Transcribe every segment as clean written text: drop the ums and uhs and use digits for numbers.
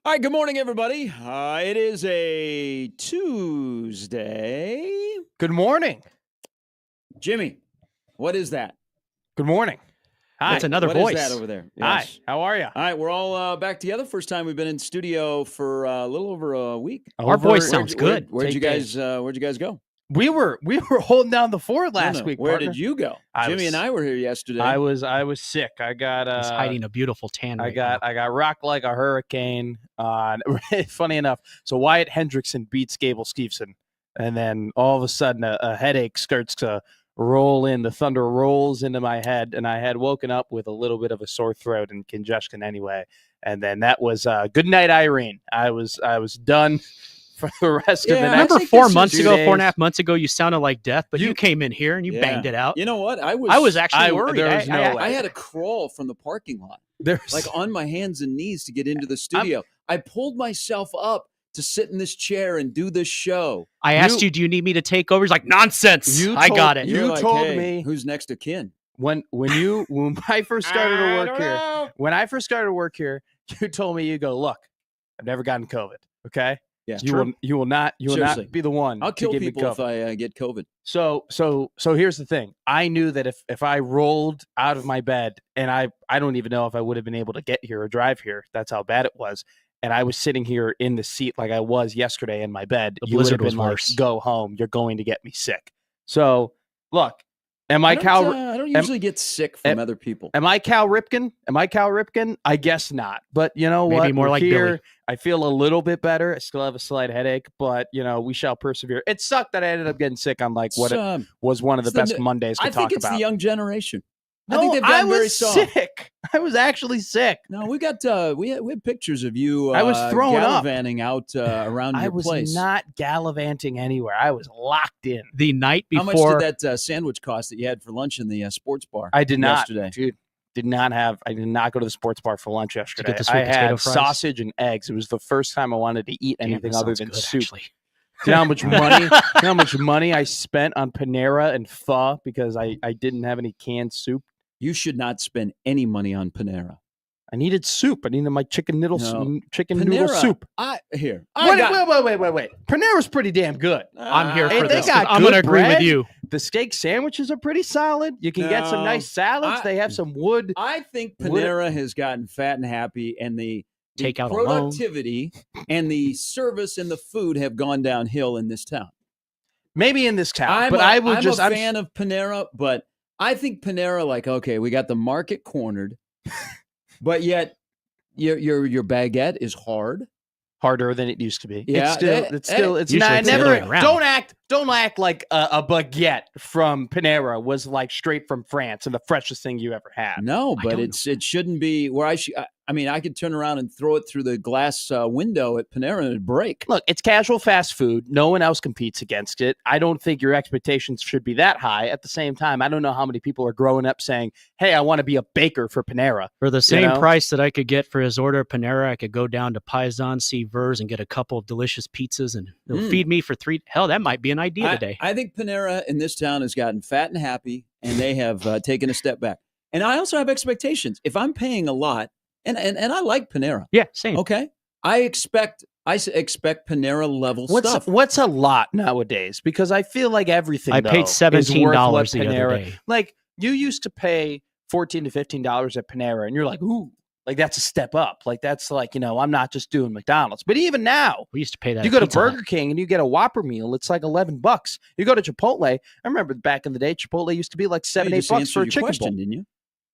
All right, good morning, everybody. It is a Tuesday. Good morning. Jimmy, what is that? Good morning. Hi. That's another What voice. is that over there? Hi. Yes. How are you? All right, we're all back together. First time we've been in studio for a little over a week. Our voice sounds good. Where'd you Take guys go? We were holding down the fort last week. Where partner. did you go? Jimmy and I were here yesterday. I was sick. I got He's hiding a beautiful tan. I got rocked like a hurricane. Funny enough, so Wyatt Hendrickson beats Gable Steveson, and then all of a sudden a headache starts to roll in. The thunder rolls into my head, and I had woken up with a little bit of a sore throat and congestion anyway. And then that was good night, Irene. I was done for the rest of the night. Remember 4 months ago, 4.5 months ago, you sounded like death, but you came in here and you banged it out. You know what? I was actually worried. there was no way. I had to crawl from the parking lot, There's like on my hands and knees to get into the studio. I pulled myself up to sit in this chair and do this show. I asked you, do you need me to take over? He's like, nonsense. I got it. You You're like, told hey, me who's next of kin. when I first started to work here. When I first started to work here, you told me, you go, look, I've never gotten COVID. Okay. Yeah, You will not Seriously. be the one. I'll kill to give people me if COVID. I get COVID. So here's the thing. I knew that if I rolled out of my bed, and I don't even know if I would have been able to get here or drive here. That's how bad it was. And I was sitting here in the seat like I was yesterday in my bed. The You would have blizzard was been like, worse. go home. You're going to get me sick. So look, am I Cal? I don't usually get sick from other people. Am I Cal Ripken? I guess not. But you know Maybe what? more We're like here. Billy. I feel a little bit better. I still have a slight headache, but we shall persevere. It sucked that I ended up getting sick on like what it was one of the best Mondays to I talk think it's about. the young generation. No, I think they've gotten very was soft. sick. I was actually sick. No, we got we had pictures of you. I was throwing up. gallivanting out around your I was place. not gallivanting anywhere. I was locked in. The night How before. much did that sandwich cost that you had for lunch in the sports bar? I did not, yesterday. dude. I did not go to the sports bar for lunch yesterday. get the sweet I potato had fries? sausage and eggs. It was the first time I wanted to eat Damn, anything that other sounds than good, soup. actually. Do you know how much money? You know how much money I spent on Panera and pho because I didn't have any canned soup? You should not spend any money on Panera. I needed soup. I needed my chicken noodle No. chicken noodle Panera, soup. Wait. Panera's pretty damn good. I'm here Hey, for they this. got I'm going to good agree with bread. you. The steak sandwiches are pretty solid. You can get some No, nice salads. They have some wood. I think Would- Panera has gotten fat and happy, and the Takeout alone. productivity and the service and the food have gone downhill in this town. Maybe in this town, I'm but a I'm fan of Panera, but I think Panera, like, okay, we got the market cornered, but yet your baguette is hard. harder than it used to be. Yeah, it's Usually not. it's the other way around. Don't act like a baguette from Panera was like straight from France and the freshest thing you ever had. No, I but don't it shouldn't be where I mean, I could turn around and throw it through the glass window at Panera and it'd break. Look, it's casual fast food. No one else competes against it. I don't think your expectations should be that high. At the same time, I don't know how many people are growing up saying, hey, I want to be a baker for Panera. For the same know? price that I could get for his order at Panera, I could go down to Paisan, see Vers, and get a couple of delicious pizzas, and it'll feed me for three. Hell, that might be an idea today. I think Panera in this town has gotten fat and happy, and they have taken a step back. And I also have expectations. If I'm paying a lot, and I like Panera, Yeah, same. okay, I expect Panera level stuff. What's a lot nowadays? Because I feel like everything. I paid though, is worth $17 what the other Panera- day. Like you used to pay $14 to $15 at Panera, and you're like, ooh, like that's a step up. Like that's like I'm not just doing McDonald's. But even now, We used to pay that. you at go to Pizza Hut. Burger King and you get a Whopper meal. It's like $11. You go to Chipotle. I remember back in the day, Chipotle used to be like $7, You just $8 answered for a your chicken question, bowl. didn't you?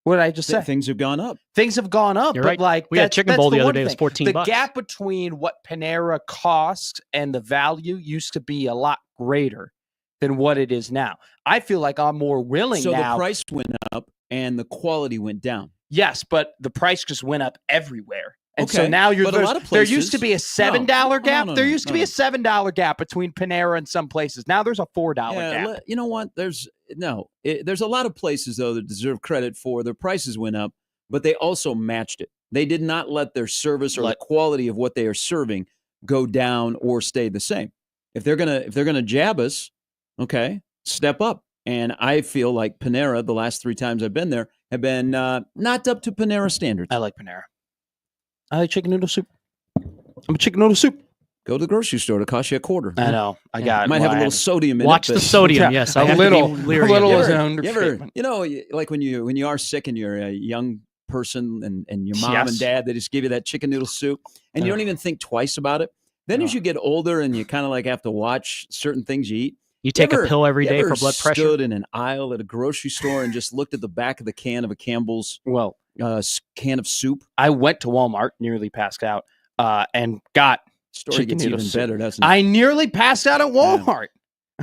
What did I just say? Things have gone up. Things have gone up, You're but right. like We had that's- chicken that's bowl the other one day. It was thing. 14 The bucks. gap between what Panera costs and the value used to be a lot greater than what it is now. I feel like I'm more willing So now. the price went up and the quality went down. Yes, but the price just went up everywhere. And so Okay, now but a lot of there used to places- be a $7 gap. no, there no, used to no. be a $7 gap between Panera and some places. Now there's a $4 gap. You know what? There's a lot of places though that deserve credit for their prices went up, but they also matched it. They did not let their service or the quality of what they are serving go down or stay the same. If they're gonna jab us, okay, step up. And I feel like Panera, the last 3 times I've been there, have been not up to Panera standards. I like Panera. I like chicken noodle soup. I'm a chicken noodle soup. Go to the grocery store. It'll cost you $0.25. I know. I got. Might have a little sodium in Watch it. the but- sodium. Yeah, Yes, a I have little- to be leery a little of is that. an You ever, understatement. like when you are sick and you're a young person and your mom Yes. and dad, they just give you that chicken noodle soup and you don't even think twice about it. Then as No. you get older and you kind of like have to watch certain things you eat. You take ever- a pill every you day ever for blood pressure. Stood in an aisle at a grocery store and just looked at the back of the can of a Campbell's Well, can of soup. I went to Walmart, nearly passed out, and got. Story Chicken gets noodle even soup. better, doesn't it? I nearly passed out at Walmart.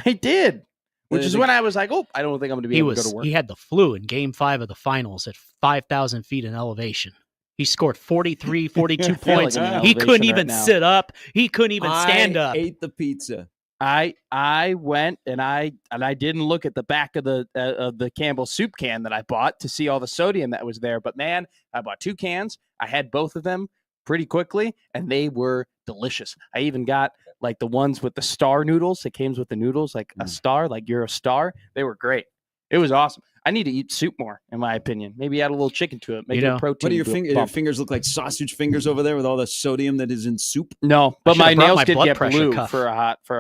I did, which The- is the- when I was like, "Oh, I don't think I'm going to be He able to go was to work." he had the flu in Game 5 of the finals at 5,000 feet in elevation. He scored 43, 42 I feel like points. I'm in He couldn't elevation right even now. sit up. He couldn't even stand I up. ate the pizza. I went and I didn't look at the back of the Campbell soup can that I bought to see all the sodium that was there. But man, I bought 2 cans. I had both of them pretty quickly, and they were delicious. I even got like the ones with the star noodles. It came with the noodles, like a star, like you're a star. They were great. It was awesome. I need to eat soup more, in my opinion. Maybe add a little chicken to it. Make You it know, a protein. What do your, bu- your bump. fingers look like sausage fingers over there with all the sodium that is in soup? No, but should've my brought nails my did blood get pressure blue cuff. for a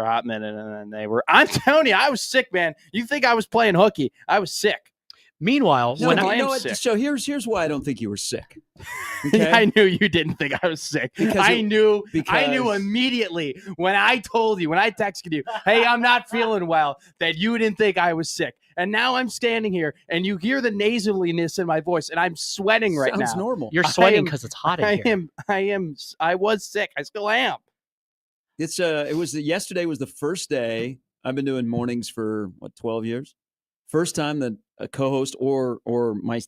hot minute, and then they were. I'm telling you, I was sick, man. You think I was playing hooky? I was sick. Meanwhile, No, when I you am know what? sick. So here's why I don't think you were sick. Okay? I knew you didn't think I was sick. Because I knew because- immediately when I told you, when I texted you, "Hey, I'm not feeling well," that you didn't think I was sick. And now I'm standing here, and you hear the nasaliness in my voice, and I'm sweating right Sounds now. normal. you're sweating am- because it's hot in here. I was sick. I still am. Yesterday was the first day. I've been doing mornings for 12 years. First time that a co-host or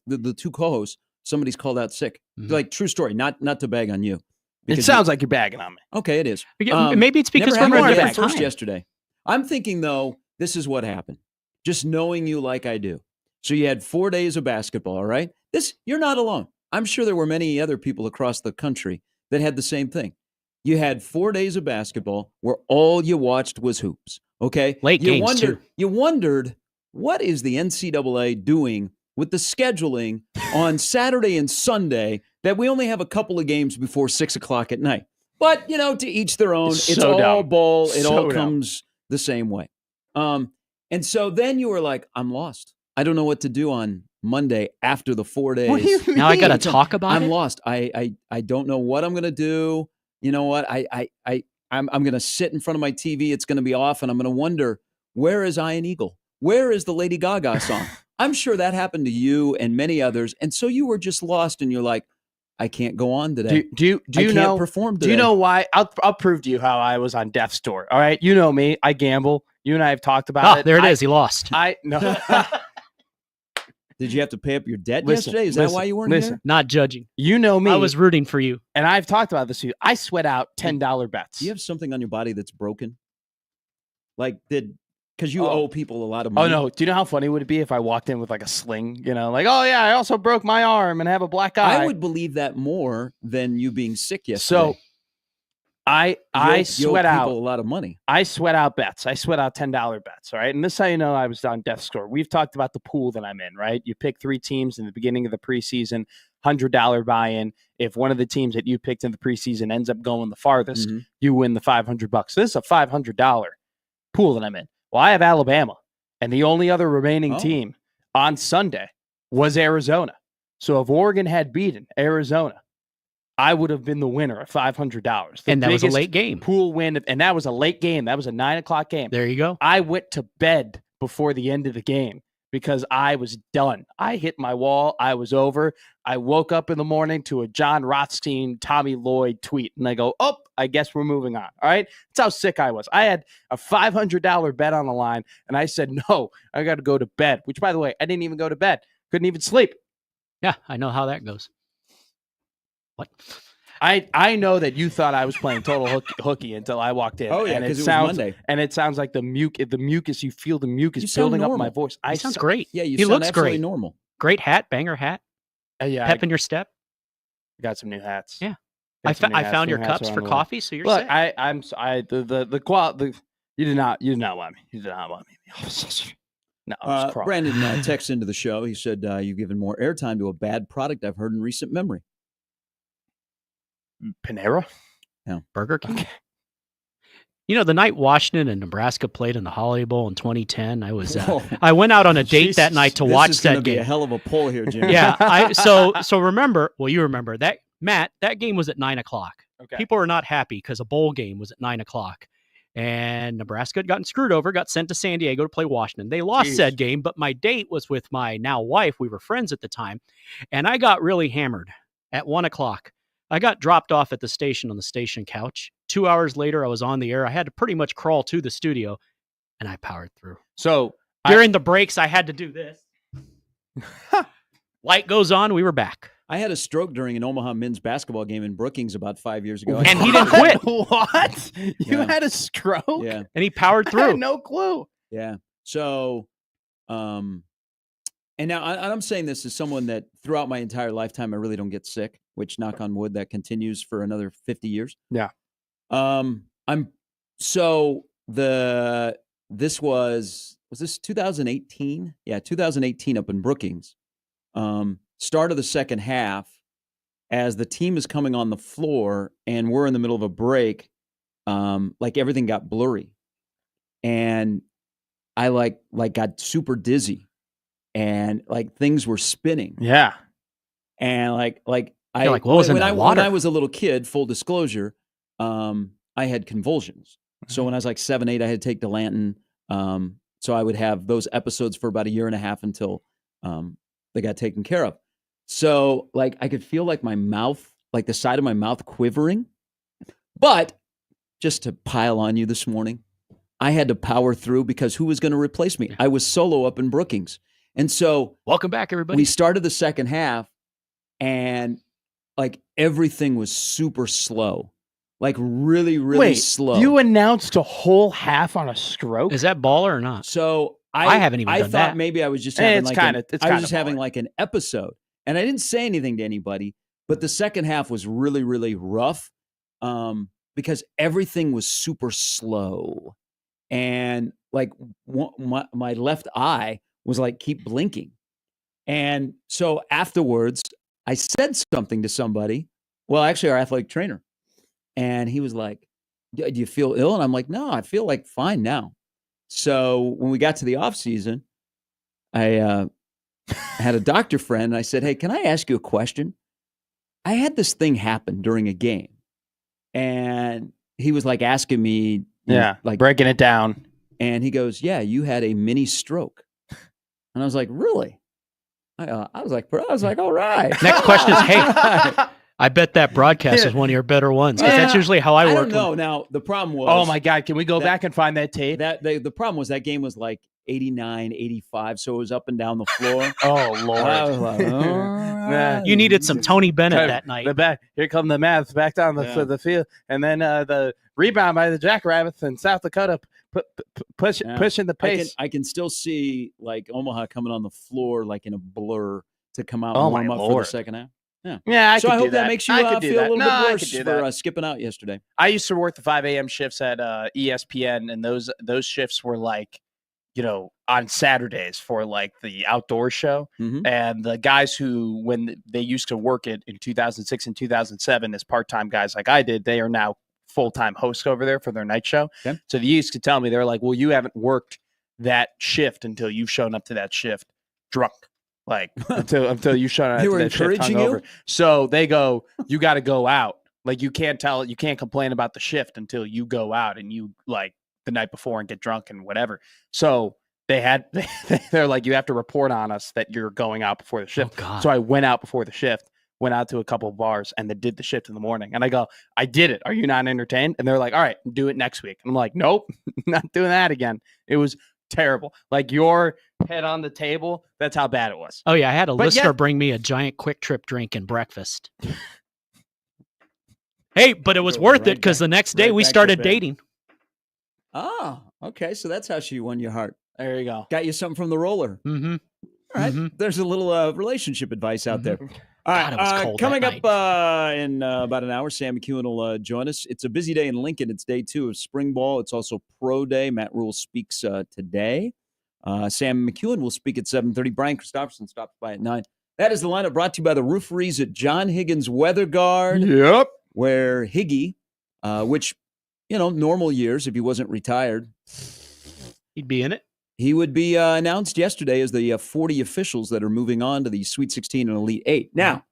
the 2 co-hosts, somebody's called out sick. Mhm. Like true story, not to bag on you. It Because sounds like you're bagging on me. okay, it is. Yeah, Maybe it's because Never we're in a happened different first time. yesterday. I'm thinking though, this is what happened. Just knowing you like I do. So you had 4 days of basketball, all right? You're not alone. I'm sure there were many other people across the country that had the same thing. You had 4 days of basketball where all you watched was hoops. Okay? Late games, wondered, too. You wondered, what is the NCAA doing with the scheduling on Saturday and Sunday that we only have a couple of games before 6 o'clock at night? But, to each their own. It's It's so all dumb. ball. It So all dumb. comes the same way. And so then you were like, I'm lost. I don't know what to do on Monday after the 4 days. What do you mean? Now I got to Listen, talk about I'm it. lost. I don't know what I'm gonna do. You know what? I'm gonna sit in front of my TV. It's gonna be off, and I'm gonna wonder, where is Iron Eagle? Where is the Lady Gaga song? I'm sure that happened to you and many others. And so you were just lost, and you're like, I can't go on today. Do you I can't know? perform Do today. you know why? I'll prove to you how I was on death's door. All right, you know me. I gamble. You and I have talked about Oh, it. there it is. He lost. I no. Did you have to pay up your debt Listen, yesterday? Is that listen, why you weren't listen. here? Not judging. You know me. I was rooting for you. and I've talked about this. With you. I sweat out $10 bets. Do you have something on your body that's broken? Because you Oh. owe people a lot of Oh money. no! Do you know how funny would it be if I walked in with like a sling? Like, oh yeah, I also broke my arm and have a black eye. I would believe that more than you being sick yesterday. So I You owe sweat people out. a lot of money. I sweat out bets. I sweat out $10 bets. All right. And this is how you know I was on death's door. We've talked about the pool that I'm in, right? You pick 3 teams in the beginning of the preseason, $100 buy-in. If one of the teams that you picked in the preseason ends up going the farthest, Mhm. you win the $500. So this is a $500 pool that I'm in. Well, I have Alabama, and the only other remaining Oh. team on Sunday was Arizona. So if Oregon had beaten Arizona, I would have been the winner of $500. And that was a biggest late game. pool win, and that was a late game. That was a 9:00 game. There you go. I went to bed before the end of the game because I was done. I hit my wall. I was over. I woke up in the morning to a John Rothstein, Tommy Lloyd tweet, and I go, "Oh, I guess we're moving on." All right, that's how sick I was. I had a $500 bet on the line, and I said, "No, I got to go to bed." Which, by the way, I didn't even go to bed. Couldn't even sleep. Yeah, I know how that goes. What? I know that you thought I was playing total hooky until I walked in. Oh yeah, and because it was sounds Monday. and it sounds like the mucus. You feel the mucus You sound building up my normal. voice. He sounds great. Yeah, you He sound looks absolutely great. normal. Great hat, banger hat, Yeah, pep in your step. I got some new hats. Yeah. Got I, some new I hats. found New your hats cups are for on the way. coffee, so you're Look, set. the you did not want me. You did not want me. No, I was crawling. Brandon texted into the show. He said, you've given more airtime to a bad product I've heard in recent memory. Panera. Burger King. You know, the night Washington and Nebraska played in the Holiday Bowl in 2010, I was Whoa. I went out on a date that Jesus. night to This watch is gonna that be a game. hell of a poll here, Jimmy. Yeah, so remember. Well, you remember that, Matt. That game was at 9:00. Okay. People are not happy because a bowl game was at 9:00, and Nebraska had gotten screwed over, got sent to San Diego to play Washington. They lost Jeez. said game, but my date was with my now wife. We were friends at the time, and I got really hammered at 1:00. I got dropped off at the station on the station couch. 2 hours later, I was on the air. I had to pretty much crawl to the studio, and I powered through. So During the breaks, I had to do this. Light goes on. We were back. I had a stroke during an Omaha men's basketball game in Brookings about 5 years ago. And he didn't quit. What? You Yeah. had a stroke? Yeah, And he powered I through. had no clue. yeah. So, and now I'm saying this as someone that throughout my entire lifetime I really don't get sick, which knock on wood that continues for another 50 years. Yeah. This was this 2018? Yeah, 2018 up in Brookings. Start of the second half, as the team is coming on the floor and we're in the middle of a break, like everything got blurry, and I like got super dizzy, and like things were spinning, Yeah. and like I You're like, what was in when that I water? when I was a little kid, full disclosure, I had convulsions. So when I was like 7, 8, I had to take Dilantin. So I would have those episodes for about a year and a half until they got taken care of. So like I could feel like my mouth, like the side of my mouth quivering. But just to pile on you this morning, I had to power through because who was going to replace me? I was solo up in Brookings. And so Welcome back, everybody. we started the second half and like everything was super slow. Like really, really Wait, slow. you announced a whole half on a stroke? Is that baller or not? So I haven't even I done thought that. maybe I was just Eh, having it's like kinda- an, it's I was kinda just having boring. like an episode, and I didn't say anything to anybody. But the second half was really, really rough because everything was super slow, and like my left eye was like keep blinking, and so afterwards I said something to somebody. Well, actually, our athletic trainer, and he was like, do you feel ill? And I'm like, no, I feel like fine now. So when we got to the off season, I had a doctor friend and I said, hey, can I ask you a question? I had this thing happen during a game. And he was like asking me, you know, Yeah. like, breaking it down. and he goes, yeah, you had a mini stroke. And I was like, really? I was like, all right. Next question is, hey, I bet that broadcast is one of your better ones because that's Yeah. usually how I I work. don't know. Now, the problem was. Oh my God. Can we go that- back and find that tape? The problem was that game was like 89, 85. So it was up and down the floor. Oh, I was Lord. like, all right. You needed some Tony Bennett Time- that night. The back, here come the Mavs back down Yeah. the field, and then the rebound by the Jackrabbits in South Dakota, Yeah. pushing the pace. I can still see like Omaha coming on the floor like in a blur to come out Oh, and my warm up for Lord. the second half. Yeah, So could I do hope that makes you I could do feel a that. little No, bit I worse could do for that. skipping out yesterday. I used to work the 5 a.m. shifts at ESPN, and those shifts were like, on Saturdays for like the outdoor show. Mhm. And the guys who, when they used to work it in 2006 and 2007 as part-time guys like I did, they are now full-time hosts over there for their night show. Okay. So they used to tell me, they're like, well, you haven't worked that shift until you've shown up to that shift drunk. Like until you've shown up They to were that shift encouraging you? hungover. So they go, you got to go out. Like you can't complain about the shift until you go out and you like the night before and get drunk and whatever. So they're like, you have to report on us that you're going out before the Oh, shift. God. So I went out before the shift, went out to a couple of bars, and then did the shift in the morning. And I go, I did it. Are you not entertained? And they're like, all right, do it next week. And I'm like, nope, not doing that again. It was terrible. Like your head on the table. That's how bad it was. Oh, yeah. I had a But listener yet- bring me a giant Quick Trip drink and breakfast. Hey, but it was Go worth right it because back- the next day right we back to started bed. dating. Oh, okay. So that's how she won your heart. There you go. Got you something from the roller. Mm-hmm. All right. Mhm. There's a little relationship advice out there. All right. God, it was cold that coming up night. in about an hour, Sam McEwen will join us. It's a busy day in Lincoln. It's day 2 of spring ball. It's also pro day. Matt Rule speaks today. Sam McEwen will speak at 7:30. Brian Christopherson stops by at 9. That is the lineup brought to you by the Rooferys at John Higgins Weather Guard, Yep. where Higgy which, normal years, if he wasn't retired, He'd be in it. he would be announced yesterday as the 40 officials that are moving on to the Sweet 16 and Elite 8. Now,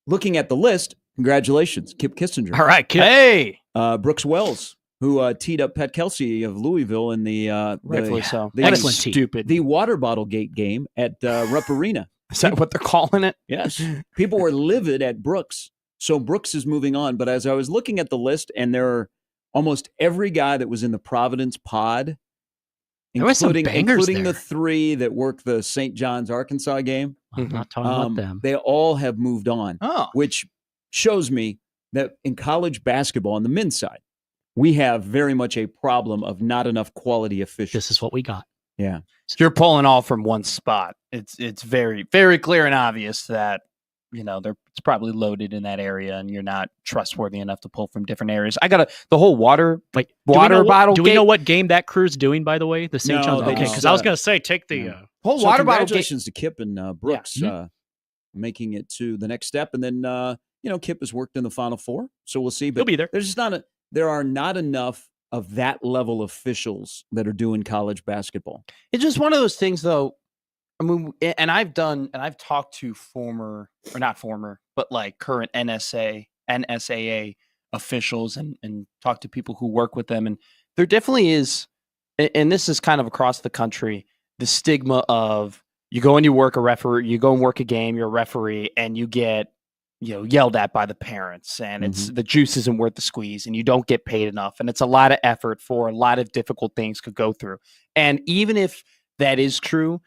looking at the list, congratulations, Kip Kissinger. All right, Kip. Hey, Brooks Wells, who teed up Pat Kelsey of Louisville in the rightfully so. the- That is Excellent tee. stupid. the water bottle gate game at Rupp Arena. Is that what they're calling it? Yes. People were livid at Brooks. So Brooks is moving on. But as I was looking at the list, and there are almost every guy that was in the Providence pod, There was some bangers including there. the 3 that worked the St. John's, Arkansas game, I'm not talking about them. they all have moved on, Oh, which shows me that in college basketball on the men's side, we have very much a problem of not enough quality officials. This is what we got. Yeah. you're pulling all from one spot. It's very, very clear and obvious that it's probably loaded in that area, and you're not trustworthy enough to pull from different areas. I got the whole water Wait, water bottle. Do we gate- know what game that crew's doing? By the way, the St. No, John's. they Okay, just, because I was going to say take the. yeah. whole So water bottle gate? congratulations to Kip and Brooks Mhm. making it to the next step. And then, Kip has worked in the Final Four, so we'll see. He'll But be there. there's just there are not enough of that level of officials that are doing college basketball. It's just one of those things, though. I mean, and I've talked to like current NSAA officials and talked to people who work with them. And there definitely is, and this is kind of across the country, the stigma of you go and you work a game, you're a referee, and you get, yelled at by the parents, and it's the juice isn't worth the squeeze, and you don't get paid enough. And it's a lot of effort for a lot of difficult things to go through. And even if that is true,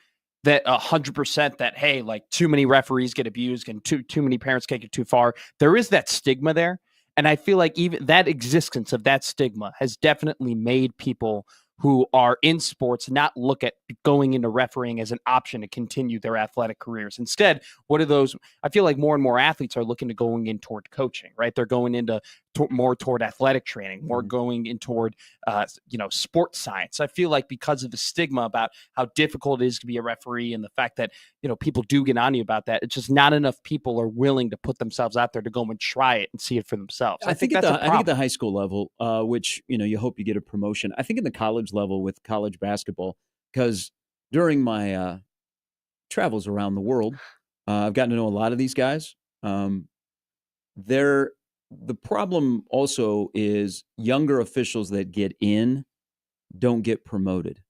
that 100% that, hey, like too many referees get abused and too many parents take it too far, there is that stigma there. And I feel like even that existence of that stigma has definitely made people who are in sports not look at going into refereeing as an option to continue their athletic careers. Instead, what are those? I feel like more and more athletes are looking to going in toward coaching, right? They're going into more toward athletic training, more going in toward, sports science. I feel like because of the stigma about how difficult it is to be a referee and the fact that, people do get on you about that, it's just not enough people are willing to put themselves out there to go and try it and see it for themselves. I think at the high school level, which, you hope you get a promotion. I think in the college level with college basketball, because during my travels around the world, I've gotten to know a lot of these guys. The problem also is younger officials that get in don't get promoted.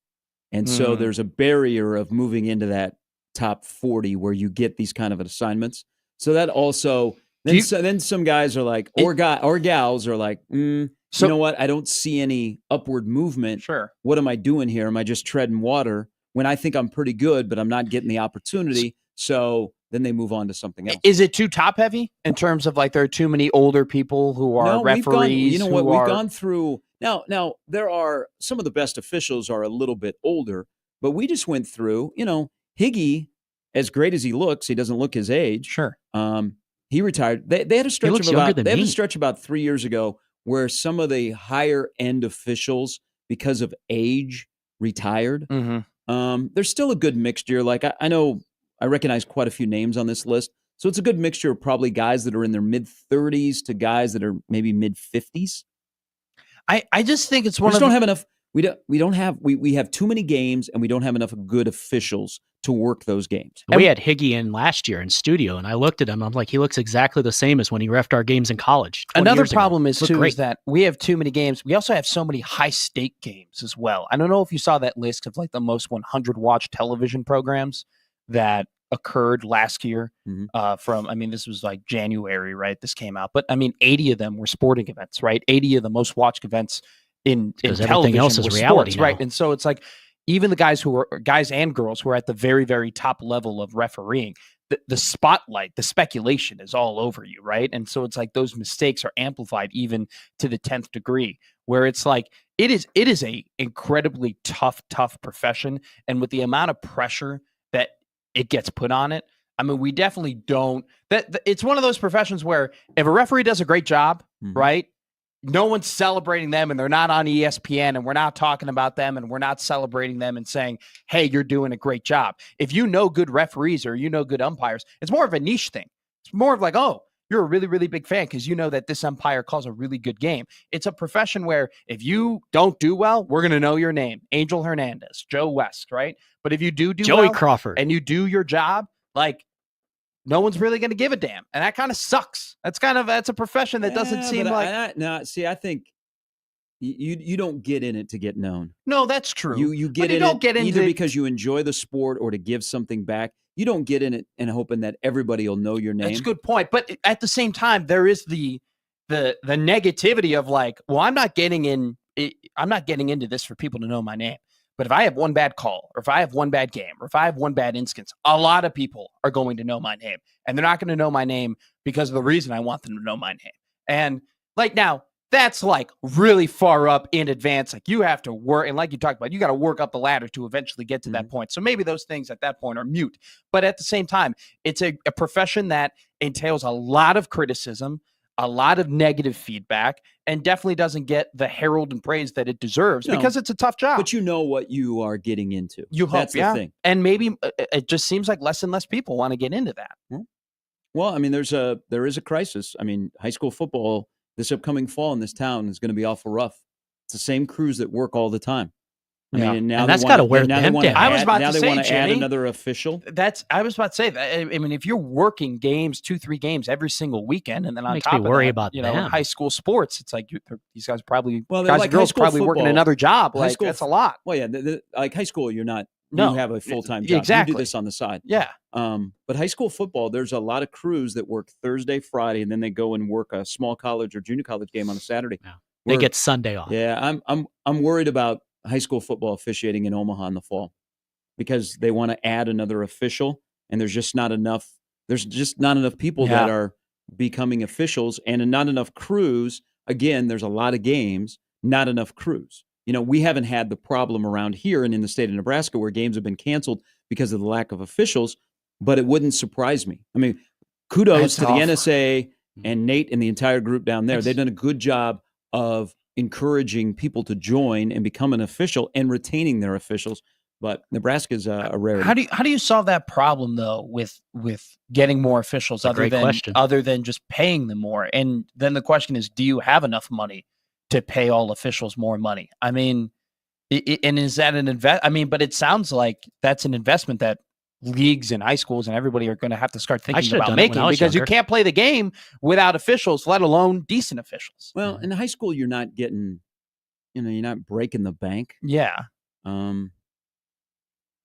And so there's a barrier of moving into that top 40 where you get these kind of assignments. So that also, then some guys are like, or gals are like, you know what? I don't see any upward movement. Sure. What am I doing here? Am I just treading water when I think I'm pretty good, but I'm not getting the opportunity? So then they move on to something else. Is it too top heavy in terms of like there are too many older people who are referees? We've gone through now. There are some of the best officials are a little bit older, but we just went through. Higgy, as great as he looks, he doesn't look his age. Sure. He retired. They had a stretch looks of younger about than they had a me. stretch about 3 years ago where some of the higher end officials, because of age, retired. Mm-hmm. There's still a good mixture. Like I know I recognize quite a few names on this list. So it's a good mixture of probably guys that are in their mid-30s to guys that are maybe mid-50s. I just think it's We one just of don't have enough. We have too many games, and we don't have enough good officials to work those games. We had Higgy in last year in studio, and I looked at him. I'm like, he looks exactly the same as when he refed our games in college. 20 Another years ago. problem is Looked too great. is that we have too many games. We also have so many high stake games as well. I don't know if you saw that list of like the most 100 watched television programs that occurred last year. This was like January, right? This came out, but 80 of them were sporting events, right? 80 of the most watched events in Because television everything else is was reality sports, now. right? And so it's like even the guys and girls who are at the very, very top level of refereeing, the spotlight, the speculation is all over you, right? And so it's like those mistakes are amplified even to the 10th degree, where it's like it is a incredibly tough profession, and with the amount of pressure that it gets put on it, we definitely don't. It's one of those professions where if a referee does a great job, right? No one's celebrating them, and they're not on ESPN, and we're not talking about them, and we're not celebrating them and saying, hey, you're doing a great job. If you know good referees or you know good umpires, it's more of a niche thing. It's more of like, oh, you're a really, really big fan because you know that this umpire calls a really good game. It's a profession where if you don't do well, we're going to know your name. Angel Hernandez, Joe West, right? But if you do Joey well Crawford. and you do your job, like, no one's really going to give a damn. And that kind of sucks. That's a profession that doesn't seem like. I think you don't get in it to get known. No, that's true. You get in it either because you enjoy the sport or to give something back. You don't get in it and hoping that everybody will know your name. That's a good point. But at the same time, there is the negativity of like, well, I'm not getting into this for people to know my name. But if I have one bad call, or if I have one bad game, or if I have one bad instance, a lot of people are going to know my name. And they're not going to know my name because of the reason I want them to know my name. And like now, that's like really far up in advance. Like you have to work. And like you talked about, you got to work up the ladder to eventually get to that point. So maybe those things at that point are mute. But at the same time, it's a profession that entails a lot of criticism, a lot of negative feedback, and definitely doesn't get the herald and praise that it deserves because it's a tough job. But you know what you are getting into. You hope, That's the thing. And maybe it just seems like less and less people want to get into that. Well, I mean, there is a crisis. I mean, high school football this upcoming fall in this town is going to be awful rough. It's the same crews that work all the time. I mean, and now that's got to wear them down. I was about to say, they want to add Jimmy, another official. I was about to say that. I mean, if you're working games, 2-3 games every single weekend, and then on top of that, about high school sports, it's like these guys probably, guys like and girls probably working another job. Like that's a lot. Well, yeah, like high school, you're not. You have a full-time job. Exactly. You do this on the side. Yeah. But high school football, there's a lot of crews that work Thursday, Friday, and then they go and work a small college or junior college game on a Saturday. Yeah. They get Sunday off. Yeah, I'm worried about high school football officiating in Omaha in the fall because they want to add another official, and there's just not enough. There's just not enough people that are becoming officials, and not enough crews. Again, there's a lot of games, not enough crews. You know, we haven't had the problem around here and in the state of Nebraska where games have been canceled because of the lack of officials, but it wouldn't surprise me. I mean, kudos to the NSA and Nate and the entire group down there. They've done a good job of encouraging people to join and become an official and retaining their officials. But Nebraska's a rarity. How do you solve that problem though with getting more officials other than just paying them more? And then the question is, do you have enough money to pay all officials more money? I mean, and is that an invest? I mean, but it sounds like that's an investment that leagues and high schools and everybody are going to have to start thinking about making because you can't play the game without officials, let alone decent officials. Well, in high school, you're not getting, you're not breaking the bank. Yeah.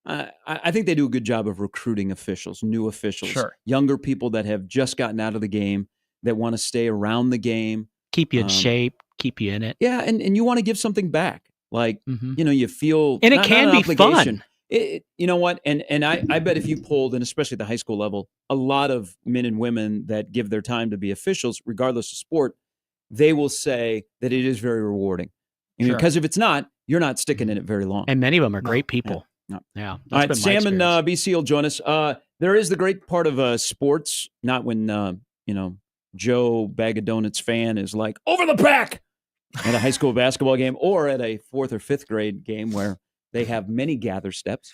I think they do a good job of recruiting officials, new officials, younger people that have just gotten out of the game that want to stay around the game, keep you in shape, keep you in it. Yeah, and you want to give something back. Like, you feel... And it can be fun. You know what? And I bet if you polled, and especially at the high school level, a lot of men and women that give their time to be officials, regardless of sport, they will say that it is very rewarding. Because if it's not, you're not sticking in it very long. And many of them are great people. Yeah. All right, Sam and BC will join us. There is the great part of sports, not when, Joe Bag of Donuts fan is like, over the pack at a high school basketball game or at a 4th or 5th grade game where they have many gather steps.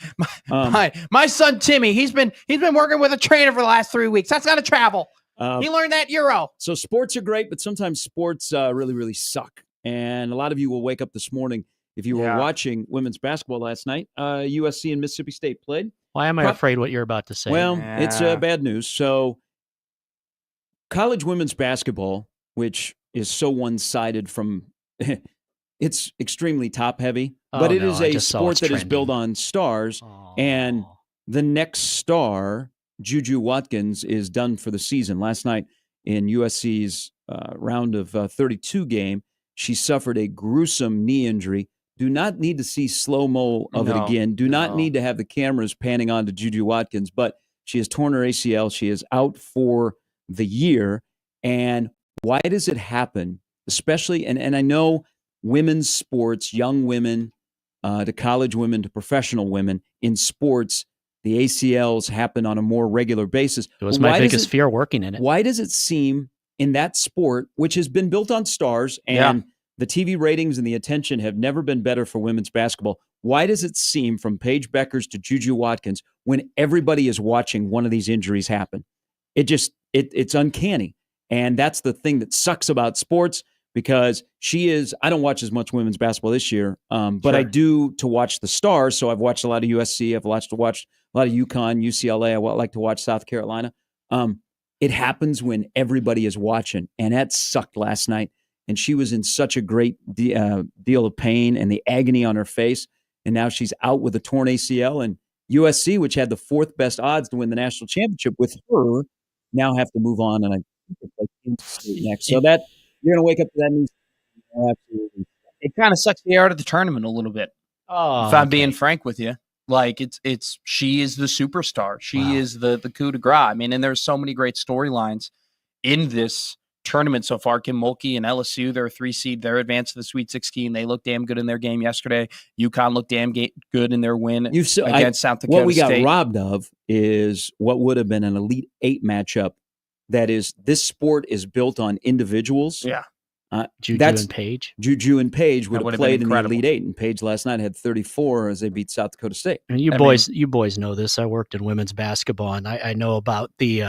My son, Timmy, he's been working with a trainer for the last 3 weeks. That's got to travel. He learned that Euro. So sports are great, but sometimes sports really, really suck. And a lot of you will wake up this morning if you were watching women's basketball last night. USC and Mississippi State played. Why am I afraid what you're about to say? Well, it's bad news. So college women's basketball, which is so one-sided from it's extremely top-heavy, but it is a sport that is built on stars. And the next star, Juju Watkins, is done for the season. Last night in USC's round of 32 game, she suffered a gruesome knee injury. Do not need to see slow-mo of it again. Do not need to have the cameras panning on to Juju Watkins, but she has torn her ACL. She is out for the year. And why does it happen? Especially, and I know women's sports, young women to college women to professional women in sports, the ACLs happen on a more regular basis. It was my biggest fear working in it. Why does it seem in that sport, which has been built on stars and the TV ratings and the attention have never been better for women's basketball, why does it seem from Paige Beckers to Juju Watkins when everybody is watching one of these injuries happen? It's uncanny. And that's the thing that sucks about sports, because I don't watch as much women's basketball this year, but I do to watch the stars. So I've watched a lot of USC. I've watched a lot of UConn, UCLA. I like to watch South Carolina. It happens when everybody is watching, and that sucked last night. And she was in such a great deal of pain and the agony on her face. And now she's out with a torn ACL. And USC, which had the 4th best odds to win the national championship with her, now have to move on. And I think it's like Kansas State next. So that you're going to wake up to that news. Absolutely. It kind of sucks the air out of the tournament a little bit. Oh, if I'm being frank with you, like she is the superstar. She is the coup de grace. I mean, and there's so many great storylines in this tournament so far. Kim Mulkey and LSU, they're a 3 seed. They're advanced to the Sweet 16. They looked damn good in their game yesterday. UConn looked damn good in their win against South Dakota What we got State. robbed of is what would have been an Elite 8 matchup. That is, this sport is built on individuals. Yeah. Juju and Paige. Juju and Paige would have played in the incredible. Elite 8, and Paige last night had 34 as they beat South Dakota State. And you boys know this. I worked in women's basketball, and I know about the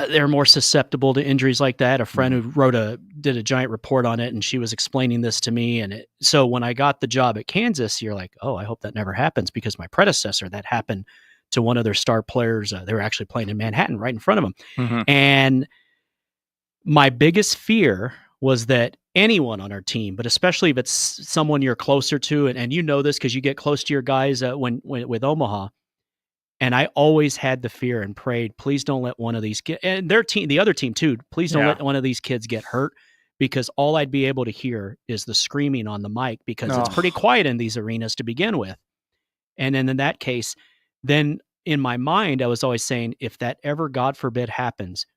they're more susceptible to injuries like that. A friend who did a giant report on it, and she was explaining this to me. And so when I got the job at Kansas, you're like, oh, I hope that never happens, because my predecessor, that happened to one of their star players. They were actually playing in Manhattan right in front of them. Mm-hmm. And my biggest fear was that anyone on our team, but especially if it's someone you're closer to, and you know this because you get close to your guys when with Omaha. And I always had the fear and prayed, please don't let one of these kids, and their team, the other team too, please don't let one of these kids get hurt, because all I'd be able to hear is the screaming on the mic, because it's pretty quiet in these arenas to begin with. And then in that case, then in my mind, I was always saying, if that ever, God forbid, happens,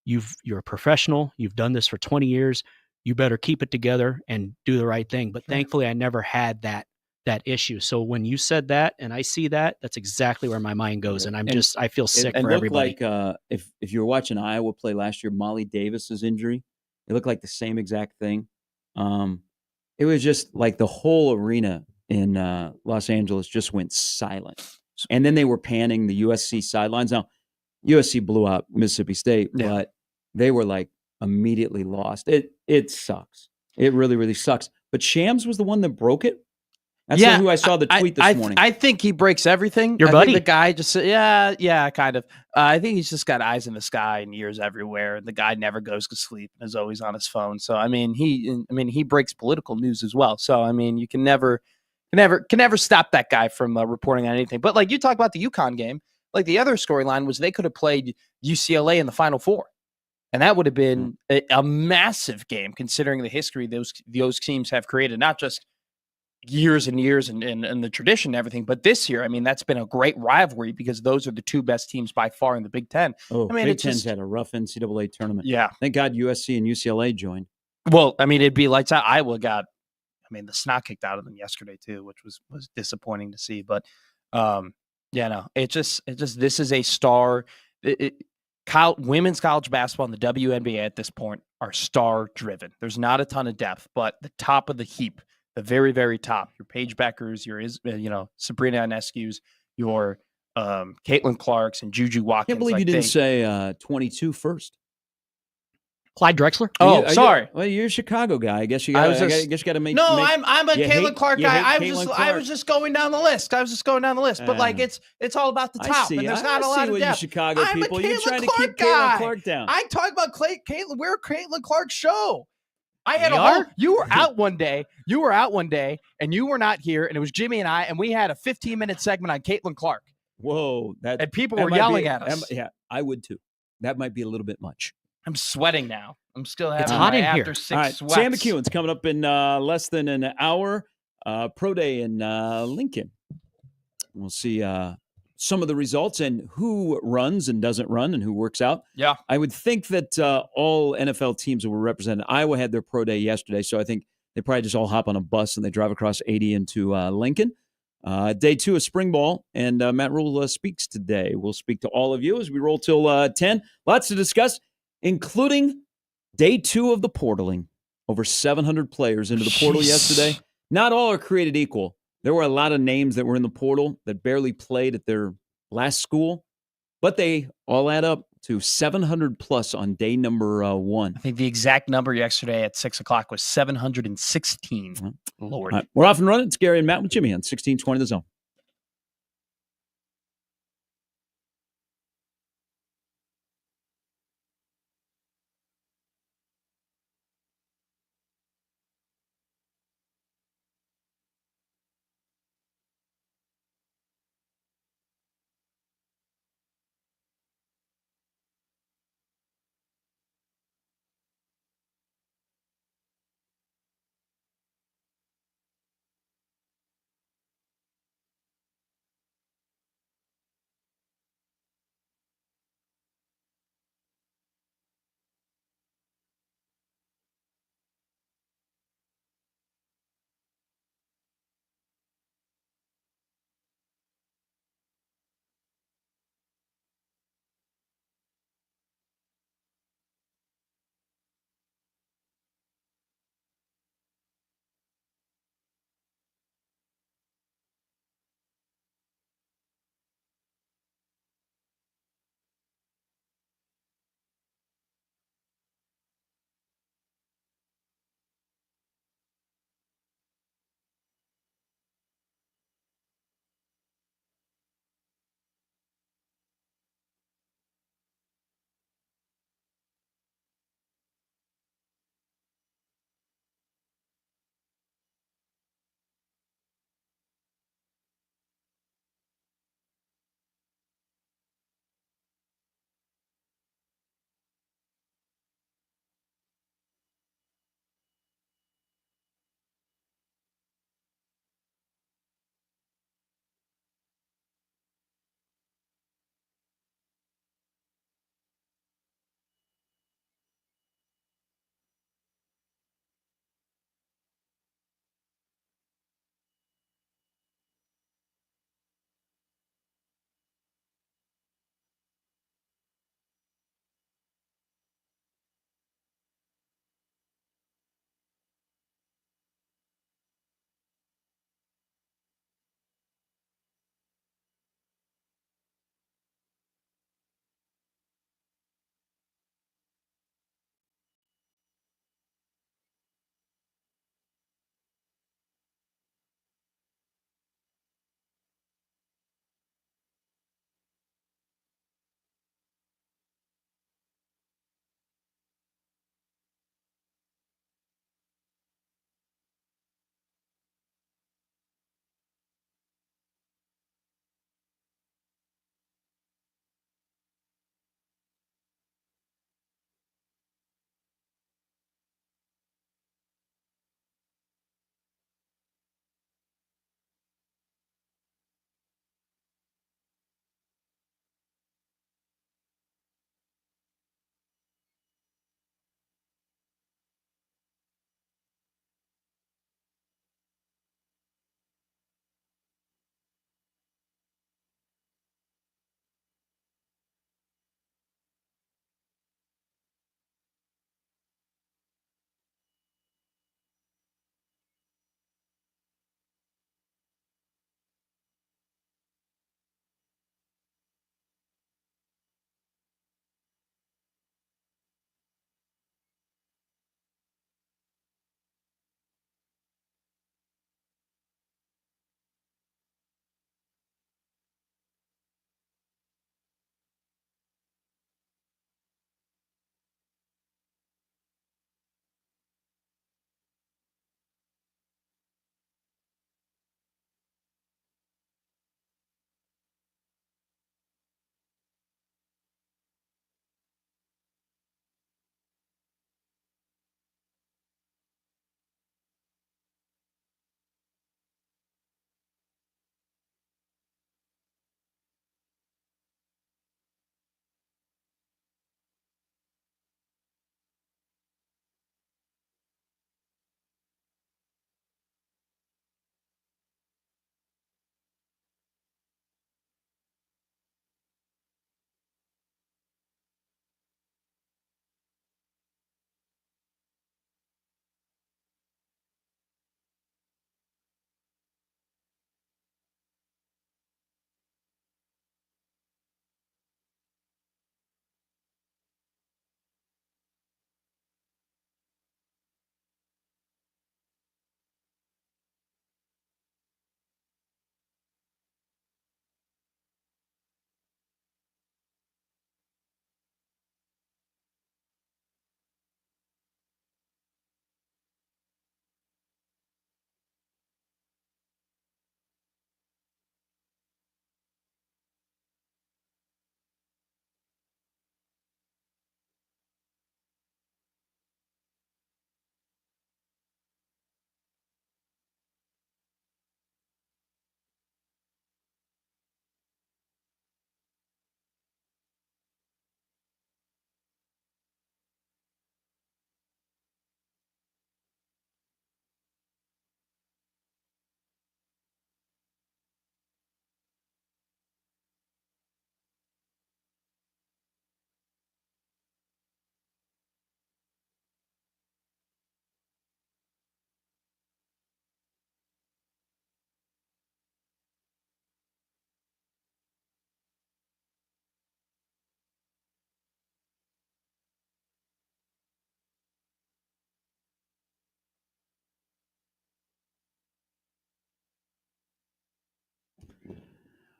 you're a professional, you've done this for 20 years, you better keep it together and do the right thing. But thankfully, I never had that issue. So when you said that and I see that, that's exactly where my mind goes. And I feel sick for everybody. It looked like if you were watching Iowa play last year, Molly Davis's injury, it looked like the same exact thing. It was just like the whole arena in Los Angeles just went silent. And then they were panning the USC sidelines. Now, USC blew out Mississippi State, but they were like immediately lost. It sucks. It really, really sucks. But Shams was the one that broke it. That's who I saw the tweet this morning. I think he breaks everything. Your buddy. The guy just, kind of. I think he's just got eyes in the sky and ears everywhere. The guy never goes to sleep and is always on his phone. So, he breaks political news as well. So, you can never stop that guy from reporting on anything. But like you talk about the UConn game, like the other storyline was they could have played UCLA in the Final Four. And that would have been a massive game, considering the history those teams have created, not just years and years and the tradition and everything, but this year, that's been a great rivalry, because those are the 2 best teams by far in the Big Ten. Big Ten's had a rough NCAA tournament. Yeah. Thank God USC and UCLA joined. Well, it'd be lights out. Iowa got, the snot kicked out of them yesterday too, which was disappointing to see. But it's just this is a star. Women's college basketball and the WNBA at this point are star driven. There's not a ton of depth, but the top of the heap, the very, very top, your Paige Beckers, your Sabrina Ionescu's, your Caitlin Clark's and Juju Watkins. I can't believe you didn't say 22 first. Clyde Drexler. Oh, sorry. Well, you're a Chicago guy. I guess you got to make. No, I'm a Caitlin Clark guy. I was just going down the list. But like it's all about the top, and there's not a lot of depth. You Chicago I'm people. a You're trying to Caitlin keep Clark Caitlin Clark down. I talk about Caitlin. We're a Caitlin Clark show. I had We You were out one day. And you were not here. And it was Jimmy and I, and we had a 15-minute segment on Caitlin Clark. Whoa, and people were yelling at us. Yeah, I would too. That might be a little bit much. I'm sweating now. I'm still having It's hot in after here. 6 All right, sweats. Sam McEwen's coming up in less than an hour. Pro Day in Lincoln. We'll see some of the results and who runs and doesn't run and who works out. Yeah. I would think that all NFL teams were represented. Iowa had their Pro Day yesterday, so I think they probably just all hop on a bus and they drive across 80 into Lincoln. Day 2 of spring ball, and Matt Rule speaks today. We'll speak to all of you as we roll till 10. Lots to discuss, including day 2 of the portaling. Over 700 players into the portal yesterday. Not all are created equal. There were a lot of names that were in the portal that barely played at their last school, but they all add up. to 700 plus on day number one. I think the exact number yesterday at 6 o'clock was 716. Lord. All right, we're off and running. It's Gary and Matt with Jimmy on 1620 The Zone.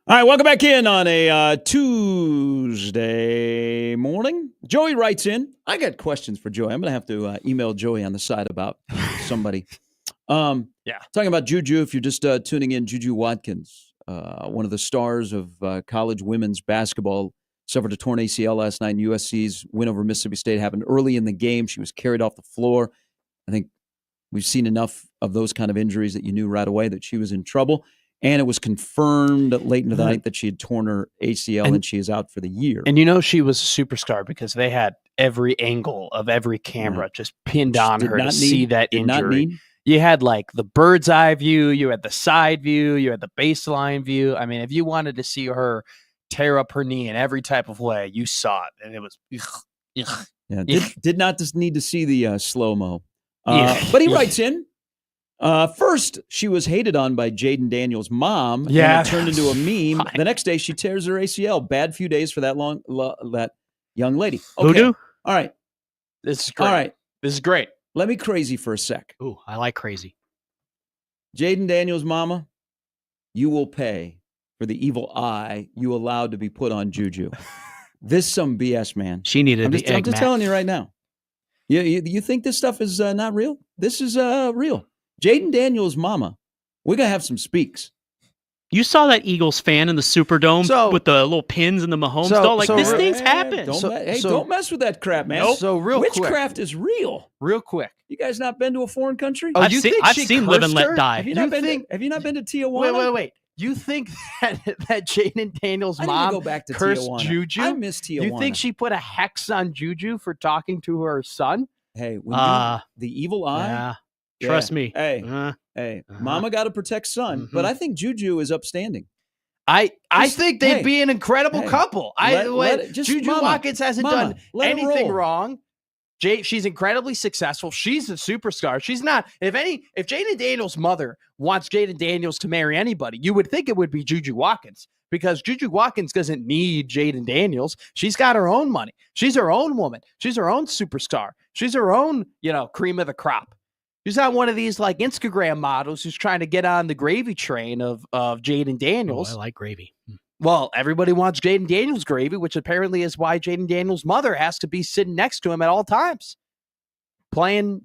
All right, welcome back in on a Tuesday morning. Joey writes in. I got questions for Joey. I'm going to have to email Joey on the side about somebody. Talking about Juju, if you're just tuning in, Juju Watkins, one of the stars of college women's basketball, suffered a torn ACL last night. USC's win over Mississippi State happened early in the game. She was carried off the floor. I think we've seen enough of those kind of injuries that you knew right away that she was in trouble. And it was confirmed late into the night that she had torn her ACL and she is out for the year. And she was a superstar because they had every angle of every camera just pinned on her to see that injury. You had like the bird's eye view, you had the side view, you had the baseline view. I mean, if you wanted to see her tear up her knee in every type of way, you saw it. And it was did not just need to see the slow-mo. But he writes in. First, she was hated on by Jaden Daniels' mom. Yeah, and it turned into a meme. The next day, she tears her ACL. Bad few days for that young lady. Okay. Voodoo? All right. This is great. All right. This is great. Let me crazy for a sec. Ooh, I like crazy. Jaden Daniels' mama, you will pay for the evil eye you allowed to be put on Juju. This is some BS, man. She needed the egg I'm just match. telling you right now. You think this stuff is not real? This is real. Jaden Daniels' mama, we're going to have some speaks. You saw that Eagles fan in the Superdome with the little pins and the Mahomes doll. Like, this thing's happened. Don't mess with that crap, man. Nope. So witchcraft is real. Real quick. You guys not been to a foreign country? Oh, I've seen Live and Let Die. Have you not been to Tijuana? Wait. You think that Jaden Daniels' I need mom to go back to cursed Tijuana. Juju? I miss Tijuana. You think she put a hex on Juju for talking to her son? Hey, the evil eye. Yeah. Trust me. Hey, mama got to protect son, but I think Juju is upstanding. I think they'd be an incredible couple. Juju Watkins hasn't done anything wrong. She's incredibly successful. She's a superstar. She's not. If Jaden Daniels' mother wants Jaden Daniels to marry anybody, you would think it would be Juju Watkins, because Juju Watkins doesn't need Jaden Daniels. She's got her own money. She's her own woman. She's her own superstar. She's her own, cream of the crop. She's not one of these like Instagram models who's trying to get on the gravy train of Jaden Daniels. Oh, I like gravy. Well, everybody wants Jaden Daniels gravy, which apparently is why Jaden Daniels' mother has to be sitting next to him at all times, playing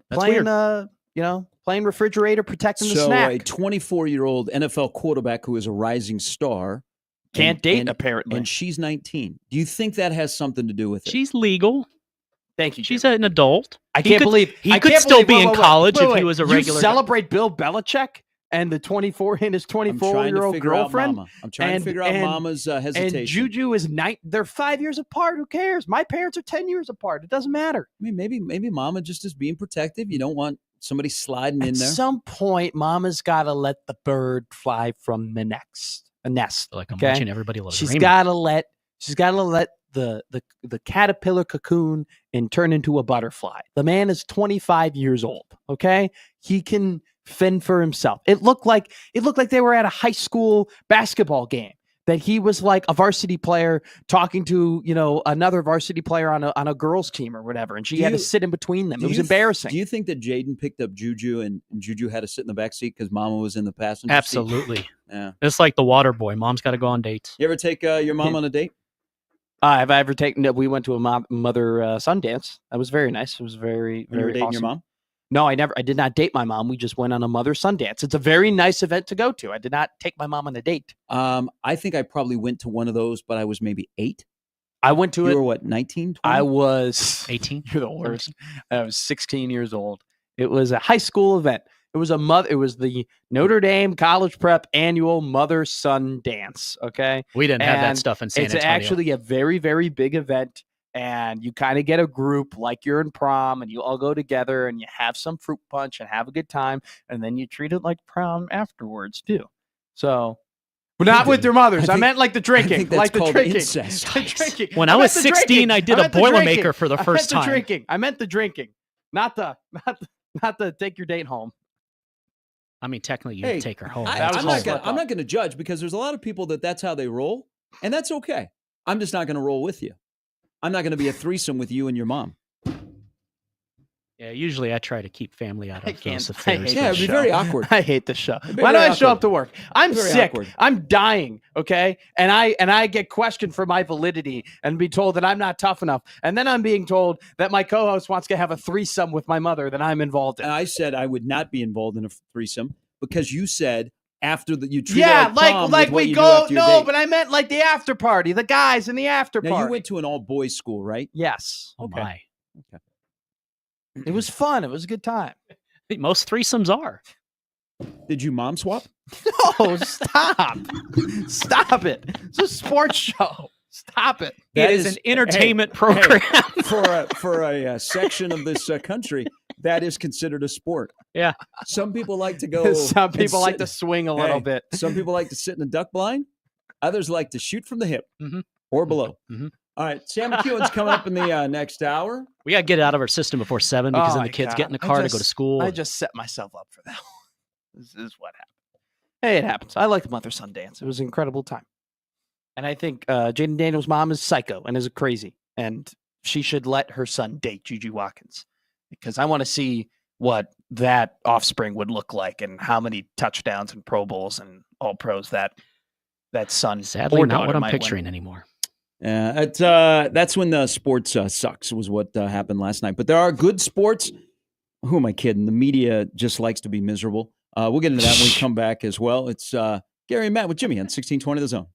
refrigerator, protecting the snack. So a 24-year-old NFL quarterback who is a rising star can't date apparently, and she's 19. Do you think that has something to do with it? She's legal. Thank you. She's an adult. I can't believe he could still be in college if he was a regular. You celebrate Bill Belichick and his 24-year-old girlfriend. I'm trying to figure out Mama's hesitation. And Juju is they're 5 years apart. Who cares? My parents are 10 years apart. It doesn't matter. I mean, maybe Mama just is being protective. You don't want somebody sliding in there. At some point, Mama's got to let the bird fly from the nest. Like I'm watching Everybody Loves Raymond. She's got to let the caterpillar cocoon and turn into a butterfly. The man is 25 years old. Okay, he can fend for himself. It looked like they were at a high school basketball game, that he was like a varsity player talking to another varsity player on a girls team or whatever, and she had to sit in between them. It was embarrassing. Do you think that Jaden picked up Juju and Juju had to sit in the back seat because Mama was in the passenger seat? Absolutely. Yeah, it's like the water boy. Mom's got to go on dates. You ever take your mom on a date? Have I ever taken? We went to a mother son dance. That was very nice. It was very very dating awesome. your mom? No, I did not date my mom. We just went on a mother son dance. It's a very nice event to go to. I did not take my mom on a date. I think I probably went to one of those, but I was maybe 8. I went to it. You were what, 19, 20? I was 18. You're the worst. I was 16 years old. It was a high school event. It was the Notre Dame College Prep annual mother-son dance. Okay, we didn't have that stuff in San Antonio. It's actually a very, very big event, and you kind of get a group like you're in prom, and you all go together, and you have some fruit punch and have a good time, and then you treat it like prom afterwards too. So, but not with your mothers. I meant like the drinking, I think that's like the called drinking. incest. The drinking. When I was 16, I did a Boilermaker for the first time. I meant the drinking, not the take your date home. I mean, technically, you take her home. I'm not going to judge, because there's a lot of people that's how they roll, and that's okay. I'm just not going to roll with you. I'm not going to be a threesome with you and your mom. Yeah, usually I try to keep family out I of can't. those I affairs. hate Yeah, this it'd be show. very awkward. I hate this show. It'd be Why do very I show up awkward. to work? I'm Very sick. awkward. I'm dying. Okay, and I get questioned for my validity and be told that I'm not tough enough, and then I'm being told that my co-host wants to have a threesome with my mother that I'm involved in. And I said I would not be involved in a threesome because you said after that you treat Yeah, it like prom like with what we you do go. after your No, date. but I meant like the after party, the guys in the after Now party. you went to an all boys school, right? Yes, Oh Okay. my. it was fun. It was a good time. Most threesomes are. Did you mom swap? No, stop, stop it. It's a sports show. Stop it. That It is is- an entertainment program. For a section of this country, that is considered a sport. Yeah. Some people like to go. Some and people like sit- to swing a little Hey, bit. Some people like to sit in a duck blind. Others like to shoot from the hip Mhm. or below. Mhm. All right, Sam McEwen's coming up in the next hour. We got to get it out of our system before 7 because Oh then my the kids God. get in the I car to go to just- school. I just set myself up for that. This is what happened. Hey, it happens. I like the mother son dance. It was an incredible time. And I think Jaden Daniels' mom is psycho and is crazy, and she should let her son date Juju Watkins because I want to see what that offspring would look like and how many touchdowns and Pro Bowls and All Pros that son Sadly, or not daughter what I'm might win. picturing anymore. That's when the sports sucks was what happened last night. But there are good sports. Who am I kidding? The media just likes to be miserable. We'll get into that when we come back as well. It's Gary and Matt with Jimmy on 1620 The Zone.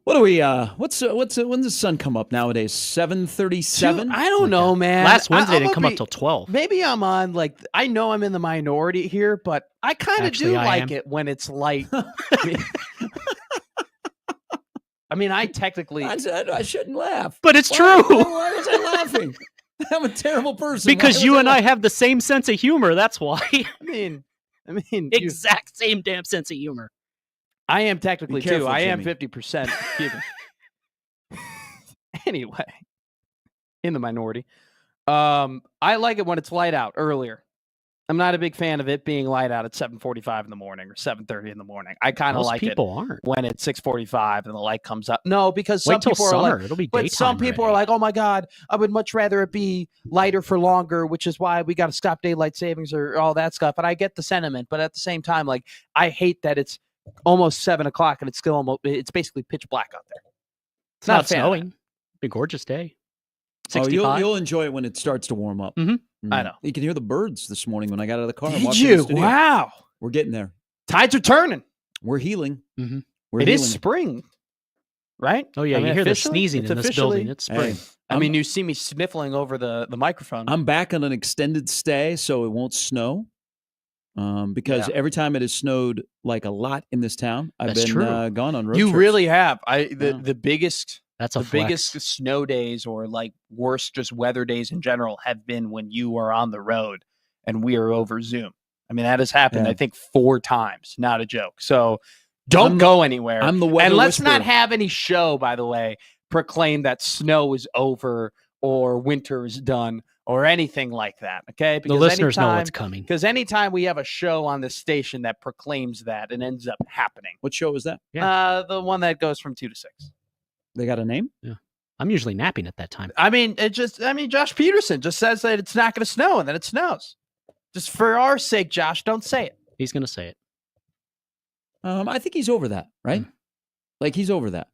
What do we? When's the sun come up nowadays? 7:37. I don't know, man. Last Wednesday I'm didn't come gonna up till 12. Maybe I'm on I know I'm in the minority here, but I kind of do Actually, I like am. it when it's light. I mean, I technically. I shouldn't laugh. But it's Why true. was I laughing? I'm a terrible person. Because Why you was and I have the same sense of humor. That's why. I mean, you- Exact same damn sense of humor. I am technically Be careful, too. I am Jimmy. 50% Cuban. Anyway, in the minority. I like it when it's light out earlier. I'm not a big fan of it being light out at 7:45 in the morning or 7:30 in the morning. I kind of Most like it people aren't. when it's 6:45 and the light comes up. No, because some Wait till people are summer. like, It'll be but some daytime people are already. like, oh my God, I would much rather it be lighter for longer, which is why we got to stop daylight savings or all that stuff. And I get the sentiment, but at the same time, I hate that it's almost 7:00 and it's basically pitch black out there. It's not a not fan of snowing. Be a gorgeous day. Oh, 65. you'll enjoy it when it starts to warm up. Mhm. I know. You can hear the birds this morning when I got out of the car. and Did walked in the you? studio. Wow. We're getting there. Tides are turning. We're healing. Mhm. We're It healing. is spring, right? Oh yeah, I mean, you hear the officially, sneezing it's in this officially- building. It's spring. Hey, I mean, you see me sniffling over the microphone. I'm back on an extended stay, so it won't snow. Because Yeah. every time it has snowed like a lot in this town, I've That's been true. gone on road You trips. really have. Yeah. The biggest That's a the flex. biggest snow days or worst just weather days in general have been when you are on the road and we are over Zoom. I mean, that has happened, Yeah. I think, 4 times. Not a joke. So don't go anywhere. I'm the weather And let's not whisperer. have any show, by the way, proclaim that snow is over or winter is done or anything like that. Okay? The listeners know what's anytime- coming. Because anytime we have a show on this station that proclaims that, it ends up happening. What show is that? The one that goes from 2 to 6. They got a name? I'm usually napping at that time. I mean, Josh Peterson just says that it's not going to snow and then it snows. Just for our sake, Josh, don't say it. He's going to say it. I think he's over that, right? Like he's over that.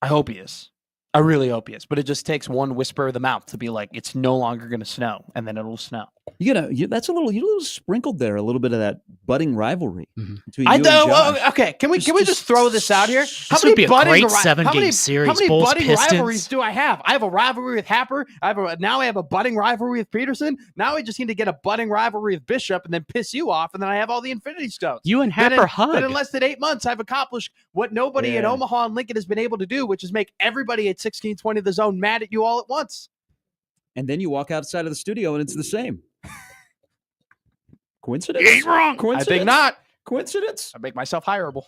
I hope he is. I really hope he is. But it just takes one whisper of the mouth to be like, it's no longer going to snow, and then it'll snow. That's you a little sprinkled there, a little bit of that budding rivalry Mhm. between I you and know. Josh. Okay, can we Just just throw this out here? This would be a great 7-game series. How many Bulls, budding Pistons. rivalries do I have? I have a rivalry with Happer. Now I have a budding rivalry with Peterson. Now I just need to get a budding rivalry with Bishop and then piss you off, and then I have all the Infinity Stones. You and Then Happer hug. Then in less than 8 months, I've accomplished what nobody in Yeah. Omaha and Lincoln has been able to do, which is make everybody at 1620 The Zone mad at you all at once. And then you walk outside of the studio and it's the same. Coincidence? wrong. I Coincidence? think not. Coincidence? I make myself hireable.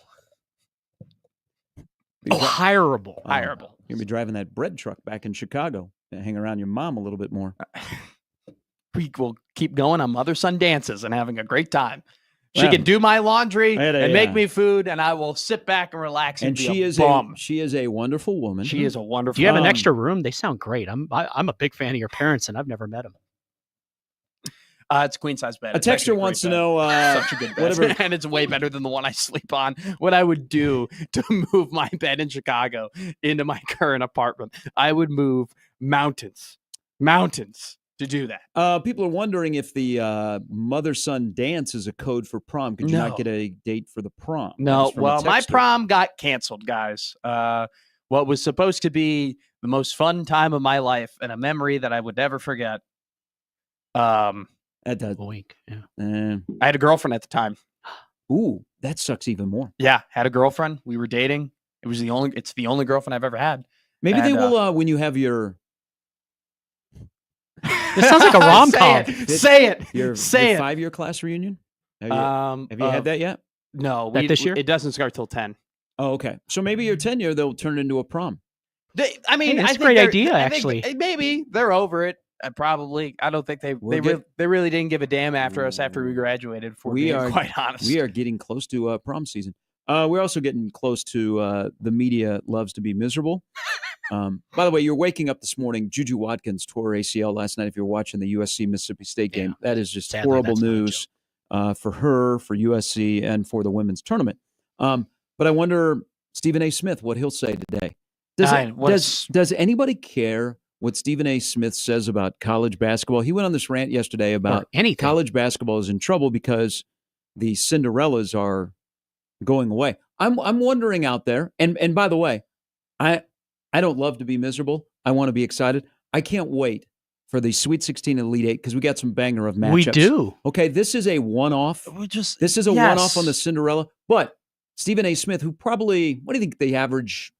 Oh, hireable. Hireable. You're going to be driving that bread truck back in Chicago and hang around your mom a little bit more. We will keep going on mother-son dances and having a great time. She Wow. can do my laundry Yeah, and make yeah. me food, and I will sit back and relax and, And be she a is bum. she is a wonderful woman. She is a wonderful. Do you have an Um, extra room? They sound great. I'm a big fan of your parents, and I've never met them. It's a queen size bed. A It's actually texter wants to great bed. know Such a good bed, whatever. and it's way better than the one I sleep on. What I would do to move my bed in Chicago into my current apartment, I would move mountains to do that. People are wondering if the mother-son dance is a code for prom. Could you No. not get a date for the prom? That No, was from a well, my texter. prom got canceled, guys. What was supposed to be the most fun time of my life and a memory that I would never forget. That does. Wink. Yeah. I had a girlfriend at the time. Ooh, that sucks even more. Yeah, had a girlfriend. We were dating. It's the only girlfriend I've ever had. Maybe they And, will when you have your This sounds like a rom-com. Say it. your Say it. 5-year class reunion. Have you, Have had that yet? No, That this year? It doesn't start till 10. Oh, okay. So maybe your 10-year they'll turn into a prom. I mean, Hey, that's I a think great they're- idea, I think actually. maybe they're over it. I don't think they really didn't give a damn after us after we graduated. For We being are- quite honest. We are getting close to prom season. We're also getting close to the media loves to be miserable. By the way, you're waking up this morning. Juju Watkins tore ACL last night. If you're watching the USC Mississippi State game, that is just Sadly, horrible that's not a news for her, for USC, and for the women's tournament. But I wonder, Stephen A. Smith, what he'll say today. Does anybody care what Stephen A. Smith says about college basketball? He went on this rant yesterday Or about anything. college basketball is in trouble because the Cinderellas are going away. I'm wondering out there, and by the way, I don't love to be miserable. I want to be excited. I can't wait for the Sweet 16 Elite Eight because we got some banger of matchups. We do. Okay, this is a one-off. This is a yes. one-off on the Cinderella. But Stephen A. Smith, who probably, what do you think the average?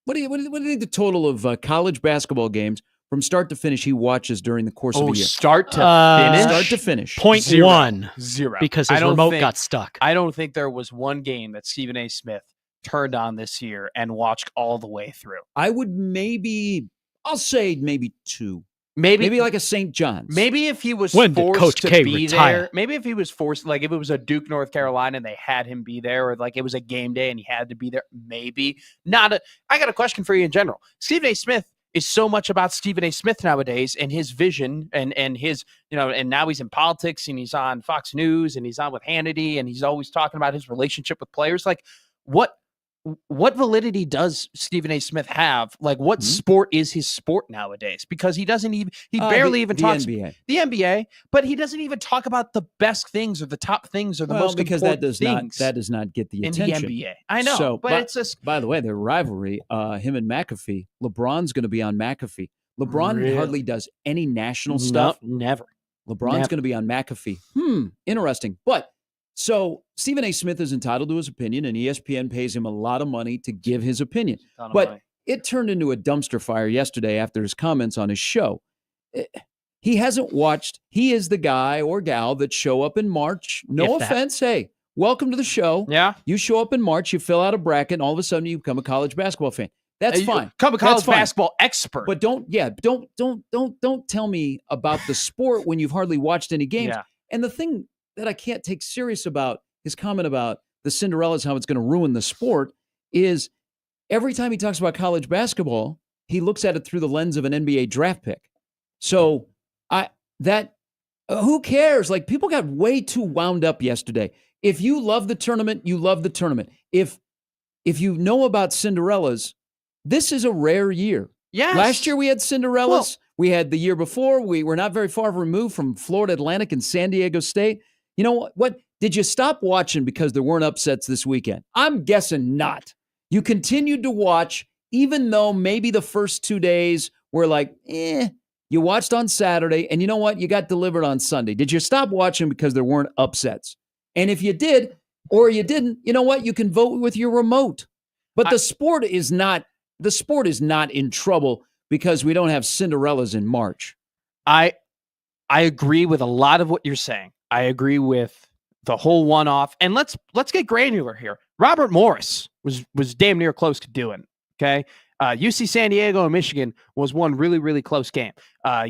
What do you think the total of college basketball games from start to finish he watches during the course of a year? Start to finish. Start to finish. 0.1 Zero. because I his don't remote think- got stuck. I don't think there was one game that Stephen A. Smith turned on this year and watched all the way through. I would I'll say maybe two. Maybe Maybe like a St. John's. Maybe if he was When did forced Coach to K be retire? there, maybe if he was forced, like if it was a Duke, North Carolina, and they had him be there, or like it was a game day and he had to be there, maybe not. I got a question for you in general. Stephen A. Smith is so much about Stephen A. Smith nowadays and his vision and his, and now he's in politics and he's on Fox News and he's on with Hannity and he's always talking about his relationship with players. Like what validity does Stephen A. Smith have? Like what sport is his sport nowadays? Because he doesn't even, he barely even talks NBA. the NBA, but he doesn't even talk about the best things or the top things or the most because important that does not get the in attention. the NBA. I know, So, but it's just By the way, their rivalry, him and McAfee, LeBron's going to be on McAfee. LeBron Really? hardly does any national stuff. never. LeBron's Never. going to be on McAfee. Interesting. But so Stephen A. Smith is entitled to his opinion, and ESPN pays him a lot of money to give his opinion. Ton of But money. it turned into a dumpster fire yesterday after his comments on his show. He hasn't watched. He is the guy or gal that show up in March. No If that. offense. Hey, welcome to the show. Yeah, You show up in March, you fill out a bracket, and all of a sudden you become a college basketball fan. That's You fine. Become a That's college fine. basketball expert. But don't tell me about the sport when you've hardly watched any games. Yeah. And the thing that I can't take serious about his comment about the Cinderellas, how it's going to ruin the sport, is every time he talks about college basketball, he looks at it through the lens of an NBA draft pick. So who cares? Like people got way too wound up yesterday. If you love the tournament, you love the tournament. If you know about Cinderellas, this is a rare year. Yes. Last year we had Cinderellas. Well- We had the year before. We were not very far removed from Florida Atlantic and San Diego State. You know what? Did you stop watching because there weren't upsets this weekend? I'm guessing not. You continued to watch, even though maybe the first 2 days were like, You watched on Saturday, and you know what? You got delivered on Sunday. Did you stop watching because there weren't upsets? And if you did, or you didn't, you know what? You can vote with your remote. But the sport is not in trouble because we don't have Cinderellas in March. I agree with a lot of what you're saying. I agree with the whole one-off. And let's get granular here. Robert Morris was damn near close to doing it, okay? UC San Diego and Michigan was one really, really close game.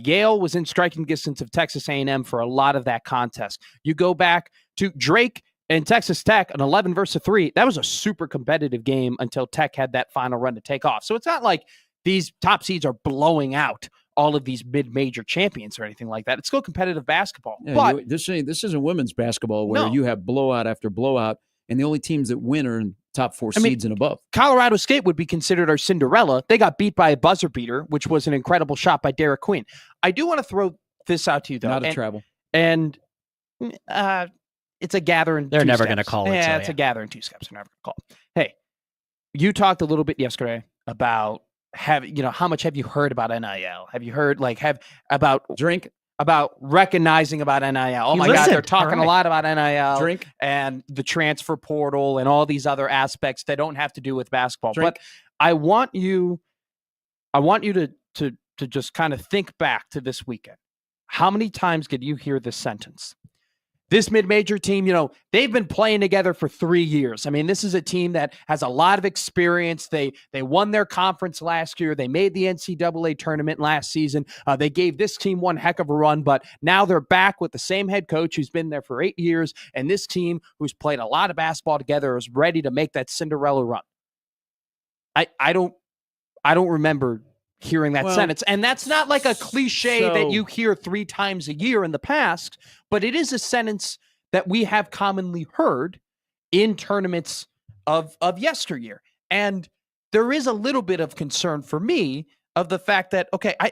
Yale was in striking distance of Texas A&M for a lot of that contest. You go back to Drake and Texas Tech, an 11 versus 3. That was a super competitive game until Tech had that final run to take off. So it's not like these top seeds are blowing out all of these mid-major champions or anything like that. It's still competitive basketball. Yeah, but this isn't women's basketball where No. you have blowout after blowout, and the only teams that win are in top four seeds and above. Colorado State would be considered our Cinderella. They got beat by a buzzer beater, which was an incredible shot by Derek Queen. I do want to throw this out to you, though. Not a travel. And it's a gather in They're two never steps. gonna call it, Yeah, so it's a yeah. gather in two steps. They're never going to call it. Hey, you talked a little bit yesterday about how much have you heard about NIL? Have you heard about recognizing about NIL? Oh You my God, they're listened. talking All right. a lot about NIL Drink. and the transfer portal and all these other aspects that don't have to do with basketball. Drink. But I want you to just kind of think back to this weekend. How many times did you hear this sentence? This mid-major team, they've been playing together for 3 years. I mean, this is a team that has a lot of experience. They won their conference last year. They made the NCAA tournament last season. They gave this team one heck of a run, but now they're back with the same head coach who's been there for 8 years, and this team who's played a lot of basketball together is ready to make that Cinderella run. I don't remember hearing that sentence. And that's not like a cliche that you hear 3 times a year in the past, but it is a sentence that we have commonly heard in tournaments of yesteryear. And there is a little bit of concern for me of the fact that, okay, I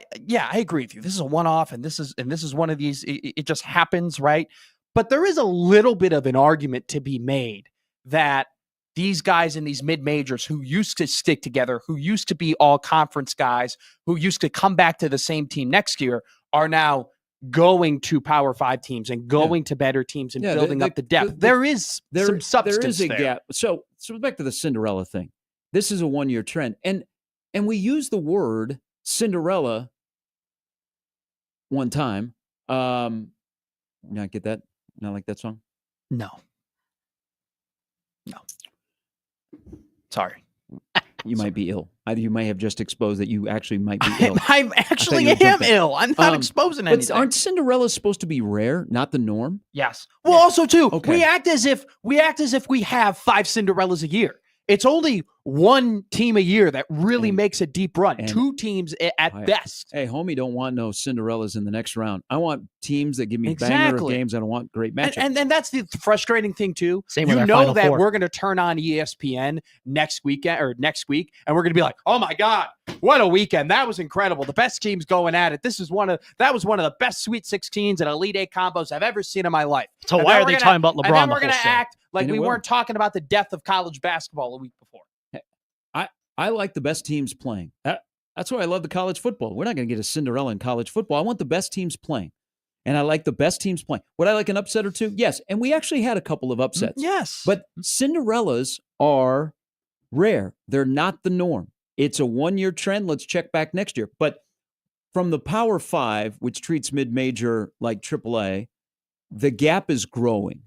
agree with you. This is a one-off and this is one of these, it just happens, right? But there is a little bit of an argument to be made that these guys in these mid majors who used to stick together, who used to be all conference guys, who used to come back to the same team next year, are now going to Power 5 teams and going to better teams and building up the depth. There is some substance there is a there. gap. So back to the Cinderella thing. This is a one-year trend. And we use the word Cinderella one time. Not get that? Not like that song? No. Sorry. You might be ill. Either you may have just exposed that you actually might be ill. I actually you were am joking. ill. I'm not exposing anything. But aren't Cinderellas supposed to be rare, not the norm? Yes. Well, also too, Okay. we act as if we have 5 Cinderellas a year. It's only one team a year that really makes a deep run. and- 2 teams at best. Hey, homie, don't want no Cinderellas in the next round. I want teams that give me banger of Exactly. games. I don't want great matchups. And that's the frustrating thing too. Same with You our know Final that Four. we're going to turn on ESPN next week, and we're going to be like, "Oh my God, what a weekend! That was incredible. The best teams going at it. That was one of the best Sweet 16s and Elite 8 combos I've ever seen in my life." So And why then are we're they gonna- talking about LeBron And then the we're whole going to show? act like And it we will. weren't talking about the death of college basketball a week before. I like the best teams playing. That's why I love the college football. We're not going to get a Cinderella in college football. I want the best teams playing. And I like the best teams playing. Would I like an upset or two? Yes. And we actually had a couple of upsets. Yes. But Cinderellas are rare. They're not the norm. It's a one-year trend. Let's check back next year. But from the Power 5, which treats mid-major like AAA, the gap is growing.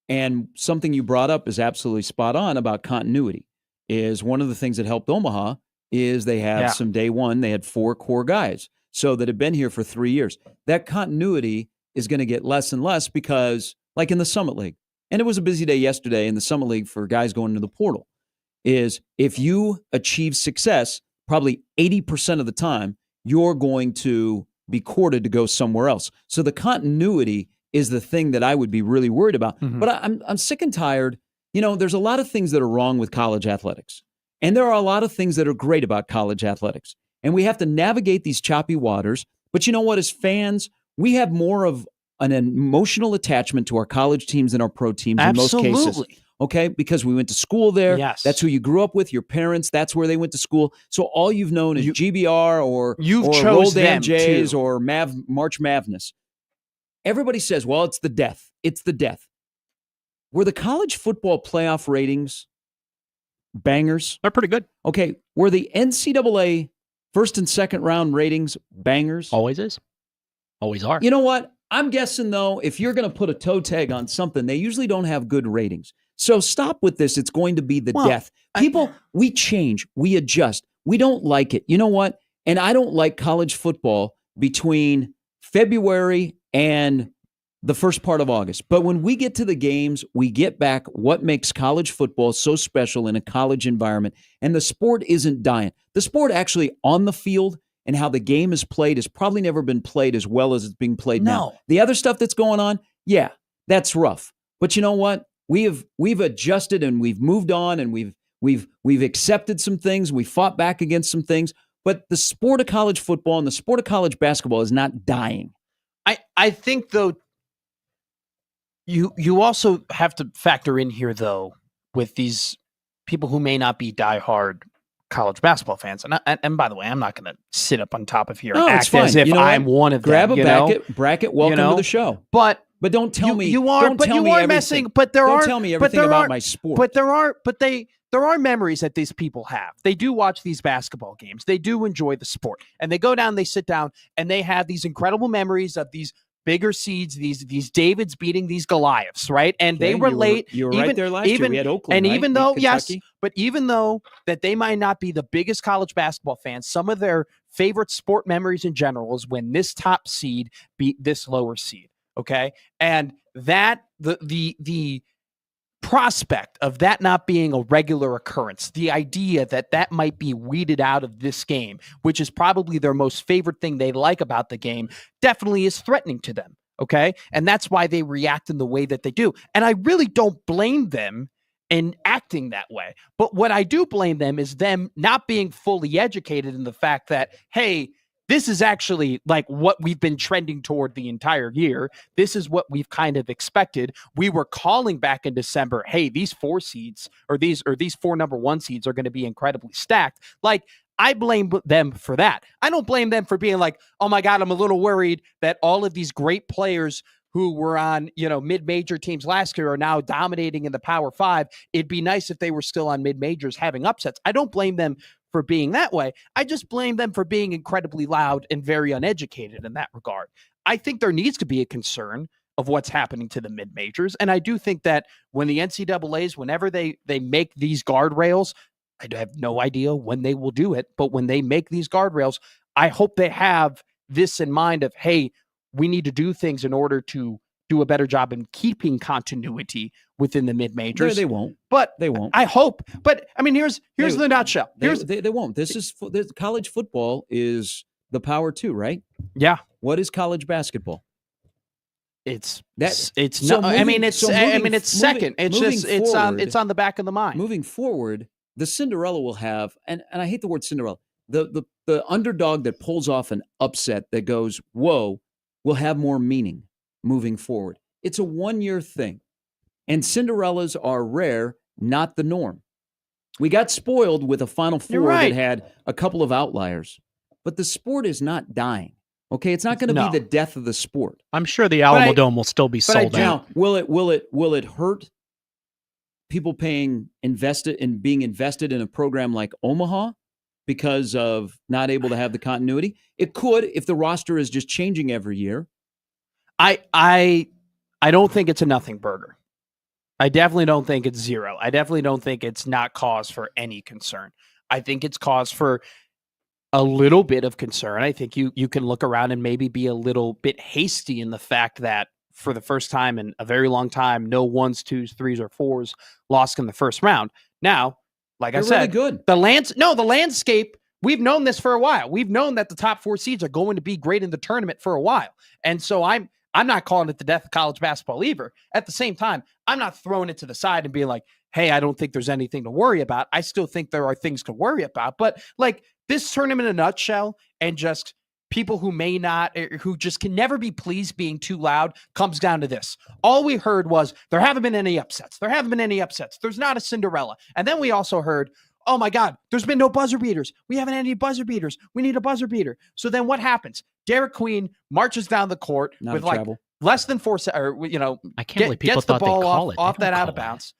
And something you brought up is absolutely spot on about continuity. Is one of the things that helped Omaha is they have some day one, they had 4 core guys. So that have been here for 3 years. That continuity is going to get less and less because, like in the Summit League, and it was a busy day yesterday in the Summit League for guys going into the portal, is if you achieve success, probably 80% of the time, you're going to be courted to go somewhere else. So the continuity is the thing that I would be really worried about. Mhm. But I'm sick and tired. You know, there's a lot of things that are wrong with college athletics. And there are a lot of things that are great about college athletics. And we have to navigate these choppy waters. But you know what? As fans, we have more of an emotional attachment to our college teams than our pro teams in most cases. Absolutely. Okay? Because we went to school there. Yes. That's who you grew up with, your parents. That's where they went to school. So all you've known is GBR or chose Roll Damn them, Jays too. or March Madness. Everybody says, well, it's the death. It's the death. Were the college football playoff ratings bangers? They're pretty good. Okay. Were the NCAA first and second round ratings bangers? Always is. Always are. You know what? I'm guessing, though, if you're going to put a toe tag on something, they usually don't have good ratings. So stop with this. It's going to be the death. People, we change. We adjust. We don't like it. You know what? And I don't like college football between February and the first part of August. But when we get to the games, we get back what makes college football so special in a college environment. And the sport isn't dying. The sport actually on the field and how the game is played has probably never been played as well as it's being played now. The other stuff that's going on, yeah, that's rough. But you know what? We've adjusted and we've moved on and we've accepted some things. We fought back against some things. But the sport of college football and the sport of college basketball is not dying. I think though you also have to factor in here though with these people who may not be diehard college basketball fans. And by the way, I'm not going to sit up on top of here and No, it's act as fine. if You know I'm what? one of Grab them. a bracket. Welcome know? to the show. But don't tell me you are. Don't But tell you me are everything. messing. But there Don't are. tell me but everything there about are, my sport. But there are memories that these people have. They do watch these basketball games. They do enjoy the sport, and they go down. They sit down, and they have these incredible memories of these bigger seeds, these Davids beating these Goliaths, right? And they Okay, you were- relate. You were right there last year. We had Oakland, and right? even Beat though, yes, Kentucky. but even though that they might not be the biggest college basketball fans, some of their favorite sport memories in general is when this top seed beat this lower seed. Okay, and that the prospect of that not being a regular occurrence, the idea that that might be weeded out of this game, which is probably their most favorite thing they like about the game, definitely is threatening to them. Okay. And that's why they react in the way that they do. And I really don't blame them in acting that way. But what I do blame them is them not being fully educated in the fact that, hey, this is actually like what we've been trending toward the entire year. This is what we've kind of expected. We were calling back in December, hey, these 4 seeds or these 4 number 1 seeds are going to be incredibly stacked. Like, I blame them for that. I don't blame them for being like, oh my God, I'm a little worried that all of these great players who were on, mid-major teams last year are now dominating in the Power 5. It'd be nice if they were still on mid-majors having upsets. I don't blame them for being that way. I just blame them for being incredibly loud and very uneducated in that regard. I think there needs to be a concern of what's happening to the mid-majors. And I do think that when the NCAAs, whenever they make these guardrails, I have no idea when they will do it, but when they make these guardrails, I hope they have this in mind of, hey, we need to do things in order to do a better job in keeping continuity within the mid-majors. They won't. But they won't. I hope. But I mean, here's the nutshell. They won't. This college football is the Power 2, right? Yeah. What is college basketball? It's second. It's on the back of the mind. Moving forward, the Cinderella will have, and I hate the word Cinderella, the underdog that pulls off an upset that goes, whoa, will have more meaning moving forward. It's a 1-year thing. And Cinderellas are rare, not the norm. We got spoiled with a Final Four that had a couple of outliers. But the sport is not dying. Okay, it's not going to be the death of the sport. I'm sure the Alamo Dome will still be sold out. Now, will it hurt people being invested in a program like Omaha because of not able to have the continuity? It could if the roster is just changing every year. I don't think it's a nothing burger. I definitely don't think it's zero. I definitely don't think it's not cause for any concern. I think it's cause for a little bit of concern. I think you can look around and maybe be a little bit hasty in the fact that for the first time in a very long time, no 1s, 2s, 3s, or 4s lost in the first round. Now, like I said, really good. The landscape, we've known this for a while. We've known that the top 4 seeds are going to be great in the tournament for a while. And so I'm not calling it the death of college basketball either. At the same time, I'm not throwing it to the side and being like, hey, I don't think there's anything to worry about. I still think there are things to worry about. But like this tournament in a nutshell, and just people who may not, who just can never be pleased being too loud, comes down to this. All we heard was there haven't been any upsets. There haven't been any upsets. There's not a Cinderella. And then we also heard, oh my God, there's been no buzzer beaters. We haven't had any buzzer beaters. We need a buzzer beater. So then what happens? Derek Queen marches down the court with like less than 4 seconds, I can't believe people gets the thought ball they'd call it. off that out of bounds.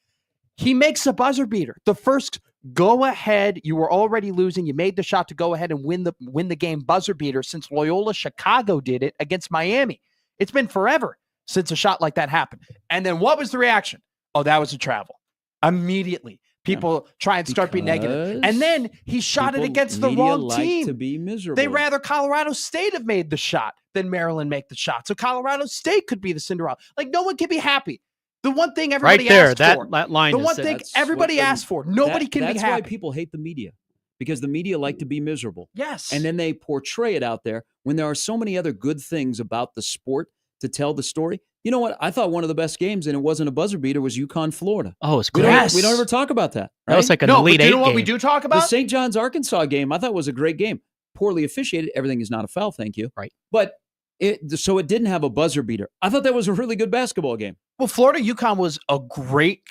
He makes a buzzer beater. The first go ahead, you were already losing. You made the shot to go ahead and win the game buzzer beater since Loyola Chicago did it against Miami. It's been forever since a shot like that happened. And then what was the reaction? Oh, that was a travel. Immediately. People try and start being negative. And then he shot it against the wrong team. To be miserable. They rather Colorado State have made the shot than Maryland make the shot. So Colorado State could be the Cinderella. Like, no one can be happy. The one thing everybody asked for. That line the one thing everybody asked for. Nobody can be happy. That's why people hate the media. Because the media like to be miserable. Yes. And then they portray it out there when there are so many other good things about the sport to tell the story. You know what? I thought one of the best games, and it wasn't a buzzer beater, was UConn, Florida. Oh, it's we great. We don't ever talk about that. Right? That was like an Elite Eight game. You know what game. we do talk about? The St. John's, Arkansas game, I thought was a great game. Poorly officiated. Everything is not a foul, thank you. Right. But it didn't have a buzzer beater. I thought that was a really good basketball game. Well, Florida UConn was a great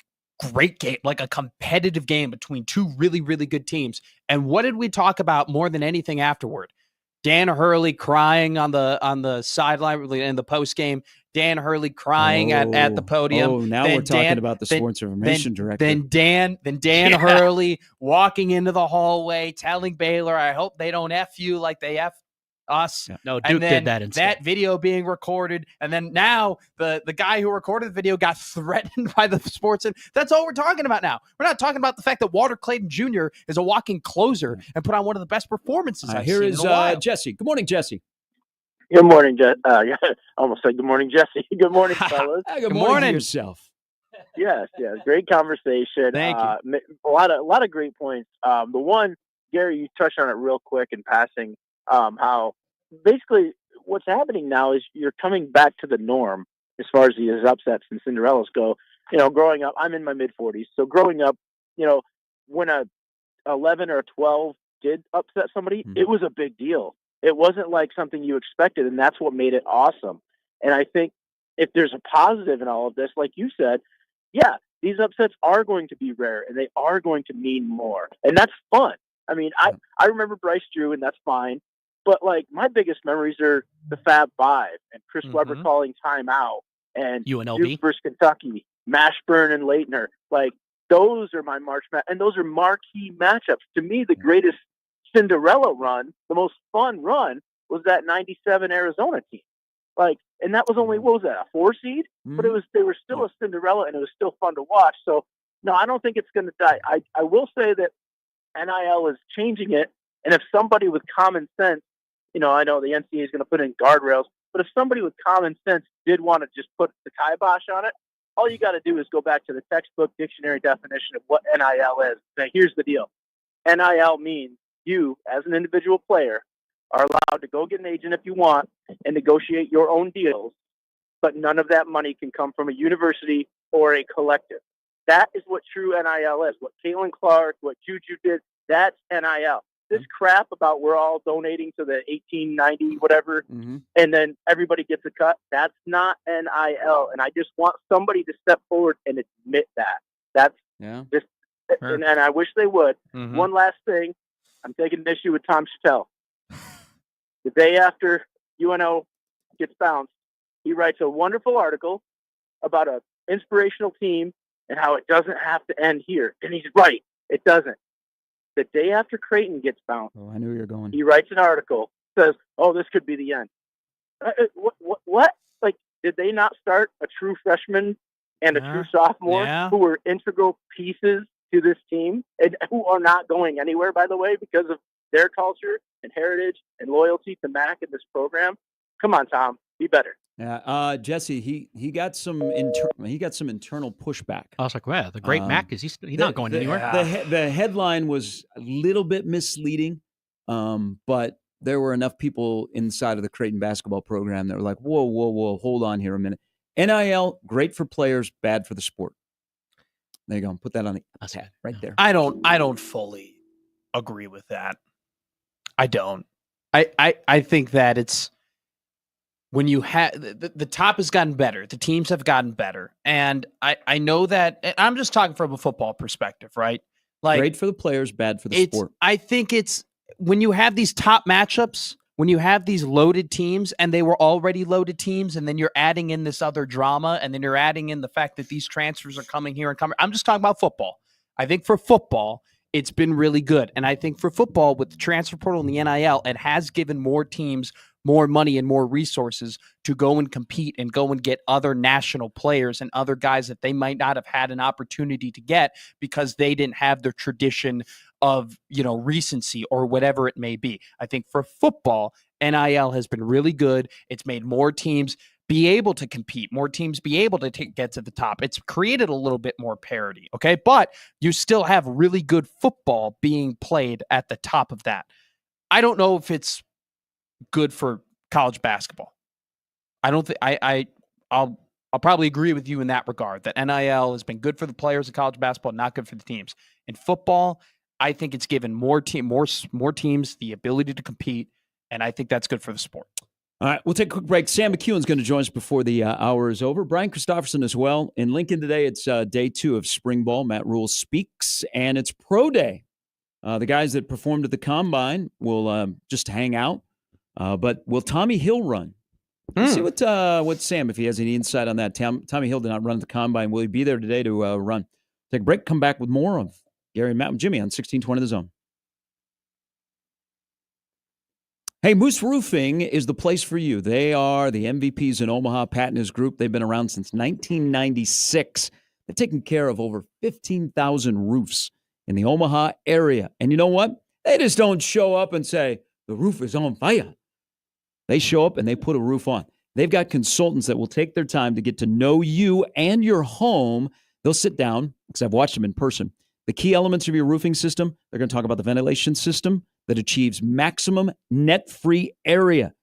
game, like a competitive game between two really, really good teams. And what did we talk about more than anything afterward? Dan Hurley crying on the sideline in the post game. Dan Hurley crying at the podium. Oh, now we're talking about the sports information director. Then Dan Hurley walking into the hallway telling Baylor, I hope they don't F you like they F us. Yeah. No, Duke did that instead. That video being recorded, and then now the guy who recorded the video got threatened by the sports. And that's all we're talking about now. We're not talking about the fact that Walter Clayton Jr. is a walking closer and put on one of the best performances I've seen in a while. Jesse. Good morning, Jesse. Good morning, Jesse. I almost said good morning, Jesse. Good morning, fellas. Good morning to yourself. Yes. Great conversation. Thank you. A lot of great points. The one, Gary, you touched on it real quick in passing. How basically what's happening now is you're coming back to the norm as far as these upsets and Cinderellas go. You know, growing up, I'm in my mid-40s, so growing up, when a 11 or a 12 did upset somebody, it was a big deal. It wasn't like something you expected, and that's what made it awesome. And I think if there's a positive in all of this, like you said, yeah, these upsets are going to be rare and they are going to mean more. And that's fun. I mean, I remember Bryce Drew, and that's fine. But like my biggest memories are the Fab Five and Chris Webber calling timeout and UNLV Duke versus Kentucky, Mashburn and Leitner. Like those are my and those are marquee matchups. To me, the greatest Cinderella run, the most fun run, was that '97 Arizona team. Like, and that was only, what was that, a 4 seed? But they were still a Cinderella, and it was still fun to watch. So no, I don't think it's going to die. I will say that NIL is changing it, and if somebody with common sense, I know the NCAA is going to put in guardrails, but if somebody with common sense did want to just put the kibosh on it, all you got to do is go back to the textbook dictionary definition of what NIL is. Now, here's the deal. NIL means you, as an individual player, are allowed to go get an agent if you want and negotiate your own deals, but none of that money can come from a university or a collective. That is what true NIL is. What Caitlin Clark, what Juju did, that's NIL. This crap about we're all donating to the 1890 whatever, and then everybody gets a cut, that's not NIL. And I just want somebody to step forward and admit that. That's just, and I wish they would. One last thing, I'm taking an issue with Tom Chattel. The day after UNO gets bounced, he writes a wonderful article about an inspirational team and how it doesn't have to end here. And he's right. It doesn't. The day after Creighton gets bounced, I knew you were going. He writes an article, says, "Oh, this could be the end." What? Like, did they not start a true freshman and a true sophomore who were integral pieces to this team and who are not going anywhere, by the way, because of their culture and heritage and loyalty to Mac and this program? Come on, Tom, be better. Yeah, Jesse, he got some internal pushback. I was like, "Wow, the great Mac he's not going anywhere." The headline was a little bit misleading, but there were enough people inside of the Creighton basketball program that were like, "Whoa, hold on here a minute." NIL, great for players, bad for the sport. There you go. Put that on the iPad right there. I don't fully agree with that. I don't. I think that it's. When you have the top has gotten better, the teams have gotten better, and I know that. And I'm just talking from a football perspective, right? Like, great for the players, bad for the sport. I think it's when you have these top matchups, when you have these loaded teams, and they were already loaded teams, and then you're adding in this other drama, and then you're adding in the fact that these transfers are coming here and coming. I'm just talking about football. I think for football, it's been really good, and I think for football with the transfer portal and the NIL, it has given more teams more money and more resources to go and compete and go and get other national players and other guys that they might not have had an opportunity to get because they didn't have their tradition of, recency or whatever it may be. I think for football, NIL has been really good. It's made more teams be able to compete, more teams be able to get to the top. It's created a little bit more parity, okay? But you still have really good football being played at the top of that. I don't know if it's good for college basketball. I don't think I'll probably agree with you in that regard, that NIL has been good for the players of college basketball, not good for the teams. In football, I think it's given more teams the ability to compete, and I think that's good for the sport. All right, we'll take a quick break. Sam McEwen's going to join us before the hour is over. Brian Christopherson as well. In Lincoln today, it's day 2 of spring ball. Matt Rule speaks, and it's pro day. The guys that performed at the Combine will just hang out. But will Tommy Hill run? Let's see what Sam, if he has any insight on that. Tommy Hill did not run at the Combine. Will he be there today to run? Take a break, come back with more of Gary and Matt and Jimmy on 1620 The Zone. Hey, Moose Roofing is the place for you. They are the MVPs in Omaha, Pat and his group. They've been around since 1996. They've taken care of over 15,000 roofs in the Omaha area. And you know what? They just don't show up and say, the roof is on fire. They show up and they put a roof on. They've got consultants that will take their time to get to know you and your home. They'll sit down, because I've watched them in person. The key elements of your roofing system, they're going to talk about the ventilation system that achieves maximum net-free area.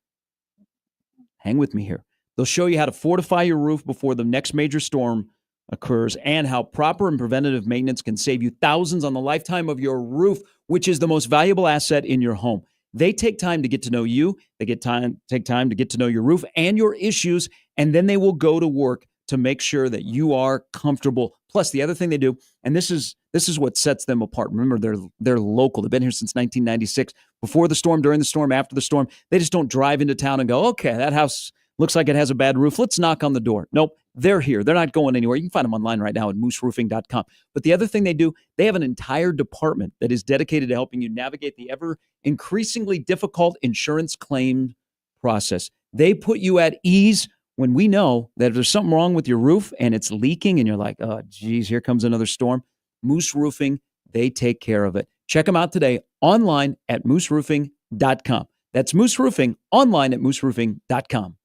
Hang with me here. They'll show you how to fortify your roof before the next major storm occurs and how proper and preventative maintenance can save you thousands on the lifetime of your roof, which is the most valuable asset in your home. They take time to get to know you. They take time to get to know your roof and your issues, and then they will go to work to make sure that you are comfortable. Plus, the other thing they do, and this is what sets them apart. Remember, they're local. They've been here since 1996. Before the storm, during the storm, after the storm, they just don't drive into town and go, okay, that house looks like it has a bad roof. Let's knock on the door. Nope, they're here. They're not going anywhere. You can find them online right now at mooseroofing.com. But the other thing they do, they have an entire department that is dedicated to helping you navigate the ever increasingly difficult insurance claim process. They put you at ease when we know that if there's something wrong with your roof and it's leaking and you're like, oh, geez, here comes another storm. Moose Roofing, they take care of it. Check them out today online at mooseroofing.com. That's Moose Roofing online at mooseroofing.com.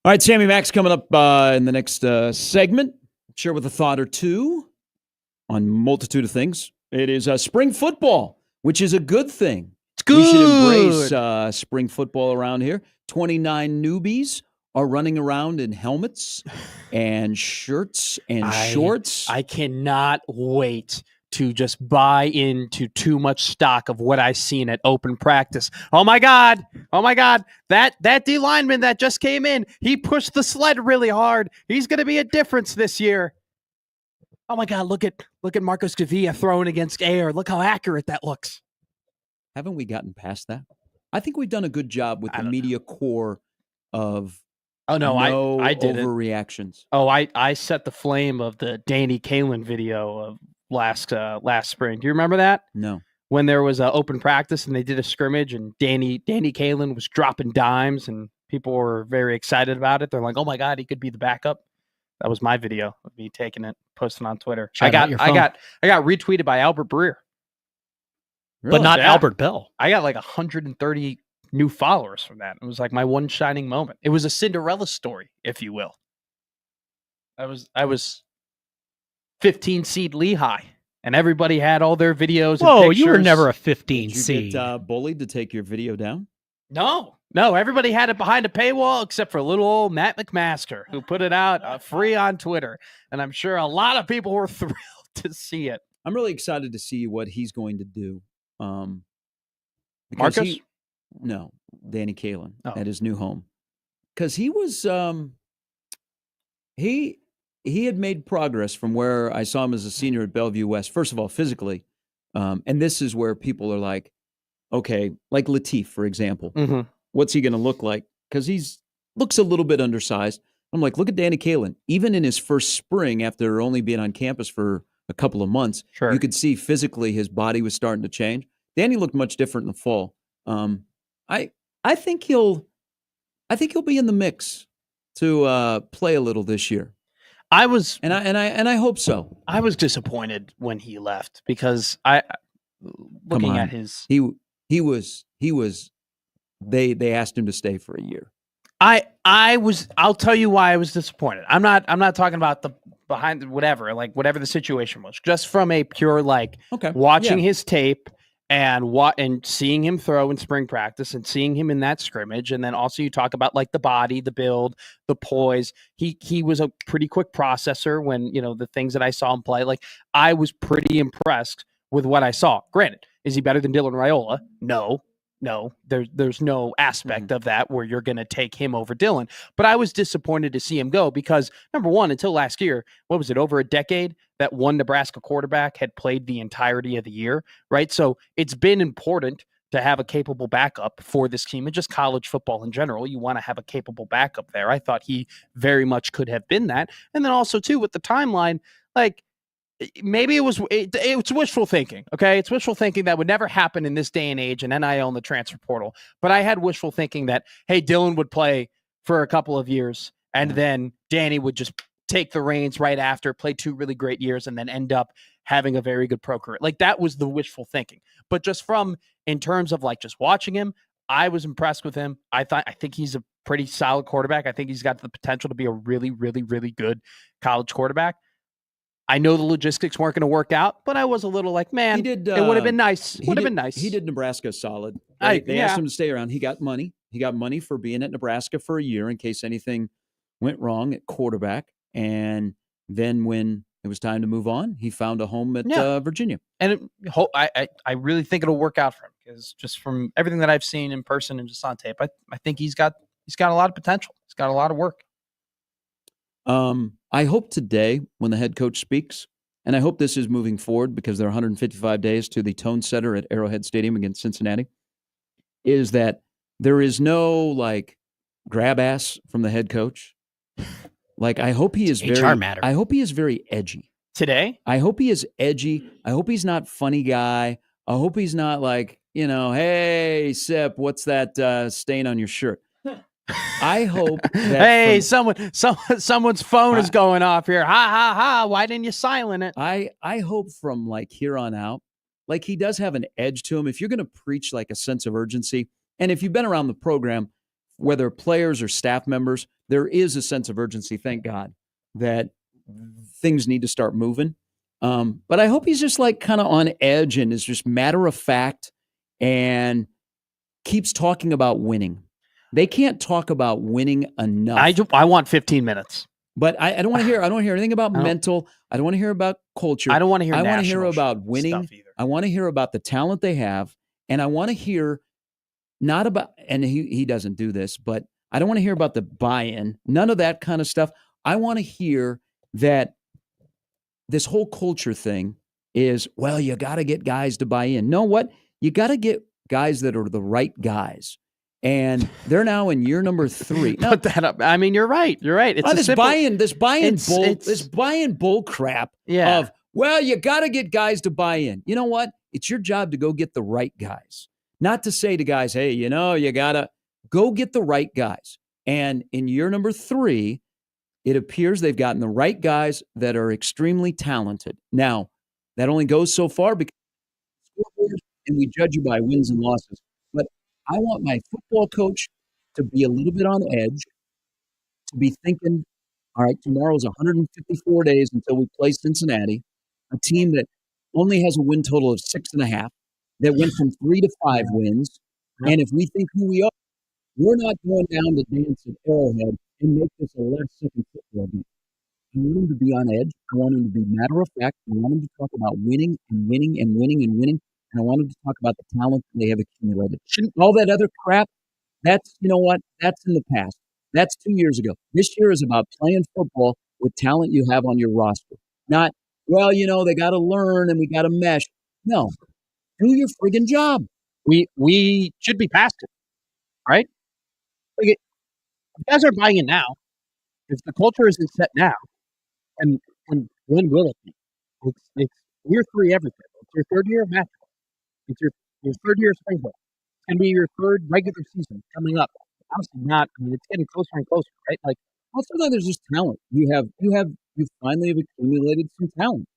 All right, Sammy Max coming up in the next segment. Share with a thought or two on multitude of things. It is spring football, which is a good thing. It's good. We should embrace spring football around here. 29 newbies are running around in helmets and shirts and shorts. I cannot wait to just buy into too much stock of what I've seen at open practice. Oh my God. That D lineman that just came in, he pushed the sled really hard. He's going to be a difference this year. Oh my God, look at Marcos Gavia throwing against air. Look how accurate that looks. Haven't we gotten past that? I think we've done a good job with the media core of I did it. overreactions. Oh, I set the flame of the Danny Kalen video of last spring. Do you remember that? No. When there was an open practice and they did a scrimmage and Danny Kalen was dropping dimes and people were very excited about it. They're like, "Oh my God, he could be the backup." That was my video of me taking it, posting on Twitter. I got retweeted by Albert Breer. Really? But not Yeah. Albert Bell. I got like 130 new followers from that. It was like my one shining moment. It was a Cinderella story, if you will. I was 15 seed Lehigh, and everybody had all their videos. Whoa, and you were pictures. never a Did 15 you seed. get bullied to take your video down? No, everybody had it behind a paywall except for little old Matt McMaster, who put it out free on Twitter. And I'm sure a lot of people were thrilled to see it. I'm really excited to see what he's going to do. Because Marcus? No, Danny Kalen Oh. at his new home. Because he was he had made progress from where I saw him as a senior at Bellevue West. First of all, physically, and this is where people are like, okay, like Latif, for example. Mm-hmm. What's he going to look like? Because looks a little bit undersized. I'm like, look at Danny Kalen. Even in his first spring, after only being on campus for a couple of months, Sure. you could see physically his body was starting to change. Danny looked much different in the fall. I think he'll be in the mix to play a little this year. I was hope so. I was disappointed when he left because looking at his He was they asked him to stay for a year. I'll tell you why I was disappointed. I'm not talking about the behind whatever the situation was. Just from a pure watching his tape and seeing him throw in spring practice and seeing him in that scrimmage, and then also you talk about the body, the build, the poise. He was a pretty quick processor when the things that I saw him play. I was pretty impressed with what I saw. Granted, is he better than Dylan Raiola? No, there's no aspect of that where you're going to take him over Dylan. But I was disappointed to see him go because, number one, until last year, what was it, over a decade, that one Nebraska quarterback had played the entirety of the year, right? So it's been important to have a capable backup for this team and just college football in general. You want to have a capable backup there. I thought he very much could have been that. And then also, too, with the timeline, maybe it's wishful thinking, okay? It's wishful thinking that would never happen in this day and age and NIL and the transfer portal. But I had wishful thinking that, hey, Dylan would play for a couple of years and then Danny would just take the reins right after, play 2 really great years, and then end up having a very good pro career. That was the wishful thinking. But just in terms of just watching him, I was impressed with him. I think he's a pretty solid quarterback. I think he's got the potential to be a really, really, really good college quarterback. I know the logistics weren't going to work out, but I was a little man, it would have been nice. Would have been nice. He did Nebraska solid. They asked him to stay around. He got money. He got money for being at Nebraska for a year in case anything went wrong at quarterback. And then when it was time to move on, he found a home at Virginia. And I really think it'll work out for him because just from everything that I've seen in person and just on tape, I think he's got a lot of potential. He's got a lot of work. I hope today when the head coach speaks, and I hope this is moving forward because there are 155 days to the tone setter at Arrowhead Stadium against Cincinnati, is that there is no grab ass from the head coach. I hope he is HR matter. I hope he is very edgy. Today? I hope he is edgy. I hope he's not funny guy. I hope he's not hey, Sip, what's that stain on your shirt? I hope that hey, someone's phone is going off here. Ha ha ha! Why didn't you silent it? I hope from here on out, he does have an edge to him. If you're going to preach a sense of urgency, and if you've been around the program, whether players or staff members, there is a sense of urgency, thank God, that things need to start moving. But I hope he's just like kind of on edge and is just matter of fact and keeps talking about winning. They can't talk about winning enough. I want 15 minutes. But I don't want to hear. I don't want to hear anything about mental. I don't want to hear about culture. I don't want to hear. I want to hear about winning. Stuff either. I want to hear about the talent they have, and I want to hear not about. And he doesn't do this, but I don't want to hear about the buy-in. None of that kind of stuff. I want to hear that this whole culture thing is, well, you got to get guys to buy in. No, what? You got to get guys that are the right guys. And they're now in year number 3. Now, Put that up. I mean, you're right. You're right. It's this buy-in bull crap Yeah. of, well, you got to get guys to buy in. You know what? It's your job to go get the right guys. Not to say to guys, hey, you got to go get the right guys. And in year number 3, it appears they've gotten the right guys that are extremely talented. Now, that only goes so far because and we judge you by wins and losses. But I want my football coach to be a little bit on edge, to be thinking, all right, tomorrow's 154 days until we play Cincinnati, a team that only has a win total of 6.5, that went from 3 to 5 wins. And if we think who we are, we're not going down to dance at Arrowhead and make this a last-second football game. I want him to be on edge. I want him to be matter of fact. I want him to talk about winning and winning and winning and winning. And I want him to talk about the talent they have accumulated. All that other crap, that's, you know what? That's in the past. That's 2 years ago. This year is about playing football with talent you have on your roster. Not, well, they got to learn and we got to mesh. No. Do your friggin' job. We should be past it, right? Like if guys are buying in now, if the culture isn't set now, and when will it be? It's year 3 everything. It's your 3rd year of match. It's your 3rd year of spring ball. It's going to be your 3rd regular season coming up. Honestly, not. I mean, it's getting closer and closer, right? Like, also, there's just talent. You finally have accumulated some talent.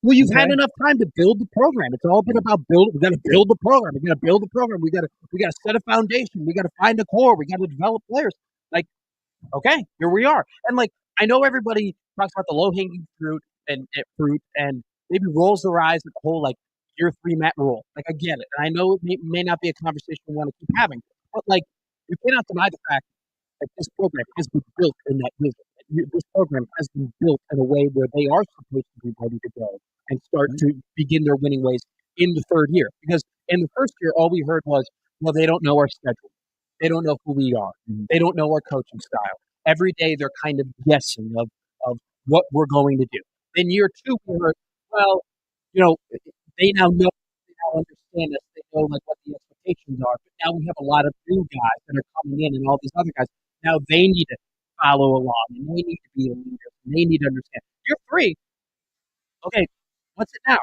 well, you've had enough time to build the program. It's all been about build. We got to build the program. We got to build the program. We got to set a foundation. We got to find a core. We got to develop players. Like, okay, here we are. And like, I know everybody talks about the low hanging fruit and maybe rolls their eyes at the whole like year 3 Matt rule. Like, I get it. And I know it may not be a conversation we want to keep having, but like, you cannot deny the fact that this program has been built in that vision. This program has been built in a way where they are supposed to be ready to go and start to begin their winning ways in the 3rd year. Because in the 1st year, all we heard was, well, they don't know our schedule. They don't know who we are. They don't know our coaching style. Every day they're kind of guessing of what we're going to do. In year 2, we heard, well, they now know, they now understand us. They know like what the expectations are. But now we have a lot of new guys that are coming in and all these other guys. Now they need to follow along and they need to be the leaders and they need to understand. Year 3, okay, what's it now?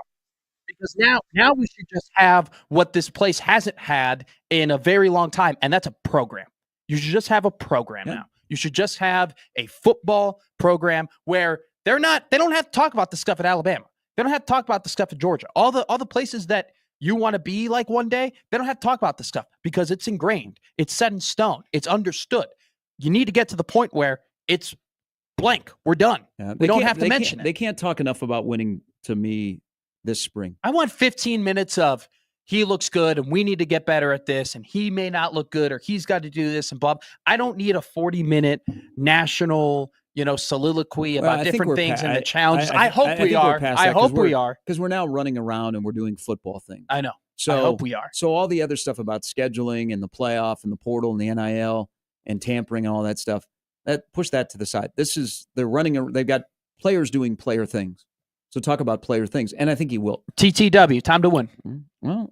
Because now we should just have what this place hasn't had in a very long time, and that's a program. You should just have a program now. You should just have a football program where they don't have to talk about the stuff at Alabama. They don't have to talk about the stuff at Georgia. All the places that you want to be like one day, they don't have to talk about this stuff because it's ingrained. It's set in stone. It's understood. You need to get to the point where it's blank. We're done. We don't have to mention it. They can't talk enough about winning to me this spring. I want 15 minutes of he looks good and we need to get better at this and he may not look good or he's got to do this and blah. I don't need a 40-minute national, soliloquy about different things and the challenges. I hope we are. I hope we are. Because we're now running around and we're doing football things. I know. So I hope we are. So all the other stuff about scheduling and the playoff and the portal and the NIL and tampering and all that stuff, push that to the side. They've got players doing player things. So talk about player things, and I think he will. TTW, time to win. Well,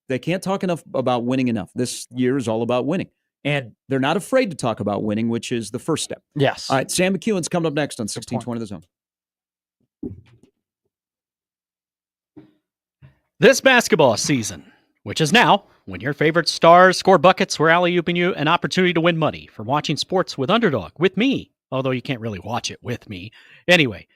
they can't talk enough about winning enough. This year is all about winning, and they're not afraid to talk about winning, which is the first step. Yes. All right, Sam McEwen's coming up next on 1620 The Zone. This basketball season, which is now, when your favorite stars score buckets, we're alley-ooping you an opportunity to win money from watching sports with Underdog with me, although you can't really watch it with me. Anyway,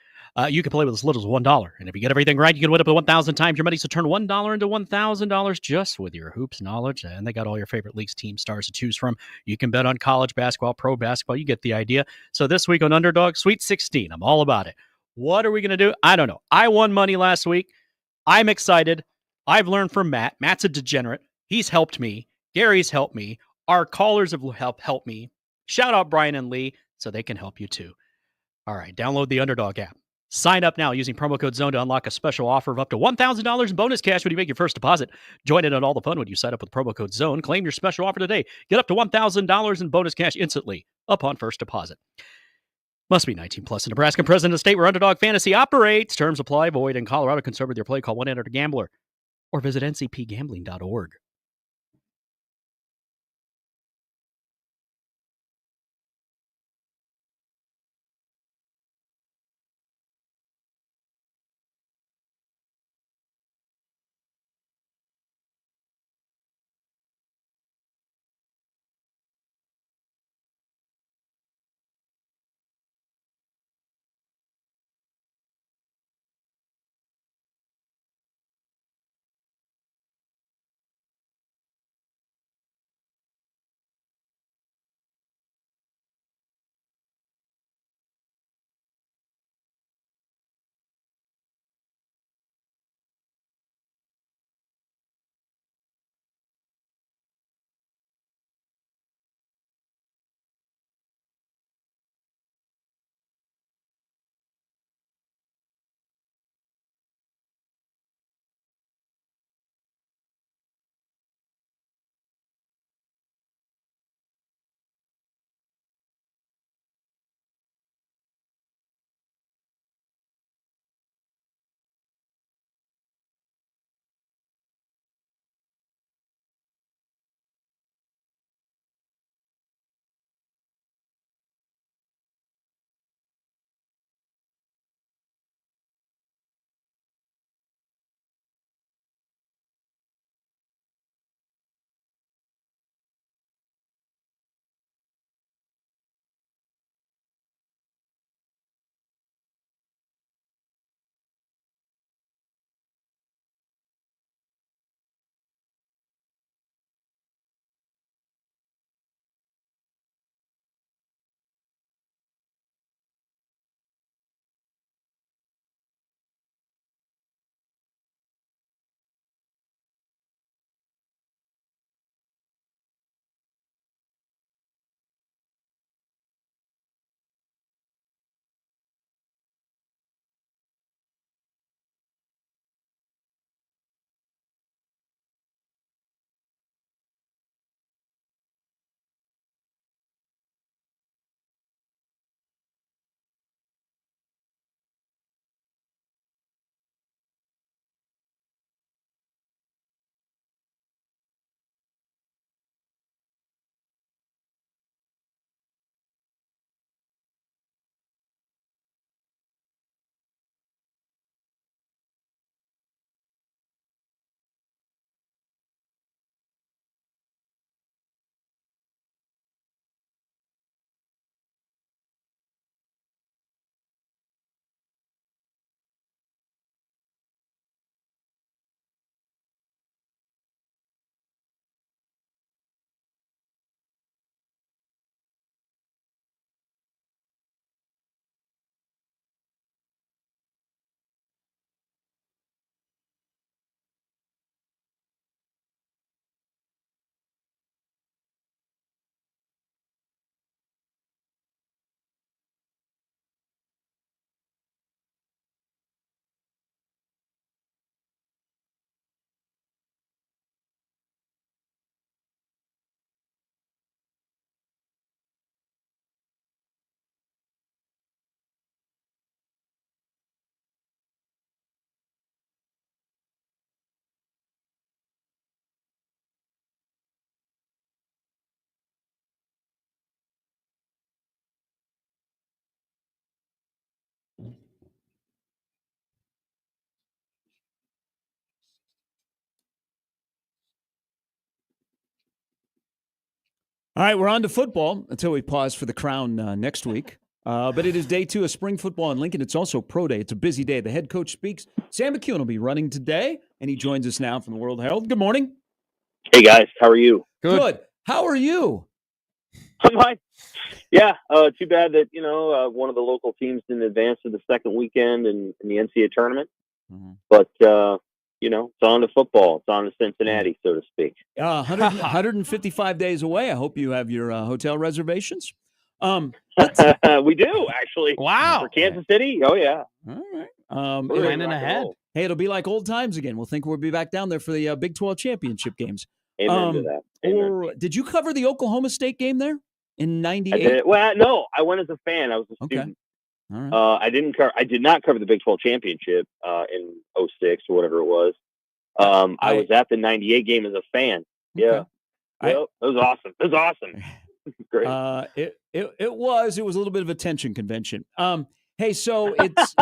You can play with as little as $1. And if you get everything right, you can win up to 1,000 times your money. So turn $1 into $1,000 just with your hoops knowledge. And they got all your favorite leagues, team stars to choose from. You can bet on college basketball, pro basketball. You get the idea. So this week on Underdog, Sweet 16, I'm all about it. What are we going to do? I don't know. I won money last week. I'm excited. I've learned from Matt. Matt's a degenerate. He's helped me. Gary's helped me. Our callers have helped me. Shout out Brian and Lee so they can help you too. All right, download the Underdog app. Sign up now using promo code ZONE to unlock a special offer of up to $1,000 in bonus cash when you make your first deposit. Join in on all the fun when you sign up with promo code ZONE. Claim your special offer today. Get up to $1,000 in bonus cash instantly upon first deposit. Must be 19 plus in Nebraska, president of the state where Underdog Fantasy operates. Terms apply. Void in Colorado. Concerned with your play, call 1-800-GAMBLER or visit ncpgambling.org. All right, we're on to football until we pause for the crown next week. But it is day 2 of spring football in Lincoln. It's also pro day. It's a busy day. The head coach speaks. Sam McKeown will be running today, and he joins us now from the World Herald. Good morning. Hey guys, how are you? Good. How are you? I'm fine. Yeah, too bad that one of the local teams didn't advance to the second weekend in the NCAA tournament. Mhm. But it's on to football. It's on to Cincinnati, so to speak. 155 days away. I hope you have your hotel reservations. We do actually. Wow. For Kansas City. Oh yeah. All right. We're ready planning to rock and ahead. roll. Hey, it'll be like old times again. We'll think we'll be back down there for the Big 12 championship games. Amen to that. Amen. Or did you cover the Oklahoma State game there in I '98? did. Well, no, I went as a fan. I was a Okay. student. All right. I did not cover the Big 12 championship in '06 or whatever it was. I was at the '98 game as a fan. Yeah. Okay. Yep. It was awesome. It was awesome. Great. It was a little bit of a tension convention. Hey, so it's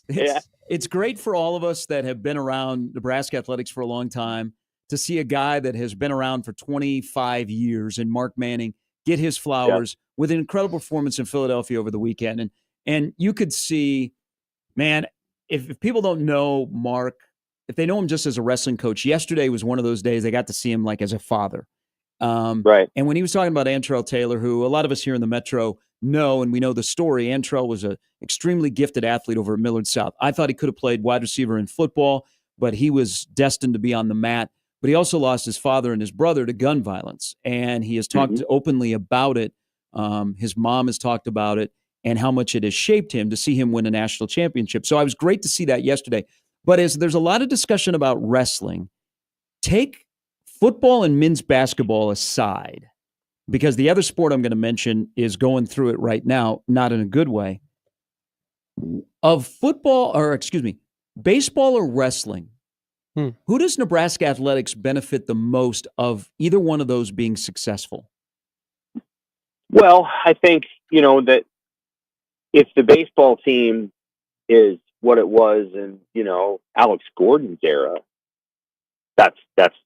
Yeah. it's great for all of us that have been around Nebraska athletics for a long time to see a guy that has been around for 25 years and Mark Manning get his flowers with an incredible performance in Philadelphia over the weekend. And you could see, man, if people don't know Mark, if they know him just as a wrestling coach, yesterday was one of those days they got to see him like as a father. Right. And when he was talking about Antrell Taylor, who a lot of us here in the Metro know, and we know the story, Antrell was an extremely gifted athlete over at Millard South. I thought he could have played wide receiver in football, but he was destined to be on the mat. But he also lost his father and his brother to gun violence, and he has talked openly about it. His mom has talked about it and how much it has shaped him to see him win a national championship. So I was great to see that yesterday. But as there's a lot of discussion about wrestling, take football and men's basketball aside, because the other sport I'm going to mention is going through it right now, not in a good way. Of baseball or wrestling, who does Nebraska athletics benefit the most of either one of those being successful? Well, I think, that if the baseball team is what it was in, Alex Gordon's era, that's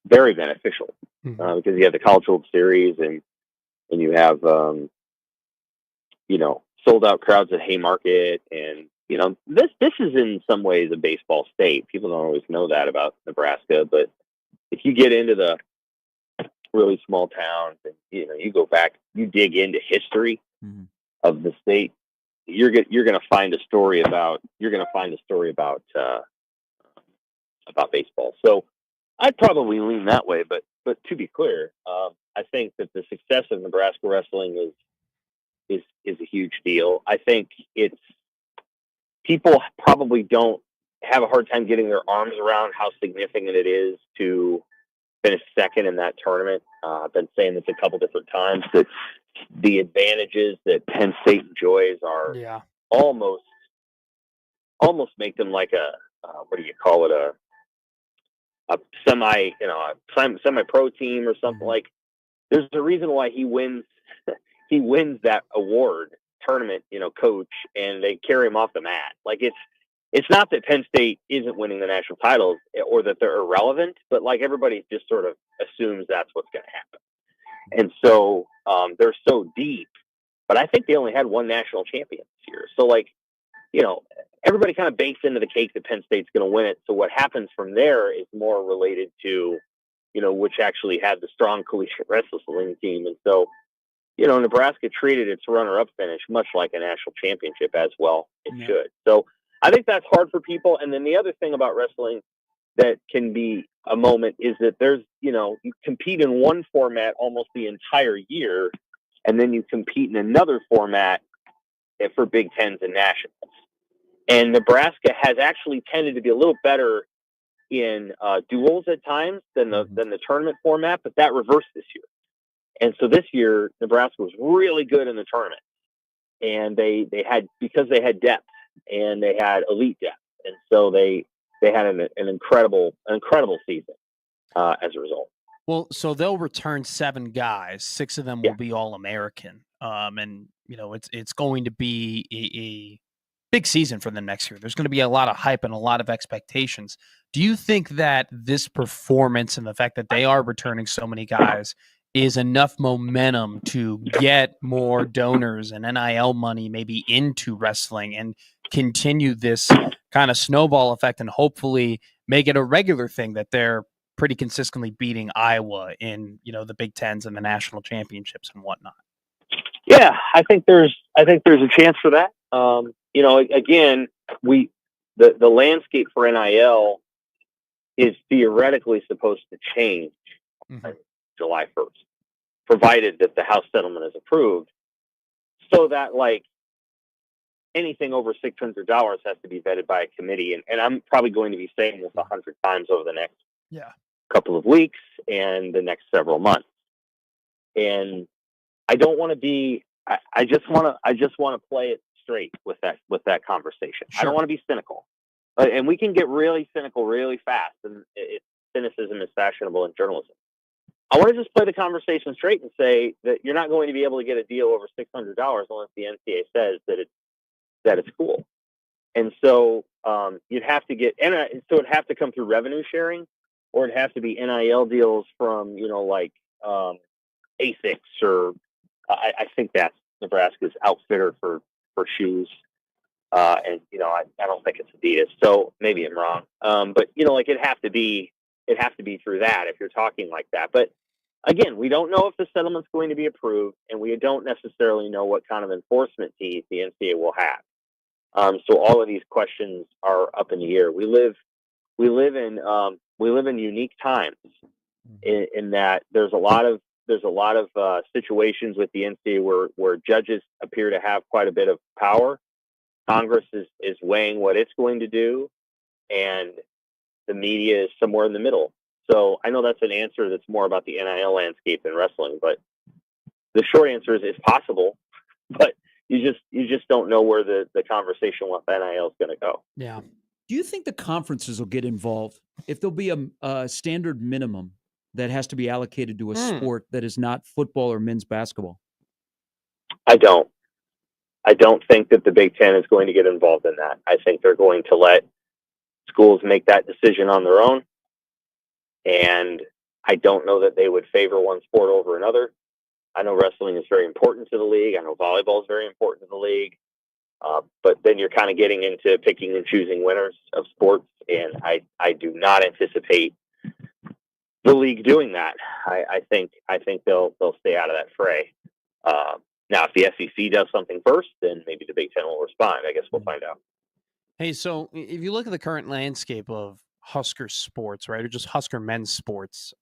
very beneficial because you have the College World Series and you have, sold out crowds at Haymarket. And, this is in some ways a baseball state. People don't always know that about Nebraska, but if you get into the really small towns and, you go back, you dig into history of the state, you're going to find a story about baseball. So I'd probably lean that way, but to be clear, I think that the success of Nebraska wrestling is a huge deal. I think people probably don't have a hard time getting their arms around how significant it is to finish second in that tournament. I've been saying this a couple different times that the advantages that Penn State enjoys are almost make them like a semi-pro team or something. Like, there's a reason why he wins that award tournament, coach, and they carry him off the mat. Like, it's not that Penn State isn't winning the national titles or that they're irrelevant, but like everybody just sort of assumes that's what's going to happen. And so they're so deep, but I think they only had one national champion this year. So everybody kind of bakes into the cake that Penn State's going to win it. So what happens from there is more related to, which actually had the strong collegiate wrestling team. And so, Nebraska treated its runner-up finish much like a national championship as well. It should. So I think that's hard for people. And then the other thing about wrestling that can be a moment is that there's, you compete in one format almost the entire year, and then you compete in another format for Big Tens and nationals. And Nebraska has actually tended to be a little better in duels at times than the tournament format, but that reversed this year. And so this year, Nebraska was really good in the tournament, and they had depth and they had elite depth, and so they had an incredible season as a result. Well, so they'll return 7 guys. 6 of them will be All-American, and it's going to be a big season for them next year. There's going to be a lot of hype and a lot of expectations. Do you think that this performance and the fact that they are returning so many guys is enough momentum to get more donors and NIL money maybe into wrestling and continue this kind of snowball effect and hopefully make it a regular thing that they're pretty consistently beating Iowa in, the Big Tens and the national championships and whatnot. Yeah, I think there's a chance for that. Again, the landscape for NIL is theoretically supposed to change on July 1st, provided that the House settlement is approved, so that anything over $600 has to be vetted by a committee. And I'm probably going to be saying this 100 times over the next couple of weeks and the next several months. And I don't want to be. I just want to play it straight with that conversation. Sure. I don't want to be cynical, and we can get really cynical really fast. And cynicism is fashionable in journalism. I want to just play the conversation straight and say that you're not going to be able to get a deal over $600 unless the NCAA says that it's cool. And so you'd have to get, so it'd have to come through revenue sharing, or it'd have to be NIL deals from ASICS, or I think that's Nebraska's outfitter for shoes. And I don't think it's Adidas, so maybe I'm wrong. But it'd have to be through that if you're talking like that. But again, we don't know if the settlement's going to be approved, and we don't necessarily know what kind of enforcement teeth the NCAA will have. So all of these questions are up in the air. We live in unique times in that there's a lot of situations with the NCAA where judges appear to have quite a bit of power. Congress is weighing what it's going to do, and the media is somewhere in the middle. So I know that's an answer that's more about the NIL landscape than wrestling, but the short answer is it's possible, but you just don't know where the conversation with NIL is going to go. Yeah. Do you think the conferences will get involved if there'll be a standard minimum that has to be allocated to a sport that is not football or men's basketball? I don't think that the Big Ten is going to get involved in that. I think they're going to let schools make that decision on their own. And I don't know that they would favor one sport over another. I know wrestling is very important to the league. I know volleyball is very important to the league. But then you're kind of getting into picking and choosing winners of sports. And I do not anticipate the league doing that. I think they'll stay out of that fray. Now, if the SEC does something first, then maybe the Big Ten will respond. I guess we'll find out. Hey, so if you look at the current landscape of Husker sports, right, or just Husker men's sports,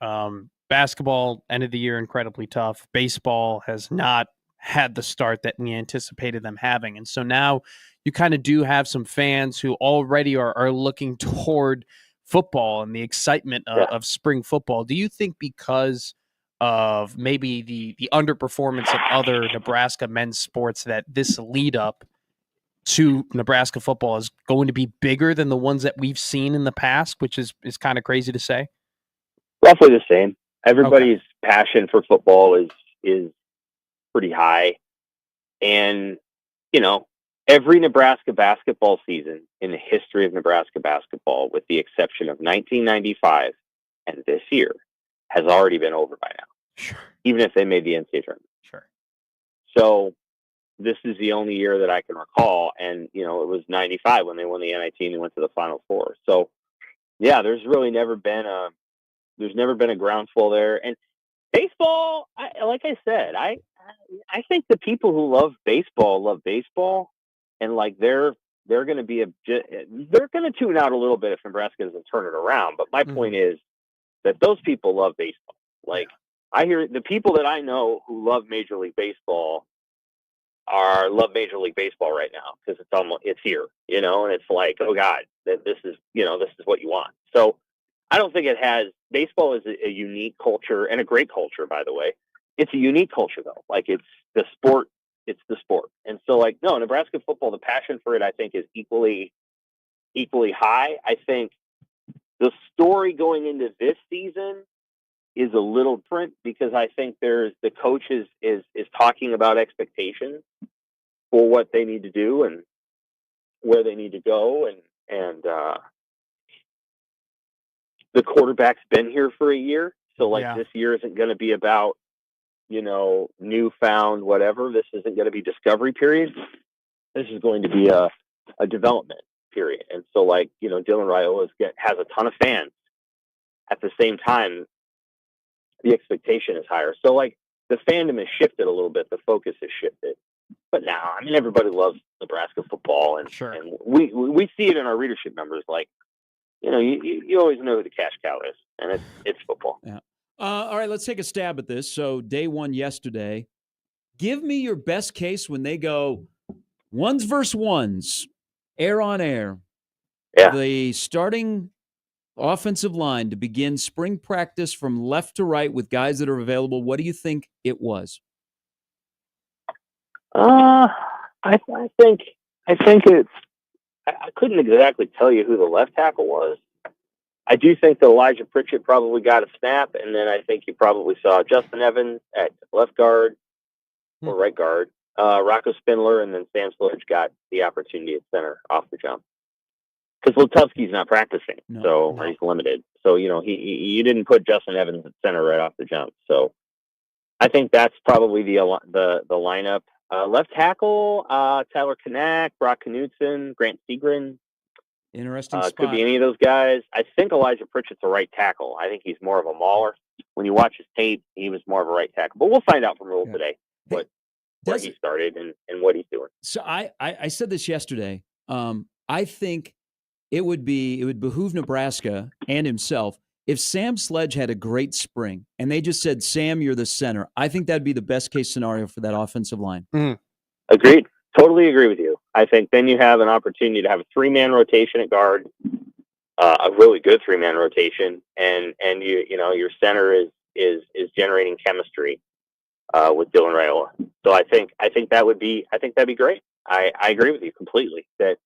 basketball, end of the year, incredibly tough. Baseball has not had the start that we anticipated them having. And so now you kind of do have some fans who already are looking toward football and the excitement of spring football. Do you think because of maybe the underperformance of other Nebraska men's sports that this lead up to Nebraska football is going to be bigger than the ones that we've seen in the past, which is kind of crazy to say? Roughly the same. Everybody's passion for football is pretty high. And, every Nebraska basketball season in the history of Nebraska basketball, with the exception of 1995 and this year, has already been over by now. Sure. Even if they made the NCAA tournament. Sure. So this is the only year that I can recall. And, it was 95 when they won the NIT and went to the Final Four. So, yeah, there's never been a groundswell there. And baseball, like I said, I think the people who love baseball, and they're going to they're going to tune out a little bit if Nebraska doesn't turn it around. But my point is that those people love baseball. I hear the people that I know who love Major League Baseball love Major League Baseball right now because it's here, and it's like, oh God, this is what you want. So I don't think baseball is a unique culture, and a great culture, by the way. It's a unique culture though. It's the sport. And so no, Nebraska football, the passion for it, I think, is equally high. I think the story going into this season is a little different because I think the coach is talking about expectations for what they need to do and where they need to go. And the quarterback's been here for a year. So this year isn't going to be about newfound whatever. This isn't going to be discovery period. This is going to be a development period. And so, like, Dylan Raiola has a ton of fans. At the same time, the expectation is higher. So, like, the fandom has shifted a little bit. The focus has shifted. But now, I mean, everybody loves Nebraska football, and Sure. and we see it in our readership numbers. Like, you always know who the cash cow is, and it's football. Yeah. All right, let's take a stab at this. So day one yesterday. Give me your best case when they go ones versus ones, air on air. Yeah. The starting offensive line to begin spring practice from left to right with guys that are available. What do you think it was? I think it's. I couldn't exactly tell you who the left tackle was. I do think that Elijah Pritchett probably got a snap, and then I think you probably saw Justin Evans at left guard or right guard, Rocco Spindler, and then Sam Sledge got the opportunity at center off the jump. Because Lutovsky's not practicing, or he's limited. So, you didn't put Justin Evans at center right off the jump. So I think that's probably the lineup. Left tackle, Tyler Kanak, Brock Knudsen, Grant Segrin. Interesting spot. Could be any of those guys. I think Elijah Pritchett's a right tackle. I think he's more of a mauler. When you watch his tape, he was more of a right tackle. But we'll find out from Rule today where he started and what he's doing. So I said this yesterday. I think it would behoove Nebraska and himself if Sam Sledge had a great spring and they just said, Sam, you're the center. I think that'd be the best case scenario for that offensive line. Agreed. Totally agree with you. I think then you have an opportunity to have a 3-man rotation at guard, a really good 3-man rotation, and your center is generating chemistry with Dylan Raiola. So I think that'd be great. I agree with you completely that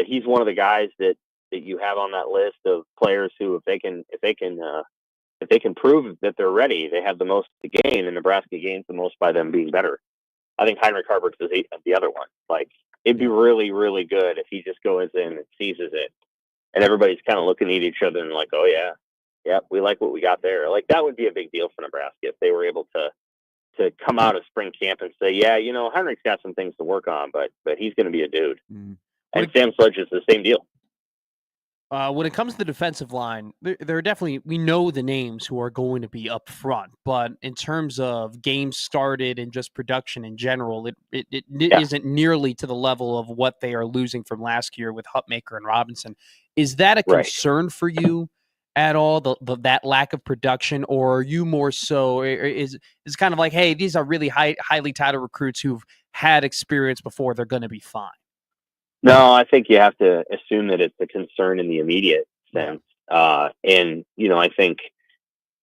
he's one of the guys that you have on that list of players who, if they can prove that they're ready, they have the most to gain, and Nebraska gains the most by them being better. I think Heinrich Haarberg is the other one. Like, it'd be really, really good if he just goes in and seizes it, and everybody's kind of looking at each other and like, oh yeah, we like what we got there. Like, that would be a big deal for Nebraska if they were able to come out of spring camp and say, yeah, Heinrich's got some things to work on, but he's going to be a dude. And Sam Sledge is the same deal. When it comes to the defensive line, there are definitely, we know the names who are going to be up front, but in terms of games started and just production in general, it isn't nearly to the level of what they are losing from last year with Hutmaker and Robinson. Is that a concern for you at all, that lack of production, or are you more so, is kind of like, hey, these are really highly touted recruits who've had experience before, they're going to be fine? No, I think you have to assume that it's a concern in the immediate sense. And, I think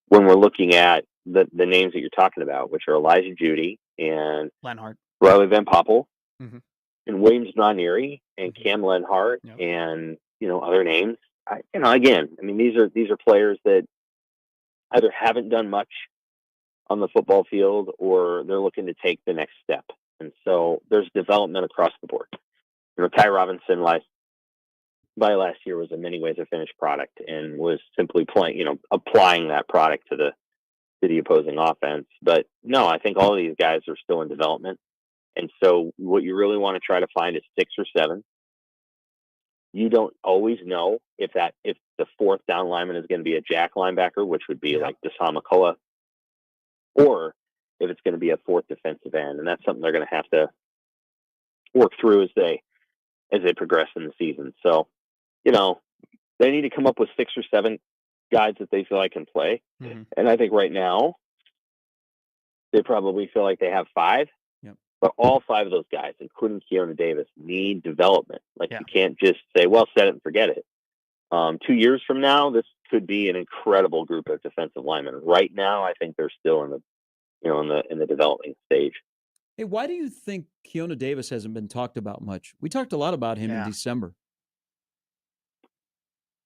when we're looking at the names that you're talking about, which are Elijah Judy and Lenhart, Riley Van Poppel, and Williams Nonieri and Cam Lenhart, and, other names, again, I mean, these are players that either haven't done much on the football field or they're looking to take the next step. And so there's development across the board. Ty Robinson last year was in many ways a finished product and was simply applying that product to the opposing offense. But no, I think all of these guys are still in development. And so what you really want to try to find is 6 or 7. You don't always know if the fourth down lineman is going to be a jack linebacker, which would be like Deshaun McCullough, or if it's going to be a fourth defensive end. And that's something they're going to have to work through as they progress in the season. So, they need to come up with 6 or 7 guys that they feel like can play. And I think right now they probably feel like they have 5, but all 5 of those guys, including Keona Davis, need development. You can't just say, well, set it and forget it. 2 years from now, this could be an incredible group of defensive linemen. Right now, I think they're still in the developing stage. Hey, why do you think Keona Davis hasn't been talked about much? We talked a lot about him in December.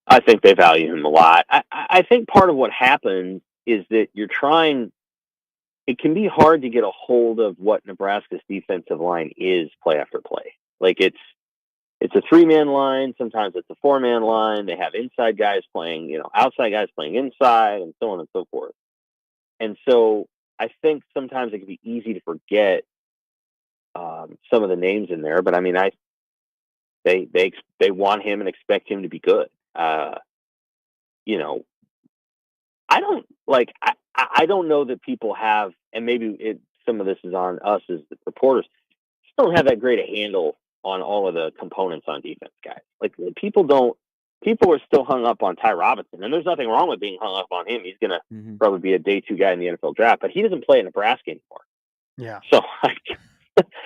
I think they value him a lot. I think part of what happens is that it can be hard to get a hold of what Nebraska's defensive line is play after play. Like, it's a 3-man line. Sometimes it's a 4-man line. They have inside guys playing, outside guys playing inside, and so on and so forth. And so I think sometimes it can be easy to forget some of the names in there, but I mean, they want him and expect him to be good. You know, I don't like. I don't know that people have, and maybe some of this is on us as the reporters. Just don't have that great a handle on all of the components on defense, guys. Like people don't. People are still hung up on Ty Robinson, and there's nothing wrong with being hung up on him. He's going to probably be a day 2 guy in the NFL draft, but he doesn't play at Nebraska anymore. Yeah. So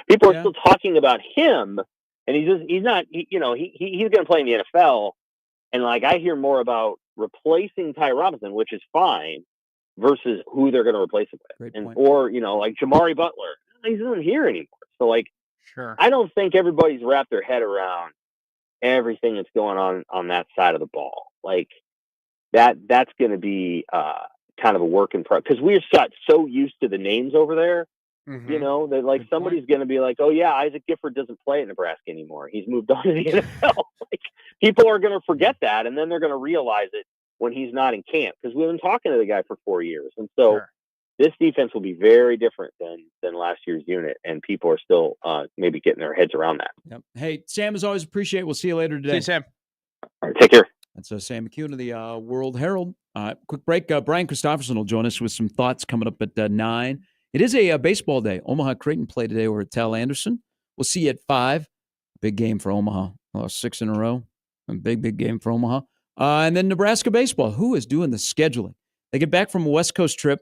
people are still talking about him, and he's not. He's going to play in the NFL, and like I hear more about replacing Ty Robinson, which is fine, versus who they're going to replace him with, or like Jamari Butler, he's not here anymore. So like, sure, I don't think everybody's wrapped their head around everything that's going on that side of the ball. Like that's going to be kind of a work in progress, because we're so used to the names over there. That like somebody's going to be like, oh yeah, Isaac Gifford doesn't play at Nebraska anymore. He's moved on to the NFL. Like people are going to forget that, and then they're going to realize it when he's not in camp, because we've been talking to the guy for 4 years, and so this defense will be very different than last year's unit, and people are still maybe getting their heads around that. Yep. Hey, Sam, as always, appreciate it. We'll see you later today. See you, Sam. All right, take care. That's Sam McCune of the World Herald. Quick break. Brian Christopherson will join us with some thoughts coming up at 9. It is a baseball day. Omaha Creighton play today over at Tal Anderson. We'll see you at 5. Big game for Omaha. 6 in a row. A big game for Omaha. And then Nebraska baseball. Who is doing the scheduling? They get back from a West Coast trip.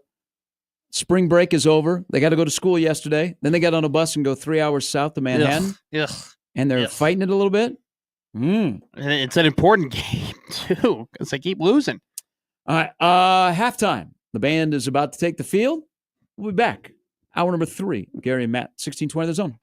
Spring break is over. They got to go to school yesterday. Then they got on a bus and go 3 hours south to Manhattan. Ugh. And they're fighting it a little bit. And it's an important game, too, because they keep losing. All right. Halftime. The band is about to take the field. We'll be back. Hour number 3. Gary and Matt, 1620 The Zone.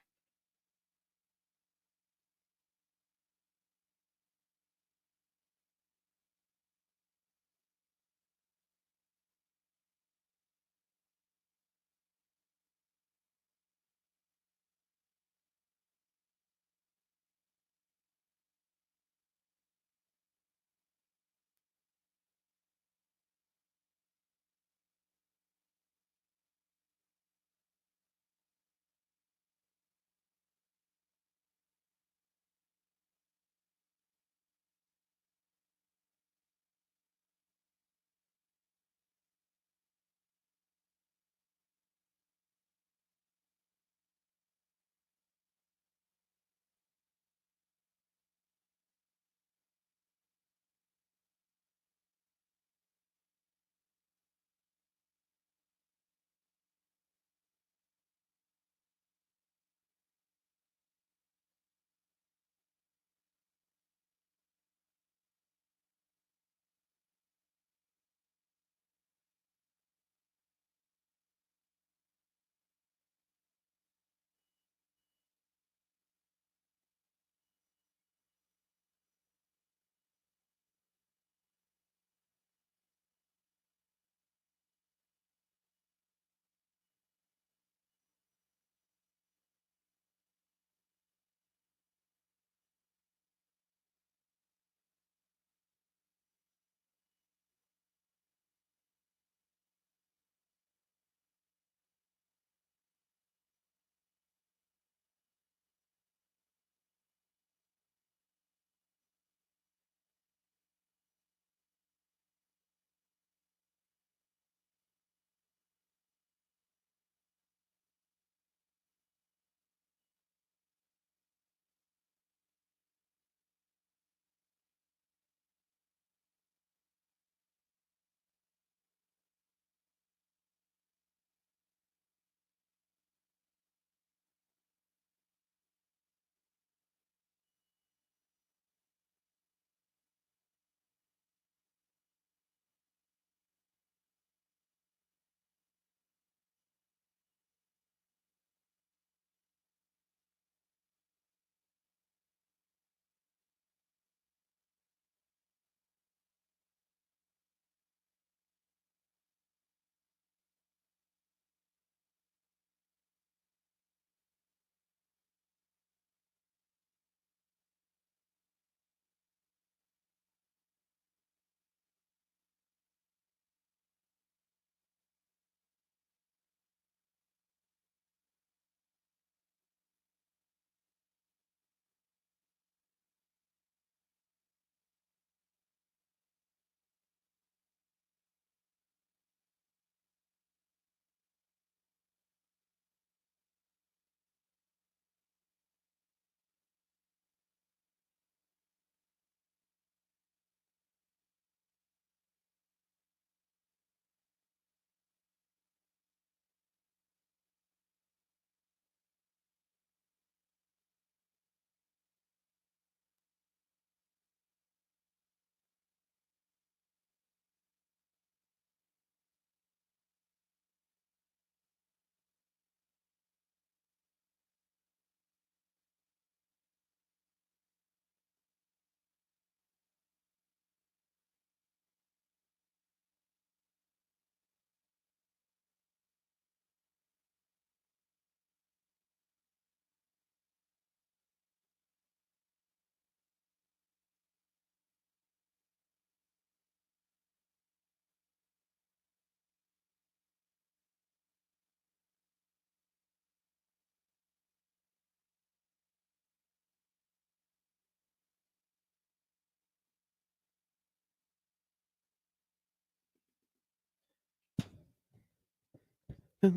I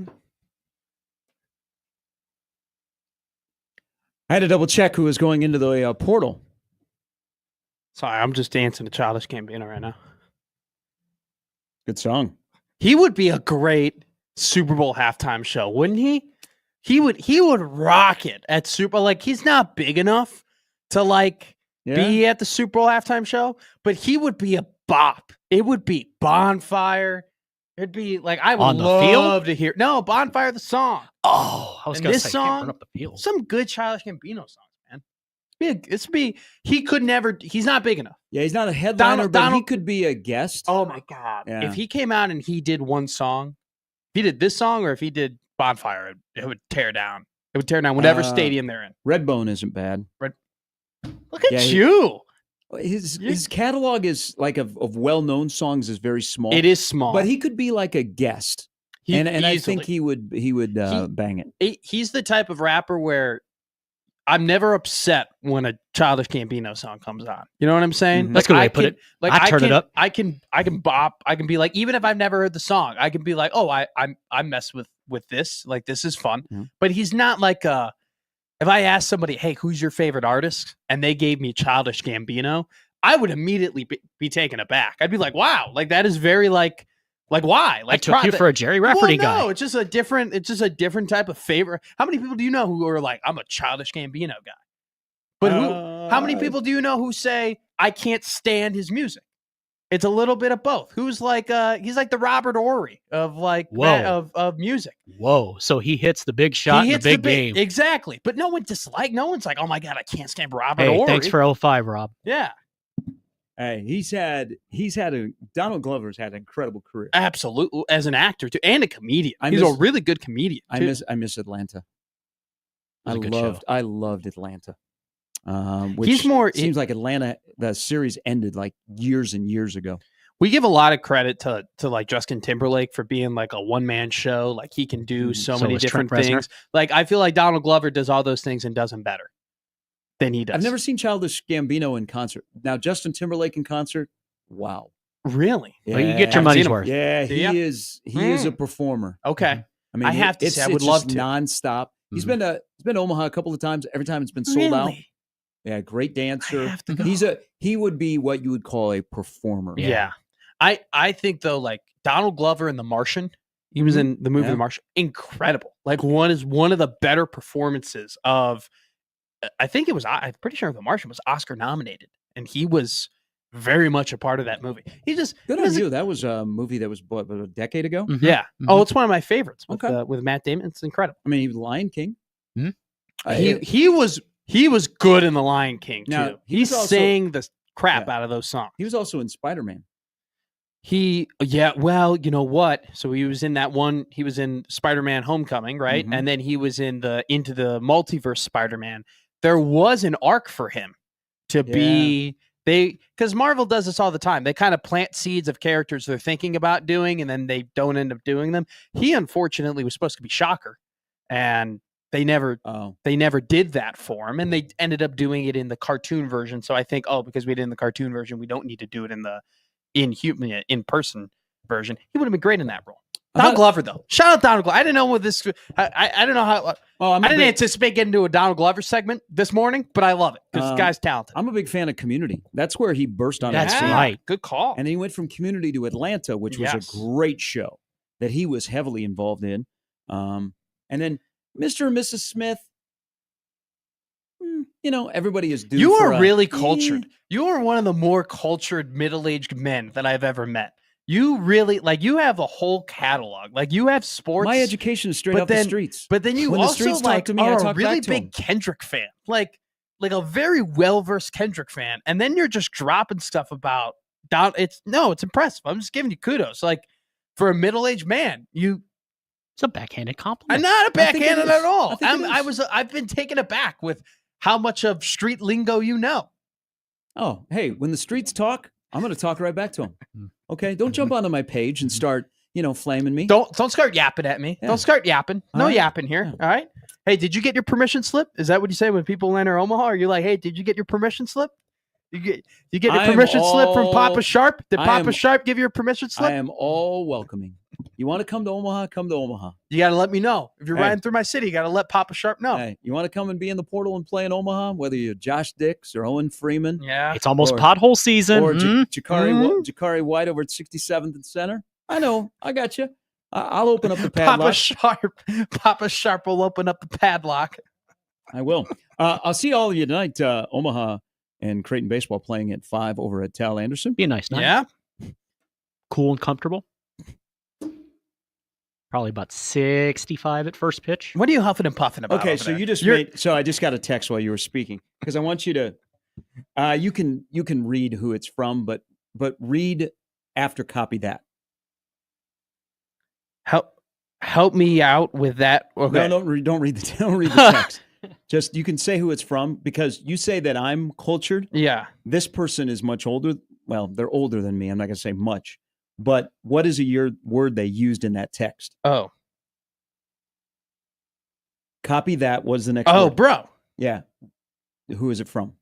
had to double check who was going into the portal. Sorry, I'm just dancing to Childish Gambino right now. Good song. He would be a great Super Bowl halftime show, wouldn't he? He would rock it at Super. Like, he's not big enough to like be at the Super Bowl halftime show, but he would be a bop. It would be Bonfire. It'd be like, I would On the love field? to hear. No, Bonfire the song. Oh, I was And going to this say, song- can't run up the field. Some good Childish Gambino songs, man. He could never. He's not big enough. Yeah, he's not a headliner, but he Donald- could be a guest. Oh my god! Yeah. If he came out and he did one song, if he did this song, or if he did Bonfire, it would tear down. It would tear down whatever stadium they're in. Redbone isn't bad. Look at Yeah, you. His catalog is like of well-known songs is very small. It is small, but he could be like a guest, and I think he would bang it. he's the type of rapper where I'm never upset when a Childish Gambino song comes on. You know what I'm saying? Mhm. That's a good way to put it. Like I'd turn it up. I can bop. I can be like, even if I've never heard the song, I can be like, oh, I mess with this. Like, this is fun. Mhm. But he's not like if I asked somebody, hey, who's your favorite artist, and they gave me Childish Gambino, I would immediately be taken aback. I'd be like, wow, like that is very like why? Like, I took you for a Jerry well, Rafferty no, guy. it's just a different type of favorite. How many people do you know who are like, I'm a Childish Gambino guy? But how many people do you know who say I can't stand his music? It's a little bit of both. Who's like he's like the Robert Ory of like of music. Whoa. So he hits the big shot in the big game. Exactly. But no one no one's like, oh my god, I can't stand Robert Hey, Ory. thanks for 05, Rob. Yeah. Hey, Donald Glover's had an incredible career. Absolutely. As an actor too, and a comedian. I He's miss- a really good comedian. Too. I miss Atlanta. It was a good show. I loved Atlanta. Which He's more- seems like Atlanta. The series ended like years and years ago. We give a lot of credit to like Justin Timberlake for being like a one-man show. Like, he can do so So many is Trent different Reznor. things. Like, I feel like Donald Glover does all those things and does them better than he does. I've never seen Childish Gambino in concert. Now Justin Timberlake in concert. Wow. Really. Well, you get your Haven't money's seen him. worth. Yeah, Do he ya? is. He is a performer. Okay. I mean, I have to say, I would it's love just to. nonstop. He's Mhm. been to Omaha a couple of times. Every time it's been sold out. Really? Yeah, great dancer. I have to go. He would be what you would call a performer. Yeah. I think though, like Donald Glover in The Martian, he was in the movie Yeah. The Martian, incredible. Like, one of the better performances of. I think it was. I'm pretty sure The Martian was Oscar nominated, and he was very much a part of that movie. He just Good he on doesn't- you. That was a movie that was what, a decade ago. Mhm. Yeah. Mhm. Oh, it's one of my favorites Okay. with Matt Damon. It's incredible. I mean, he was Lion King. Mhm. He was good in The Lion King too. Now, He he's also- sang the crap Yeah. out of those songs. He was also in Spider-Man. Well, you know what? So he was in that one. He was in Spider-Man: Homecoming, right? Mhm. And then he was in Into the Multiverse Spider-Man. There was an arc for him to be because Marvel does this all the time. They kind of plant seeds of characters they're thinking about doing, and then they don't end up doing them. He unfortunately was supposed to be Shocker, and they never Oh, did that for him, and they ended up doing it in the cartoon version. So I think, because we did in the cartoon version, we don't need to do it in the in person version. He would have been great in that role. Donald Glover, though. Shout out Donald Glover. I didn't know what this. I don't know how. well, I didn't anticipate getting to a Donald Glover segment this morning, but I love it because this guy's talented. I'm a big fan of Community. That's where he burst on. That's the scene. right. Good call. And he went from Community to Atlanta, which was Yes. a great show that he was heavily involved in. And then Mr. and Mrs. Smith. Everybody is due. You for are a- really cultured. You are one of the more cultured middle-aged men that I've ever met. You really you have a whole catalog. Like, you have sports. My education is straight but off then- the streets. But then you When the also streets talk to me, I are a talk really back to big 'em. Kendrick fan, like a very well-versed Kendrick fan, and then you're just dropping stuff about down. It's impressive. I'm just giving you kudos. Like, for a middle-aged man, It's a backhanded compliment. I'm not a I think it backhanded is. at all. I think it is. I've been taken aback with how much of street lingo you know. Oh, hey, when the streets talk, I'm going to talk right back to them. Mm. Okay, don't jump onto my page and start, flaming me. Don't start yapping at me. Yeah. Don't start yapping. All No right. yapping here. Yeah. All right. Hey, did you get your permission slip? Is that what you say when people enter Omaha? Are you like, hey, did you get your permission slip? You get your I am permission slip from Papa all- Sharp? Did I Papa am- Sharp give you a permission slip? I am all welcoming. You want to come to Omaha? Come to Omaha. You got to let me know. If you're Hey. riding through my city, you got to let Papa Sharp know. Hey, you want to come and be in the portal and play in Omaha? Whether you're Josh Dix or Owen Freeman Yeah. It's almost Or- pothole season. or Hmm? Jakari White over at 67th and Center. I know. I got you. I'll open up the padlock. Papa Sharp will open up the padlock. I will. I'll see all of you tonight. Omaha and Creighton baseball playing at 5 over at Tal Anderson. Be a nice night. Yeah. Cool and comfortable. Probably about 65 at first pitch. What are you huffing and puffing about? Okay, over so there? you just You're- made. So I just got a text while you were speaking because I want you to. You can read who it's from, but read after copy that. help me out with that. Okay. No, don't read the don't read the text. Just you can say who it's from because you say that I'm cultured. Yeah. This person is much older. Well, they're older than me. I'm not going to say much, but what is a word they used in that text? Oh. Copy that. What is the next? Oh, word? bro. Yeah. Who is it from?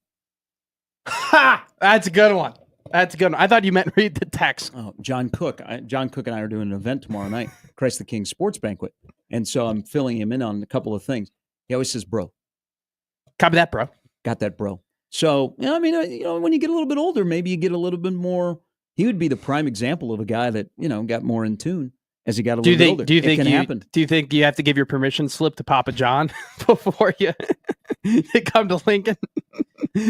Ha! That's a good one. That's a good one. I thought you meant read the text. Oh, John Cook. John Cook and I are doing an event tomorrow night, Christ the King Sports Banquet, and so I'm filling him in on a couple of things. He always says, "Bro." Copy that, bro. Got that, bro. So, I mean, when you get a little bit older, maybe you get a little bit more. He would be the prime example of a guy that got more in tune as he got a little bit older. Do you It think can happen? Do you think you have to give your permission slip to Papa John before you come to Lincoln?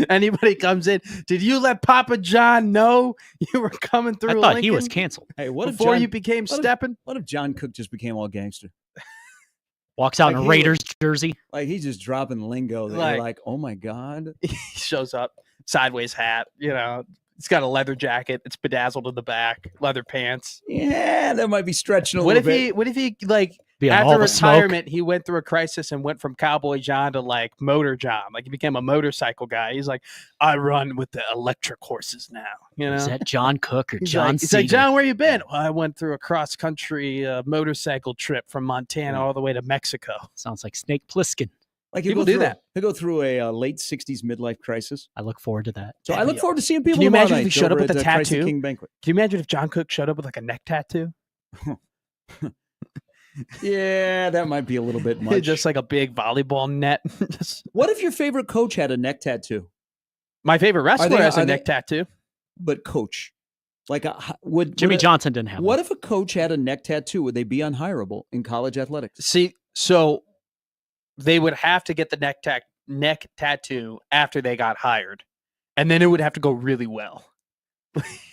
Anybody comes in, did you let Papa John know you were coming through? I thought Lincoln he was canceled. Hey, what before if John, you became what if- stepping? What if John Cook just became all gangster? Walks out Like in a he Raiders jersey. Like he's just dropping lingo that Like- you're like, oh my god. He shows up, sideways hat. He's got a leather jacket. It's bedazzled in the back, leather pants. Yeah, that might be stretching a What little if bit. he? What if he like? Be on all After the smoke. retirement, he went through a crisis and went from Cowboy John to like Motor John. Like he became a motorcycle guy. He's like, I run with the electric horses now. Is that John Cook or He's John like, he's like, Seager? John, where you been? Well, I went through a cross country motorcycle trip from Montana all the way to Mexico. Sounds like Snake Plissken. Like he'll People go do through- that. He'll go through a late 60s midlife crisis. I look forward to that. So I That'd look be forward to seeing people Can you tomorrow imagine if he night showed up over with at a the Christ the tattoo? King banquet. Can you imagine if John Cook showed up with like a neck tattoo? Yeah, that might be a little bit much. Just like a big volleyball net. Just- What if your favorite coach had a neck tattoo? My favorite wrestler they- has a are they- neck tattoo. But coach, like Jimmy would Johnson didn't have What one. if a coach had a neck tattoo? Would they be unhireable in college athletics? See, so they would have to get the neck tattoo after they got hired, and then it would have to go really well.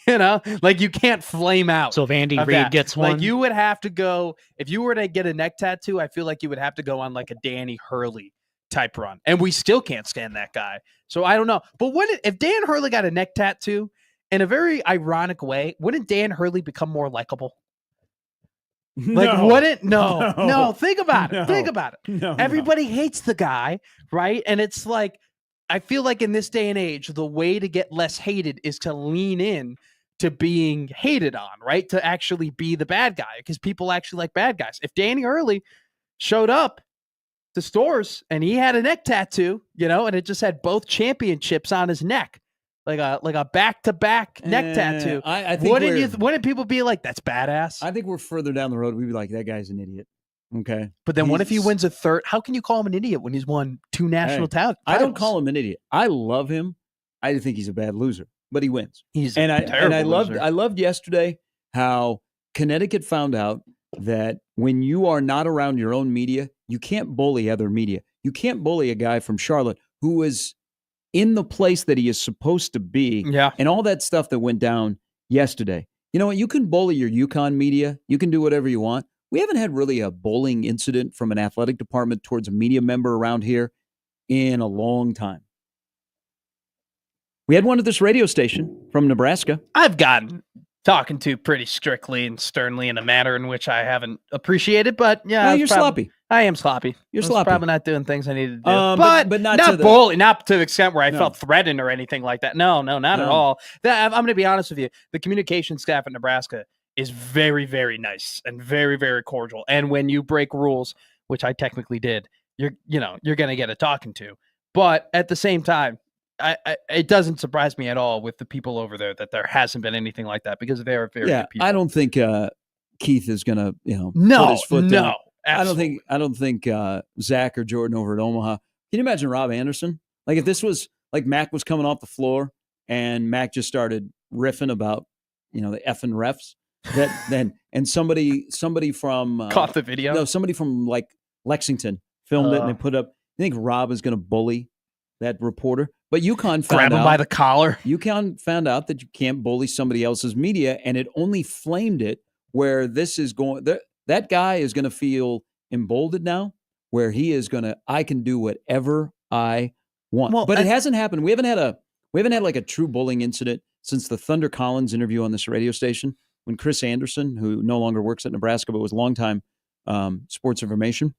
Like you can't flame out. So if Andy of Reid that. gets one, Like you would have to go if you were to get a neck tattoo. I feel like you would have to go on like a Danny Hurley type run, and we still can't stand that guy. So I don't know. But if Dan Hurley got a neck tattoo in a very ironic way, wouldn't Dan Hurley become more likable? Like wouldn't? No. Think about it. Think about it. No, Everybody hates the guy, right? And it's like, I feel like in this day and age, the way to get less hated is to lean in to being hated on, right? To actually be the bad guy because people actually like bad guys. If Danny Hurley showed up to stores and he had a neck tattoo, and it just had both championships on his neck, like a back-to-back neck tattoo. I think Wouldn't people be like, that's badass? I think we're further down the road. We'd be like, that guy's an idiot. Okay. But then what if he He's- wins a third? How can you call him an idiot when he's won 2 national titles? I don't call him an idiot. I love him. I think he's a bad loser, but he wins. He's And I loved loser. I loved yesterday how Connecticut found out that when you are not around your own media, you can't bully other media. You can't bully a guy from Charlotte who is in the place that he is supposed to be. Yeah. And all that stuff that went down yesterday. You know what? You can bully your UConn media. You can do whatever you want. We haven't had really a bullying incident from an athletic department towards a media member around here in a long time. We had one at this radio station from Nebraska. I've gotten talking to pretty strictly and sternly in a manner in which I haven't appreciated, but yeah, No, it's you're prob- sloppy. I am sloppy. You're I was sloppy. Probably not doing things I needed to do, But not to the- bully, not to the extent where I No. felt threatened or anything like that. No, not at No. all. I'm going to be honest with you. The communication staff at Nebraska is very, very nice and very, very cordial. And when you break rules, which I technically did, you're going to get a talking to. But at the same time, it doesn't surprise me at all with the people over there that there hasn't been anything like that because they are very good people. I don't think Keith is going to, you know, put No, his foot down. absolutely. I don't think Zach or Jordan over at Omaha. Can you imagine Rob Anderson? Like if this was like Mac was coming off the floor and Mac just started riffing about, you know, the effing refs. And somebody from caught the video. No, somebody from like Lexington filmed it and they put up. I think Rob is going to bully that reporter, but UConn found Grab him out by the collar. UConn found out that you can't bully somebody else's media, and it only flamed it where this is going. That guy is going to feel emboldened now, where he is going to. I can do whatever I want. Well, but it hasn't happened. We haven't had like a true bullying incident since the Thunder Collins interview on this radio station when Chris Anderson, who no longer works at Nebraska but was a longtime sports information,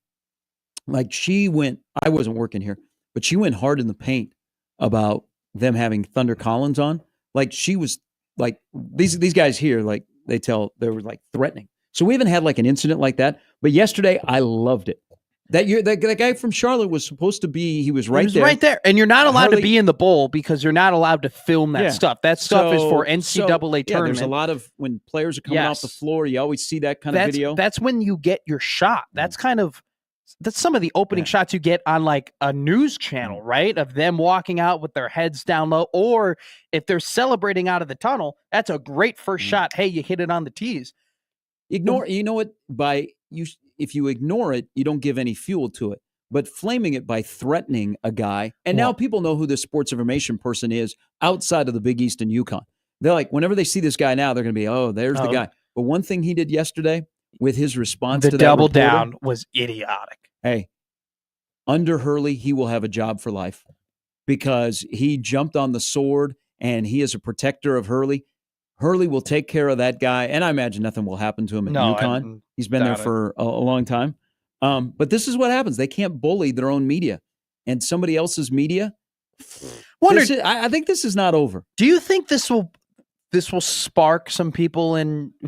like she went. I wasn't working here, but she went hard in the paint about them having Thunder Collins on. Like she was like these guys here, like they were like threatening. So we haven't had like an incident like that. But yesterday I loved it. That guy from Charlotte was supposed to be, he was right there. And you're not allowed Hurley- to be in the bowl because you're not allowed to film that Yeah. stuff. That stuff is for NCAA Yeah, tournament. there's a lot of when players are coming off the Yes. floor, you always see that kind of video. That's when you get your shot. That's some of the opening shots you get on like a news channel, right? Of them walking out with their heads down low, or if they're celebrating out of the tunnel, that's a great first shot. Hey, you hit it on the tees. Ignore, you know what? If you ignore it, you don't give any fuel to it. But flaming it by threatening a guy, and now people know who this sports information person is outside of the Big East and UConn. They're like, whenever they see this guy now, they're going to be, oh, there's the guy. But one thing he did yesterday with his response The to that double reporter, down was idiotic. hey, under Hurley, he will have a job for life because he jumped on the sword and he is a protector of Hurley. Hurley will take care of that guy, and I imagine nothing will happen to him at UConn. He's been there for a long time. But this is what happens. They can't bully their own media. And somebody else's media, I think this is not over. Do you think this will spark some people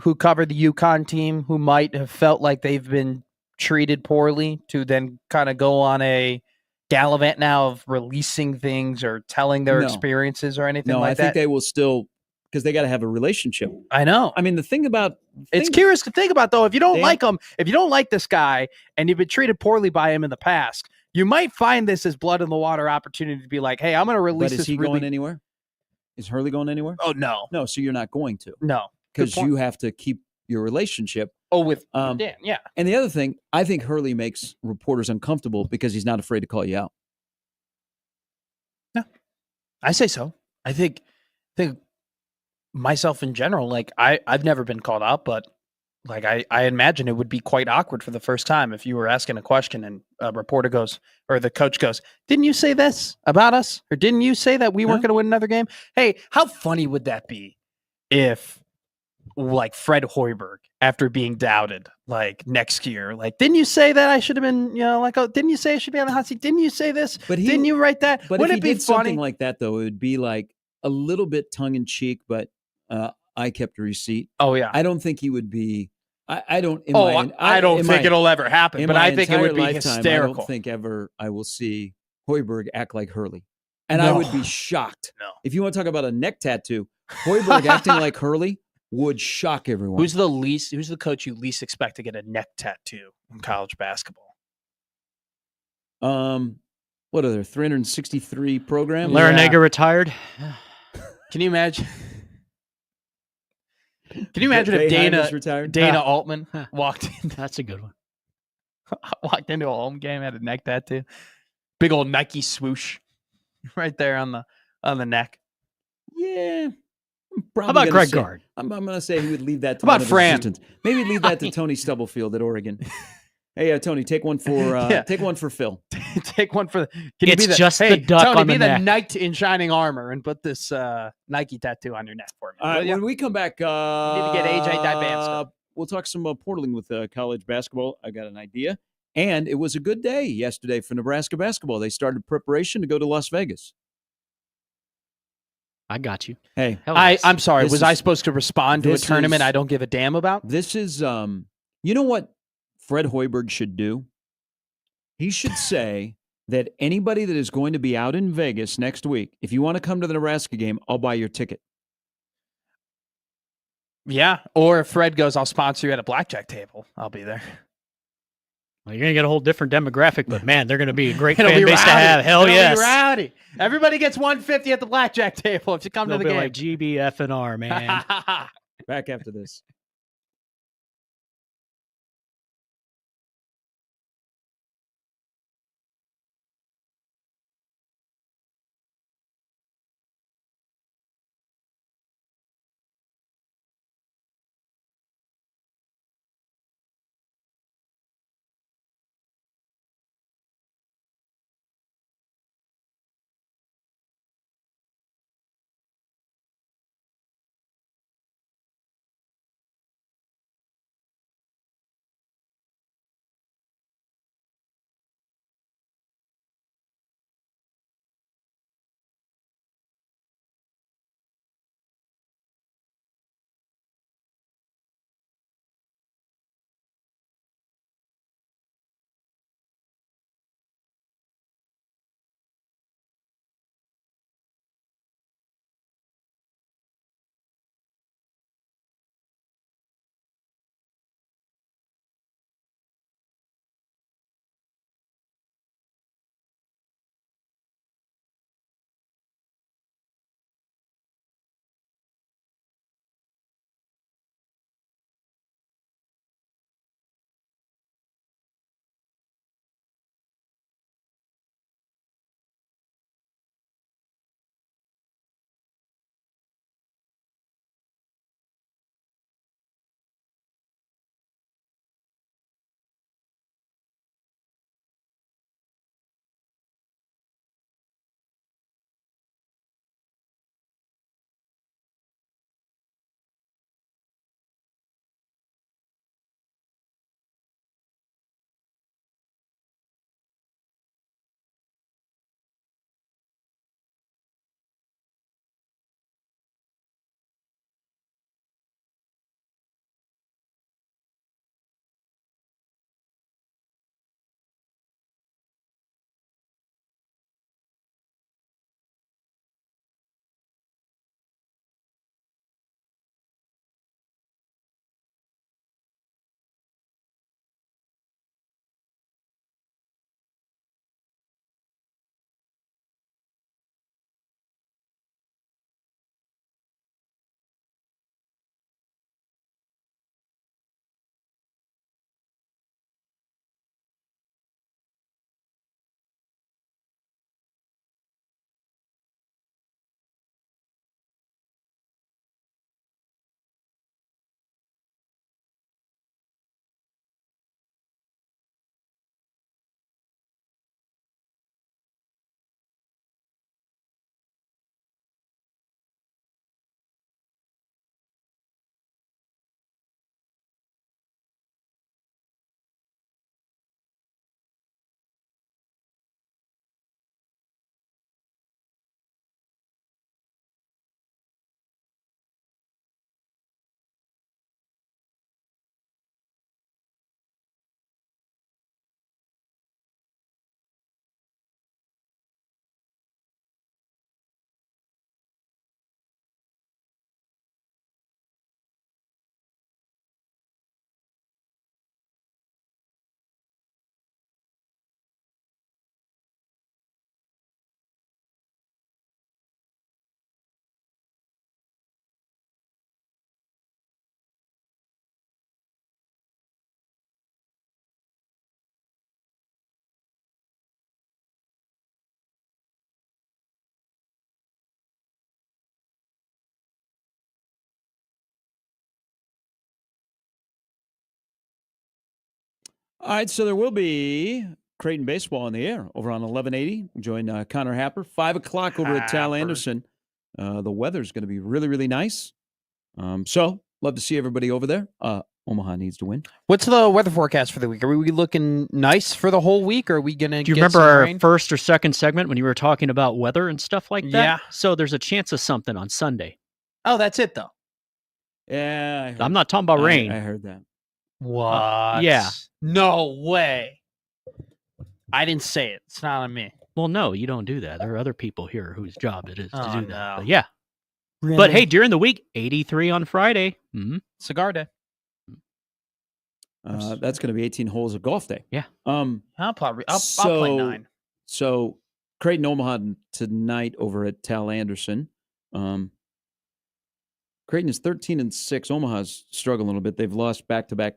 who cover the UConn team who might have felt like they've been treated poorly to then kind of go on a gallivant now of releasing things or telling their experiences or anything like that? I think they will still, because they got to have a relationship. I know. I mean, It's curious to think about, though. If you don't like him, if you don't like this guy and you've been treated poorly by him in the past, you might find this as blood in the water opportunity to be like, hey, I'm going to release this. But is he going anywhere? Is Hurley going anywhere? Oh, no. No, so you're not going to. No. Because you have to keep your relationship. Oh, with Dan, yeah. And the other thing, I think Hurley makes reporters uncomfortable because he's not afraid to call you out. No, I say so. I think myself in general, like I've never been called out, but like I imagine it would be quite awkward for the first time if you were asking a question and a reporter goes, or the coach goes, didn't you say this about us? Or didn't you say that we weren't going to win another game? Hey, how funny would that be if like Fred Hoiberg, after being doubted, like next year, like, didn't you say that I should have been, didn't you say I should be on the hot seat? Didn't you say this? But didn't you write that? But Wouldn't if he it be did funny? something like that, though, it would be like a little bit tongue in cheek, but I kept a receipt. Oh, yeah. I don't think he would be. I don't. I don't think it'll ever happen, but I think it would be hysterical. I don't think ever I will see Hoiberg act like Hurley, and I would be shocked. No. If you want to talk about a neck tattoo, Hoiberg acting like Hurley would shock everyone. Who's the coach you least expect to get a neck tattoo in college basketball? What are there? 363 programs. Larinaga retired. Can you imagine? Can you imagine if Dana Altman walked in? That's a good one. Walked into a home game, had a neck tattoo, big old Nike swoosh, right there on the neck. Yeah. How about Greg Gard? I'm going to say he would leave that to How about one of his Fran? assistants. Maybe leave that to Tony Stubblefield at Oregon. Hey, Tony, take one for take one for Phil. Take one for. It's just the duck Tony, on the be neck. the knight in shining armor and put this Nike tattoo on your neck for me. All right, when we come back, need to get AJ Dibanska. We'll talk some portaling with college basketball. I got an idea, and it was a good day yesterday for Nebraska basketball. They started preparation to go to Las Vegas. I got you. Hey, I'm sorry. Was I supposed to respond to a tournament I don't give a damn about? This is, you know what Fred Hoiberg should do? He should say that anybody that is going to be out in Vegas next week, if you want to come to the Nebraska game, I'll buy your ticket. Yeah. Or if Fred goes, I'll sponsor you at a blackjack table. I'll be there. Well, you're gonna get a whole different demographic, but man, they're gonna be a great It'll fan be base to rowdy. have. Hell It'll be yes. rowdy. Everybody gets 150 at the blackjack table if you come They'll to be the game. like GBF and R, man. Back after this. All right, so there will be Creighton baseball on the air over on 1180. Join Connor Happer, 5 o'clock over at Tal Anderson. The weather's going to be really, really nice. So love to see everybody over there. Omaha needs to win. What's the weather forecast for the week? Are we looking nice for the whole week? Or are we going to Do you remember our first or second segment when you were talking about weather and stuff like that? Yeah. So there's a chance of something on Sunday. Oh, that's it, though. Yeah. I'm not talking about rain. I heard that. What? Yeah. No way. I didn't say it. It's not on me. Well, no, you don't do that. There are other people here whose job it is to Oh, do that. no. But yeah. But hey, during the week, 83 on Friday. cigar day. That's going to be 18 holes of golf day. Yeah. Um, I'll play So- 9. So Creighton Omaha tonight over at Tal Anderson. Creighton is 13-6. Omaha's struggling a little bit. They've lost back-to-back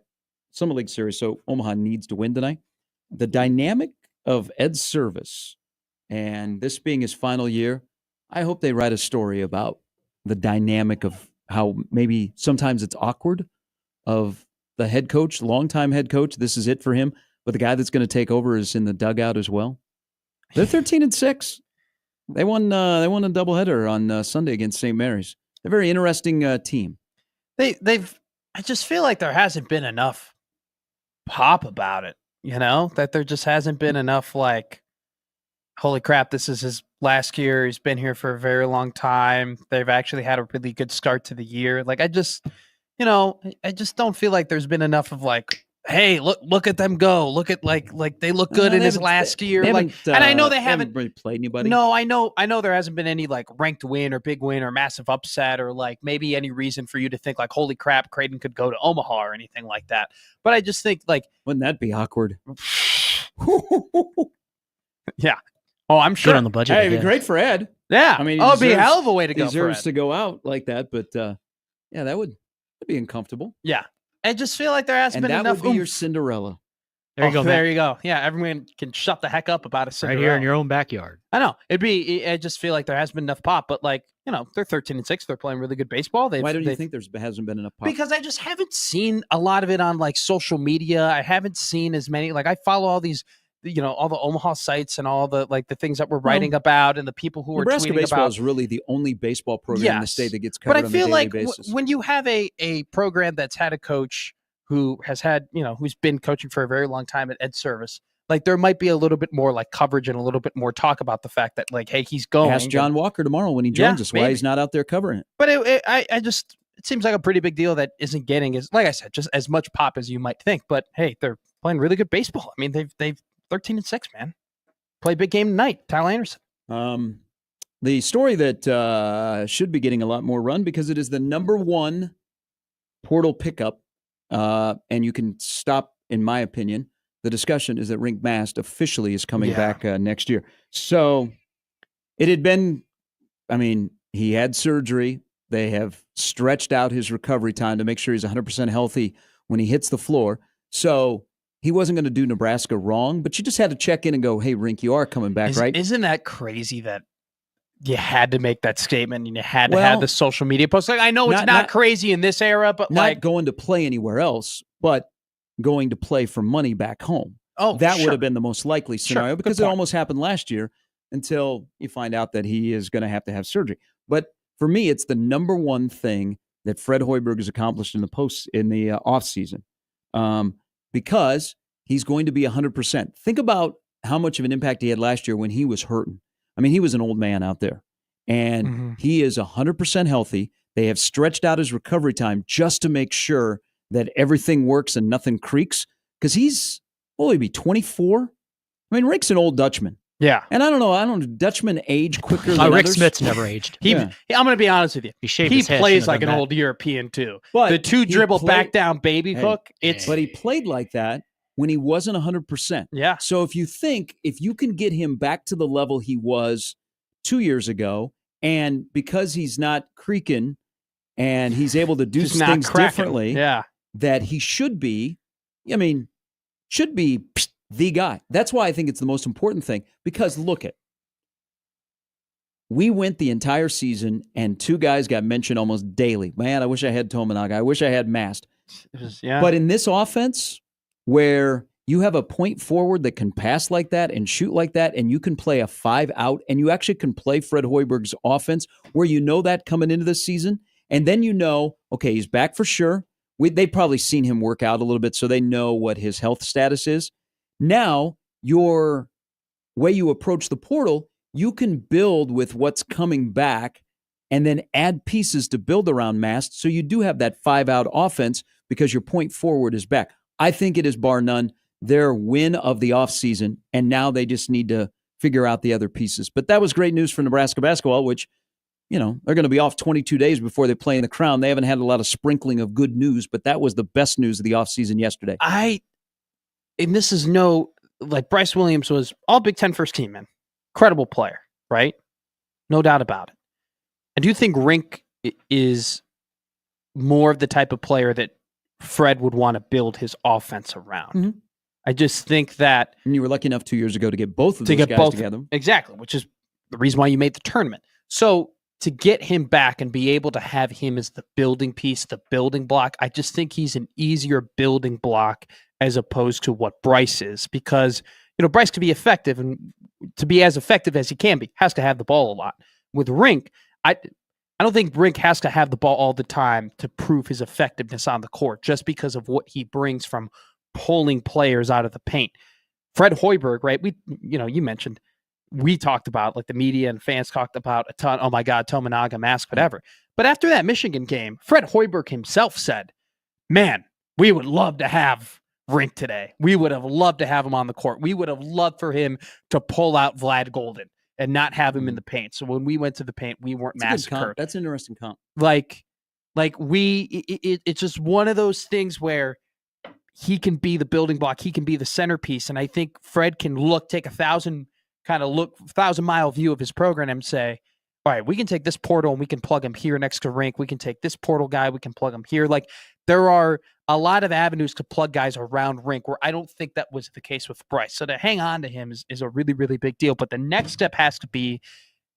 Summer League series, so Omaha needs to win tonight. The dynamic of Ed Service, and this being his final year, I hope they write a story about the dynamic of how maybe sometimes it's awkward of the head coach, longtime head coach. This is it for him, but the guy that's going to take over is in the dugout as well. They're 13-6. They won a doubleheader on Sunday against St. Mary's. They're a very interesting team. They've. I just feel like there hasn't been enough pop about it. That there just hasn't been enough like, holy crap, this is his last year. He's been here for a very long time. They've actually had a really good start to the year. Like I just don't feel like there's been enough of like, hey, look at them go. Look at like they look good in his last year. And I know they haven't really played anybody. No, I know there hasn't been any like ranked win or big win or massive upset or like maybe any reason for you to think like, holy crap, Creighton could go to Omaha or anything like that. But I just think like, wouldn't that be awkward? yeah. Oh, I'm Good sure. on the budget. Hey, I it'd be guess. great for Ed. Yeah. I mean, he it'd be a deserves- hell of a way to go. Deserves For to go out like that, but yeah, that'd be uncomfortable. Yeah. I just feel like there hasn't And been that enough. would be your oomph. Cinderella. There you go, There Matt. you go. Yeah, everyone can shut the heck up about a Right Cinderella. here in your own backyard. I know. I just feel like there hasn't been enough pop, but like, they're 13-6. They're playing really good baseball. Why don't you think there hasn't been enough pop? Because I just haven't seen a lot of it on like social media. I haven't seen as many. Like I follow all these, all the Omaha sites and all the like the things that we're writing about and the people who Nebraska are tweeting baseball about. is really the only baseball program in the Yes. state that gets covered But I on feel a daily like basis. when you have a program that's had a coach who has had, who's been coaching for a very long time at Ed Service, like there might be a little bit more like coverage and a little bit more talk about the fact that like, hey, he's going. Ask John Walker tomorrow when he joins Yeah, us why maybe. he's not out there covering it. But it seems like a pretty big deal that isn't getting as, like I said, just as much pop as you might think. But hey, they're playing really good baseball. I mean, they've 13-6, man. Play a big game tonight. Tal Anderson. The story that should be getting a lot more run because it is the number one portal pickup, and you can stop, in my opinion, the discussion is that Rink Mast officially is coming back next year. So it had been, he had surgery. They have stretched out his recovery time to make sure he's 100% healthy when he hits the floor. So he wasn't going to do Nebraska wrong, but you just had to check in and go, hey, Rink, you are coming back, right? Isn't that crazy that you had to make that statement and you had to Well, have the social media post? Like, I know it's not crazy in this era, but Not like going to play anywhere else, but going to play for money back home. That would have been the most likely scenario because it almost happened last year until you find out that he is going to have surgery. But for me, it's the number one thing that Fred Hoiberg has accomplished in the offseason, because he's going to be 100%. Think about how much of an impact he had last year when he was hurting. I mean, he was an old man out there, and he is 100% healthy. They have stretched out his recovery time just to make sure that everything works and nothing creaks, because he's, will he be 24? I mean, Rick's an old Dutchman. Yeah. And I don't know, Dutchmen age quicker than Rick others. Smith's never aged. I'm going to be honest with you. He shaved He his head, plays shouldn't like have an done old European too. But The two he dribble played- back down baby Hey, hook. It's But he played like that when he wasn't 100%. yeah. So if you can get him back to the level he was 2 years ago, and because he's not creaking and he's able to do Just not things cracking. differently, Yeah. that he should be the guy. That's why I think it's the most important thing, because look it. We went the entire season and two guys got mentioned almost daily. Man, I wish I had Tominaga. I wish I had Mast. Yeah. But in this offense, where you have a point forward that can pass like that and shoot like that, and you can play a 5-out, and you actually can play Fred Hoiberg's offense, where you know that coming into the season, and then you know, okay, he's back for sure. They've probably seen him work out a little bit, so they know what his health status is. Now, your way you approach the portal, you can build with what's coming back and then add pieces to build around Mast, so you do have that 5-out offense because your point forward is back. I think it is, bar none, their win of the offseason, and now they just need to figure out the other pieces. But that was great news for Nebraska basketball, which they're going to be off 22 days before they play in the Crown. They haven't had a lot of sprinkling of good news, but that was the best news of the offseason yesterday. And this is Bryce Williams was all Big Ten first team, man. Incredible player, right? No doubt about it. I do think Rink is more of the type of player that Fred would want to build his offense around. Mm-hmm. I just think that... And you were lucky enough 2 years ago to get both of those guys together. Exactly, which is the reason why you made the tournament. So to get him back and be able to have him as the building piece, the building block, I just think he's an easier building block as opposed to what Bryce is, because Bryce can be effective, and to be as effective as he can be, has to have the ball a lot. With Rink, I don't think Rink has to have the ball all the time to prove his effectiveness on the court, just because of what he brings from pulling players out of the paint. Fred Hoiberg, right? You mentioned, we talked about, like the media and fans talked about a ton. Oh my God, Tominaga mask, whatever. But after that Michigan game, Fred Hoiberg himself said, "Man, we would love to have Rink today. We would have loved to have him on the court. We would have loved for him to pull out Vlad Golden and not have him in the paint. So when we went to the paint, we weren't massacred." That's an interesting comp. It's just one of those things where he can be the building block. He can be the centerpiece. And I think Fred can take a 1,000-mile view of his program and say, all right, we can take this portal and we can plug him here next to Rink. We can take this portal guy. We can plug him here. There are a lot of avenues to plug guys around Rink, where I don't think that was the case with Bryce. So to hang on to him is a really, really big deal. But the next step has to be,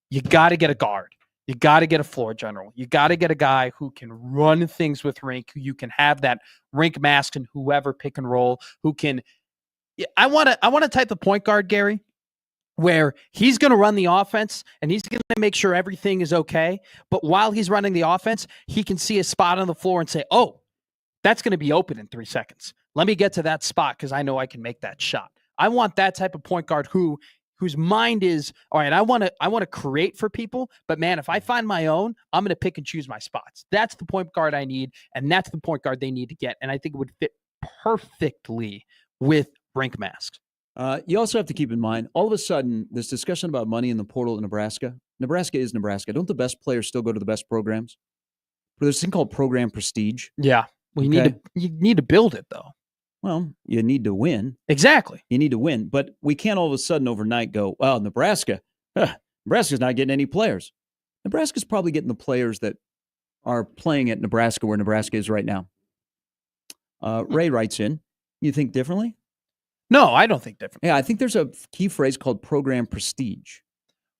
you got to get a guard. You got to get a floor general. You got to get a guy who can run things with Rink, who you can have that Rink mask and whoever pick and roll, who can. I want to type the point guard, Gary, where he's going to run the offense and he's going to make sure everything is okay. But while he's running the offense, he can see a spot on the floor and say, "Oh, that's going to be open in 3 seconds. Let me get to that spot because I know I can make that shot." I want that type of point guard whose mind is, all right, I want to create for people, but man, if I find my own, I'm going to pick and choose my spots. That's the point guard I need, and that's the point guard they need to get. And I think it would fit perfectly with Rink masks. You also have to keep in mind, all of a sudden, this discussion about money in the portal in Nebraska. Nebraska is Nebraska. Don't the best players still go to the best programs? There's this thing called program prestige. Yeah. Well, you need to build it, though. Well, you need to win. Exactly. You need to win. But we can't all of a sudden overnight go, well, Nebraska's not getting any players. Nebraska's probably getting the players that are playing at Nebraska where Nebraska is right now. Ray writes in, you think differently? No, I don't think differently. Yeah, I think there's a key phrase called program prestige.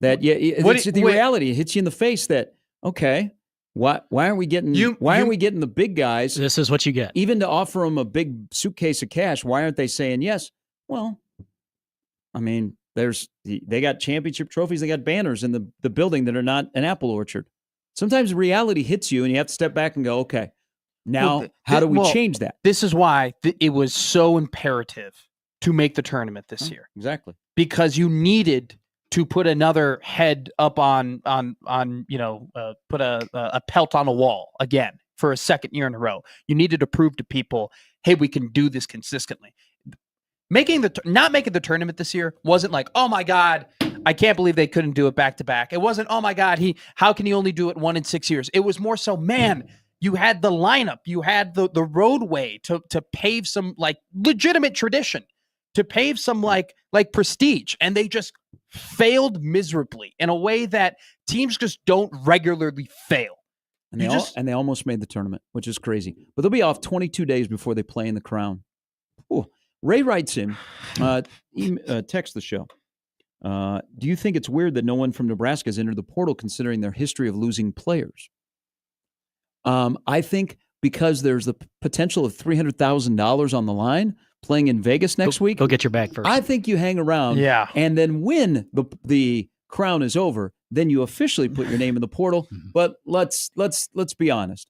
That reality hits you in the face that, okay, why aren't we getting aren't we getting the big guys? This is what you get. Even to offer them a big suitcase of cash, why aren't they saying yes? Well, I mean, they got championship trophies, they got banners in the building that are not an apple orchard. Sometimes reality hits you and you have to step back and go, okay, now how do we change that? This is why it was so imperative to make the tournament this year. Exactly. Because you needed to put another head up on put a pelt on a wall again for a second year in a row. You needed to prove to people, hey, we can do this consistently. Not making the tournament this year wasn't like, oh my God, I can't believe they couldn't do it back to back. It wasn't, oh my God, how can he only do it 1 in 6 years? It was more so, man, you had the lineup, you had the roadway to pave some like legitimate tradition, to pave some like prestige, and they just failed miserably in a way that teams just don't regularly fail. And they almost made the tournament, which is crazy. But they'll be off 22 days before they play in the Crown. Ooh. Ray writes in, text the show. Do you think it's weird that no one from Nebraska has entered the portal considering their history of losing players? I think because there's the potential of $300,000 on the line playing in Vegas next week. Go get your bag first. I think you hang around. Yeah. And then when the Crown is over, then you officially put your name in the portal. But let's be honest.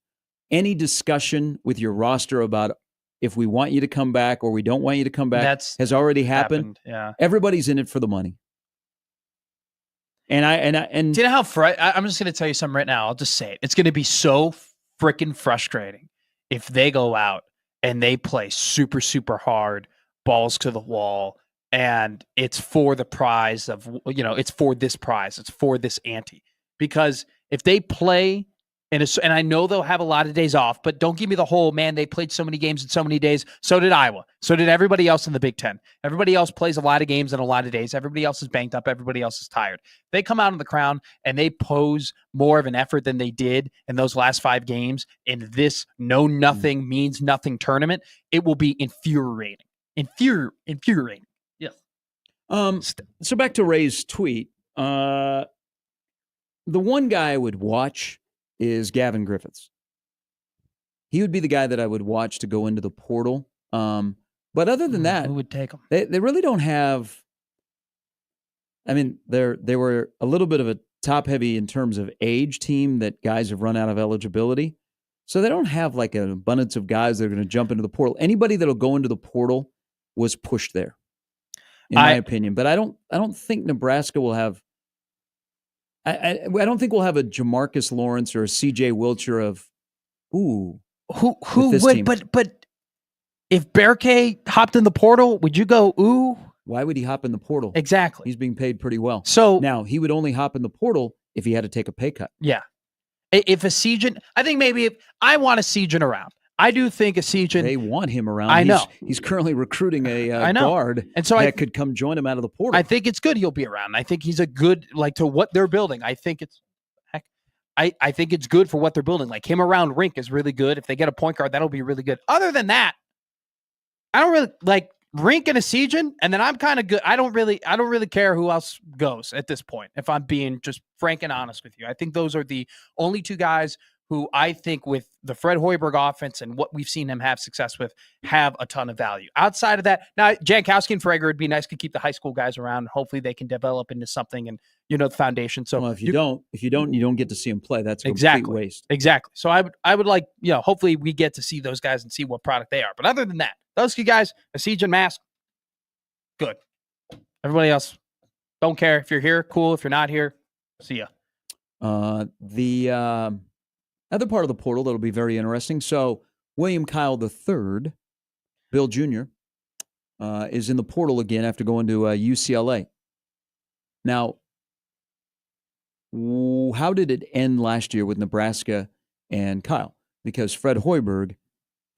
Any discussion with your roster about if we want you to come back or we don't want you to come back has already happened. Yeah. Everybody's in it for the money. And do you know how I'm just going to tell you something right now. I'll just say it. It's going to be so freaking frustrating if they go out and they play super, super hard, balls to the wall, and it's for the prize of, it's for this prize. It's for this ante. Because if they play, and I know they'll have a lot of days off, but don't give me the whole, man, they played so many games in so many days. So did Iowa. So did everybody else in the Big Ten. Everybody else plays a lot of games in a lot of days. Everybody else is banged up. Everybody else is tired. They come out on the Crown and they pose more of an effort than they did in those last 5 games in this know-nothing, means-nothing tournament. It will be infuriating. Infuriating. Yes. So back to Ray's tweet. The one guy I would watch is Gavin Griffiths. He would be the guy that I would watch to go into the portal. But other than that, who would take him? They really don't have. I mean, they were a little bit of a top heavy in terms of age team that guys have run out of eligibility. So they don't have like an abundance of guys that are going to jump into the portal. Anybody that'll go into the portal was pushed there, in my opinion. But I don't think Nebraska will have. I don't think we'll have a Jamarcus Lawrence or a C.J. Wilcher of who would team. but if Berkay hopped in the portal, would you go ooh? Why would he hop in the portal? Exactly. He's being paid pretty well. So now he would only hop in the portal if he had to take a pay cut. Yeah. If a Sejan, I think maybe if I want a Sejan around. I do think a Sejan. They want him around. I know. He's currently recruiting a guard and so that could come join him out of the portal. I think it's good he'll be around. I think he's a good, like, to what they're building. I think it's, I think it's good for what they're building. Like, him around Rink is really good. If they get a point guard, that'll be really good. Other than that, I don't really like Rink and a Sejan, and then I'm kind of good. I don't really care who else goes at this point, if I'm being just frank and honest with you. I think those are the only 2 guys who I think, with the Fred Hoiberg offense and what we've seen him have success with, have a ton of value. Outside of that, now Jankowski and Frager, it'd be nice to keep the high school guys around. Hopefully they can develop into something, and the foundation. So if you don't, you don't get to see them play. That's a complete waste. Exactly. So I would like, hopefully we get to see those guys and see what product they are. But other than that, those 2 guys, Asij and Mask, good. Everybody else, don't care. If you're here, cool. If you're not here, see ya. The other part of the portal that'll be very interesting. So William Kyle III, Bill Jr., is in the portal again after going to UCLA. Now, how did it end last year with Nebraska and Kyle? Because Fred Hoiberg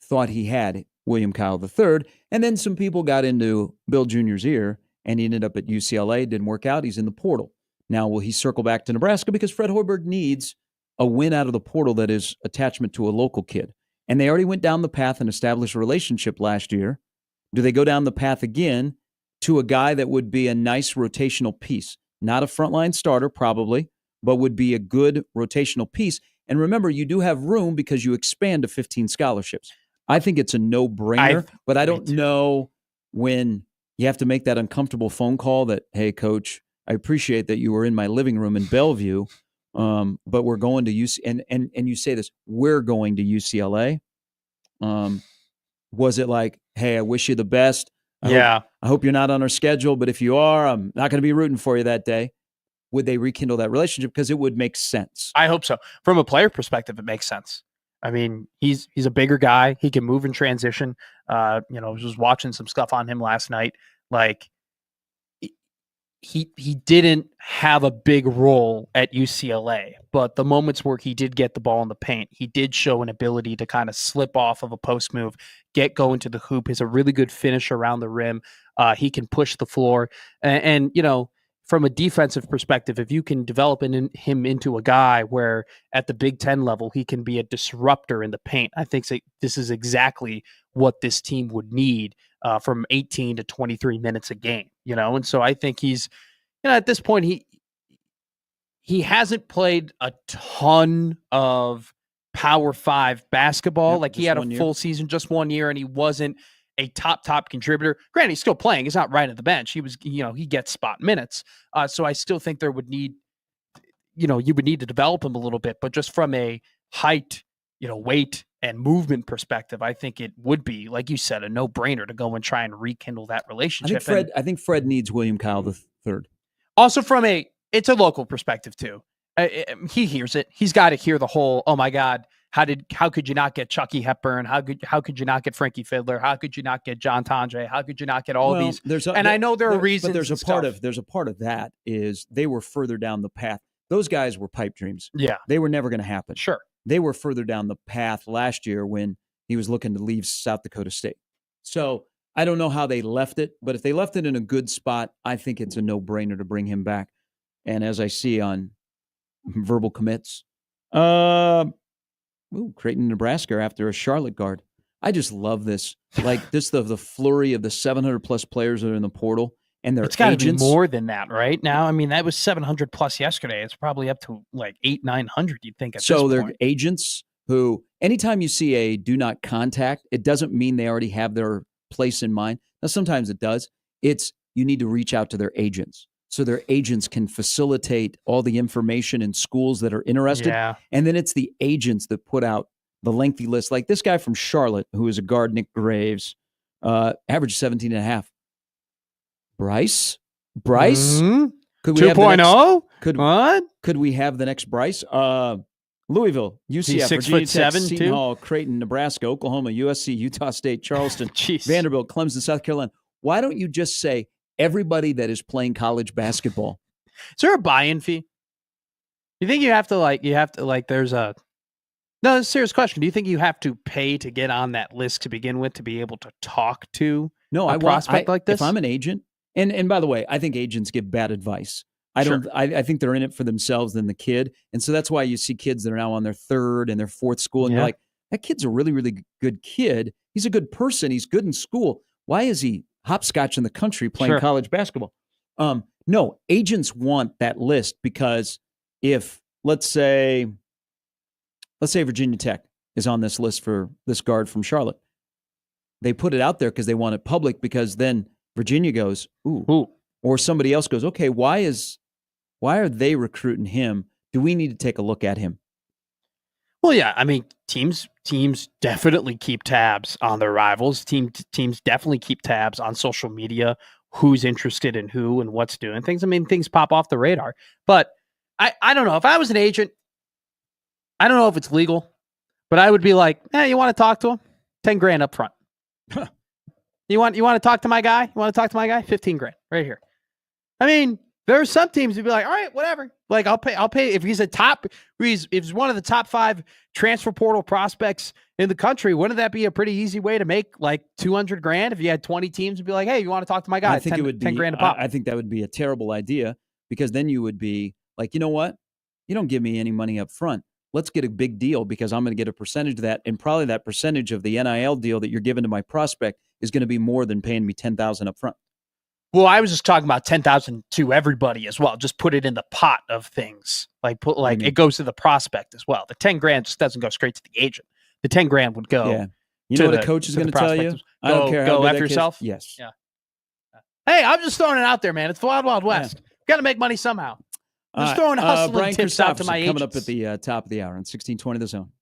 thought he had William Kyle III, and then some people got into Bill Jr.'s ear, and he ended up at UCLA. Didn't work out. He's in the portal. Now, will he circle back to Nebraska? Because Fred Hoiberg needs a win out of the portal that is attachment to a local kid. And they already went down the path and established a relationship last year. Do they go down the path again to a guy that would be a nice rotational piece? Not a frontline starter, probably, but would be a good rotational piece. And remember, you do have room because you expand to 15 scholarships. I think it's a no-brainer, but I don't know when you have to make that uncomfortable phone call that, hey, coach, I appreciate that you were in my living room in Bellevue, but we're going to UC, and you say this, we're going to UCLA. Was it like, hey, I wish you the best. I hope you're not on our schedule, but if you are, I'm not going to be rooting for you that day. Would they rekindle that relationship? Because it would make sense. I hope so. From a player perspective, it makes sense. I mean, he's a bigger guy. He can move in transition. I was just watching some stuff on him last night. Like, he didn't have a big role at UCLA, but the moments where he did get the ball in the paint, he did show an ability to kind of slip off of a post move, get going to the hoop. He's a really good finisher around the rim. He can push the floor. And from a defensive perspective, if you can develop him into a guy where at the Big Ten level, he can be a disruptor in the paint, I think this is exactly what this team would need from 18 to 23 minutes a game, And so I think he's, at this point, he hasn't played a ton of Power 5 basketball. Yep, like, he had a full season, just 1 year, and he wasn't a top contributor. Granted, he's still playing. He's not right at the bench. He was, he gets spot minutes. So I still think there would need, you would need to develop him a little bit, but just from a height, weight and movement perspective, I think it would be, like you said, a no-brainer to go and try and rekindle that relationship. I think Fred needs William Kyle III. Also it's a local perspective too. He hears it. He's got to hear the whole, oh my God, how could you not get Chucky Hepburn? How could you not get Frankie Fiddler? How could you not get John Tandre? How could you not get all these? I know there are reasons. But there's a part of that is they were further down the path. those guys were pipe dreams. Yeah, They were never going to happen. sure. They were further down the path last year when he was looking to leave South Dakota State. So I don't know how they left it, but if they left it in a good spot, I think it's a no-brainer to bring him back. And as I see on verbal commits, Creighton, Nebraska after a Charlotte guard. I just love this. Like this, the flurry of the 700 plus players that are in the portal and their It's got to be agents. more than that, right? Now, I mean, that was 700 plus yesterday. It's probably up to like 800-900. You'd think at So this they're point. agents who, anytime you see a do not contact, it doesn't mean they already have their place in mind. Now, sometimes it does. It's you need to reach out to their agents. So their agents can facilitate all the information in schools that are interested. Yeah. And then it's the agents that put out the lengthy list. Like this guy from Charlotte, who is a guard, Nick Graves, averaged 17 and a half. Bryce? Mhm. Could we have the 2.0? next, What? could we have the next Bryce? Louisville, He's UCF, 6'7", Virginia Tech, Seton too? Hall, Creighton, Nebraska, Oklahoma, USC, Utah State, Charleston, Jeez. Vanderbilt, Clemson, South Carolina. Why don't you just say everybody that is playing college basketball? Is there a buy-in fee? You think you have to there's a no, it's a serious question. Do you think you have to pay to get on that list to begin with to be able to talk to No, a I prospect like this? If I'm an agent, and by the way, I think agents give bad advice. Sure. I think they're in it for themselves than the kid. And so that's why you see kids that are now on their third and their fourth school. And Yeah. you're like, that kid's a really, really good kid. He's a good person. He's good in school. Why is he hopscotch in the country playing Sure. college basketball? No, agents want that list because if let's say Virginia Tech is on this list for this guard from Charlotte, they put it out there because they want it public because then Virginia goes, ooh. Or somebody else goes, okay, why are they recruiting him? Do we need to take a look at him? Well, yeah. I mean, teams definitely keep tabs on their rivals. Teams definitely keep tabs on social media, who's interested in who and what's doing things. I mean, things pop off the radar. But I don't know. If I was an agent, I don't know if it's legal, but I would be like, you want to talk to him? $10,000 up front. You want to talk to my guy? You want to talk to my guy? $15,000 right here. I mean, there are some teams who'd be like, all right, whatever. Like I'll pay if he's if he's one of the top 5 transfer portal prospects in the country. Wouldn't that be a pretty easy way to make like $200,000 if you had 20 teams and be like, hey, you want to talk to my guy? I think it would be $10,000 a pop. I think that would be a terrible idea because then you would be like, you know what? You don't give me any money up front. Let's get a big deal because I'm going to get a percentage of that, and probably that percentage of the NIL deal that you're giving to my prospect is going to be more than paying me $10,000 up front. Well, I was just talking about 10,000 to everybody as well. Just put it in the pot of things. It goes to the prospect as well. The $10,000 just doesn't go straight to the agent. The $10,000 would go. Yeah. You know what a coach is going to tell you? I don't care how go good after that kid is. yourself. Yes. Yeah. Hey, I'm just throwing it out there, man. It's the wild, wild west. Got to make money somehow. Just throwing hustling Brian tips out to my Christopherson coming agents. up at the top of the hour on 1620 The Zone.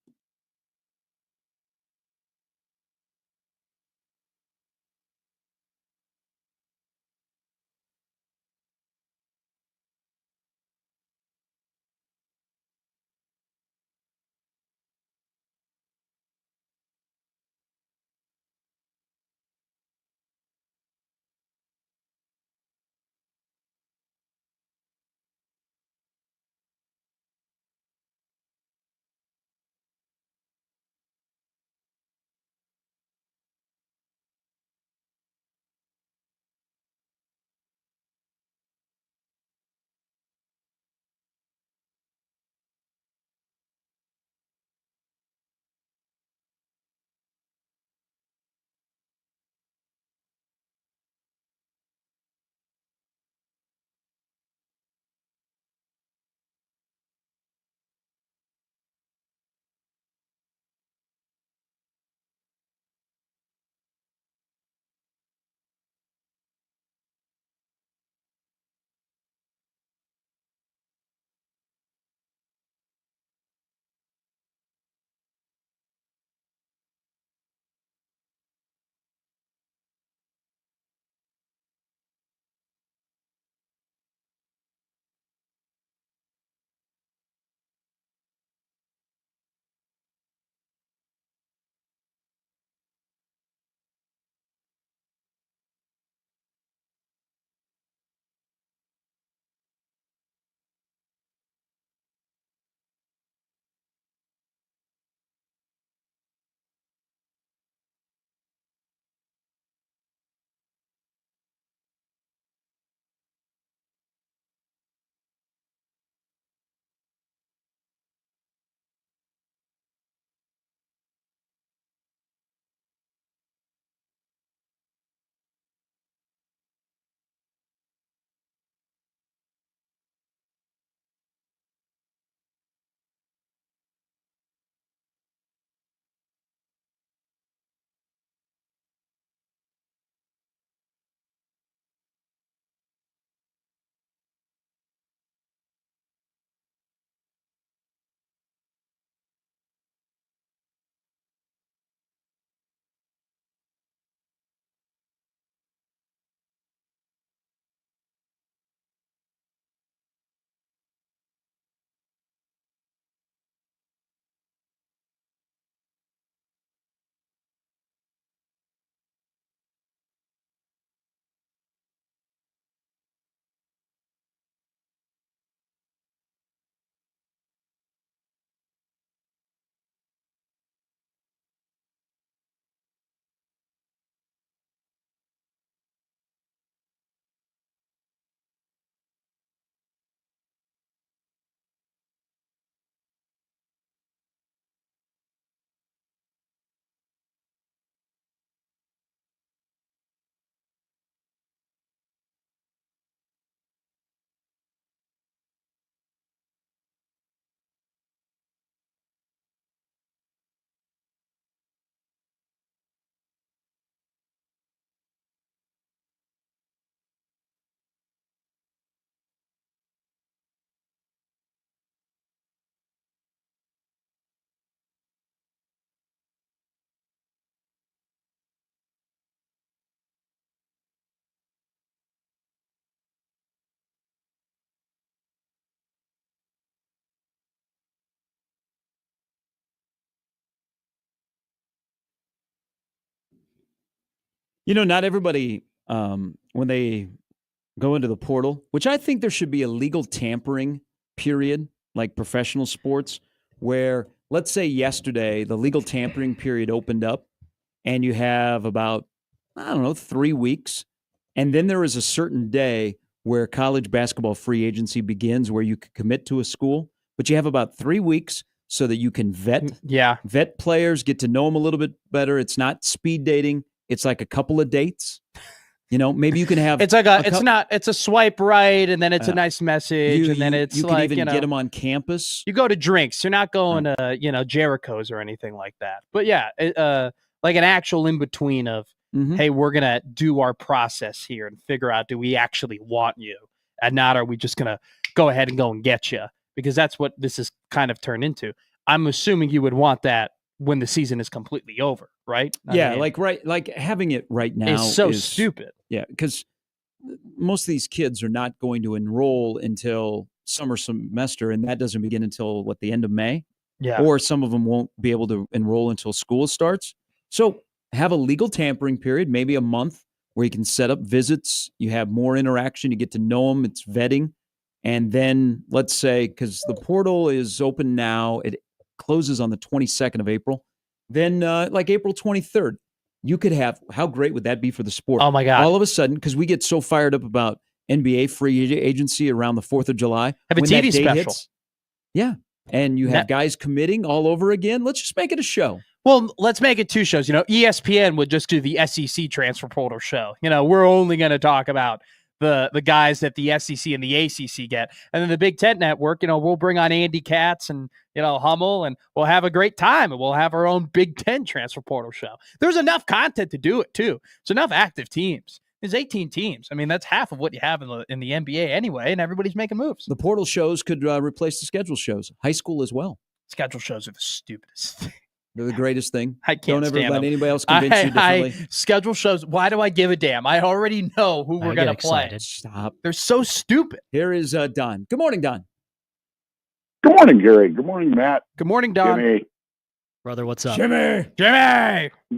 Not everybody, when they go into the portal, which I think there should be a legal tampering period, like professional sports, where let's say yesterday the legal tampering period opened up and you have about, I don't know, 3 weeks. And then there is a certain day where college basketball free agency begins where you can commit to a school, but you have about 3 weeks so that you can vet players, get to know them a little bit better. It's not speed dating. It's like a couple of dates. Maybe you can have. It's like it's a swipe right, and then it's a nice message, and then it's you like, can even get them on campus. You go to drinks. You're not going to, Jericho's or anything like that. But yeah, like an actual in between of, hey, we're going to do our process here and figure out, do we actually want you? And not, are we just going to go ahead and go and get you? Because that's what this is kind of turned into. I'm assuming you would want that when the season is completely over, right? I mean, like having it right now is so stupid. Yeah, because most of these kids are not going to enroll until summer semester, and that doesn't begin until the end of May. Yeah. Or some of them won't be able to enroll until school starts. So have a legal tampering period, maybe a month, where you can set up visits. You have more interaction. You get to know them. It's vetting. And then let's say, because the portal is open now, it closes on the 22nd of April. Then like April 23rd, you could have, how great would that be for the sport? Oh, my God. All of a sudden, because we get so fired up about NBA free agency around the 4th of July. Have a TV special. Hits, yeah. And you have guys committing all over again. Let's just make it a show. Well, let's make it 2 shows. ESPN would just do the SEC transfer portal show. We're only going to talk about the guys that the SEC and the ACC get. And then the Big Ten Network, we'll bring on Andy Katz and, Hummel, and we'll have a great time, and we'll have our own Big Ten transfer portal show. There's enough content to do it, too. There's enough active teams. There's 18 teams. I mean, that's half of what you have in the NBA anyway, and everybody's making moves. The portal shows could replace the schedule shows. High school as well. Schedule shows are the stupidest thing. They're the greatest thing. I can't Don't ever stand let them. anybody else convince you differently. Schedule shows. Why do I give a damn? I already know who we're going to play. Stop. They're so stupid. Here is Don. Good morning, Don. Good morning, Gary. Good morning, Matt. Good morning, Don. Jimmy. Brother, what's up? Jimmy.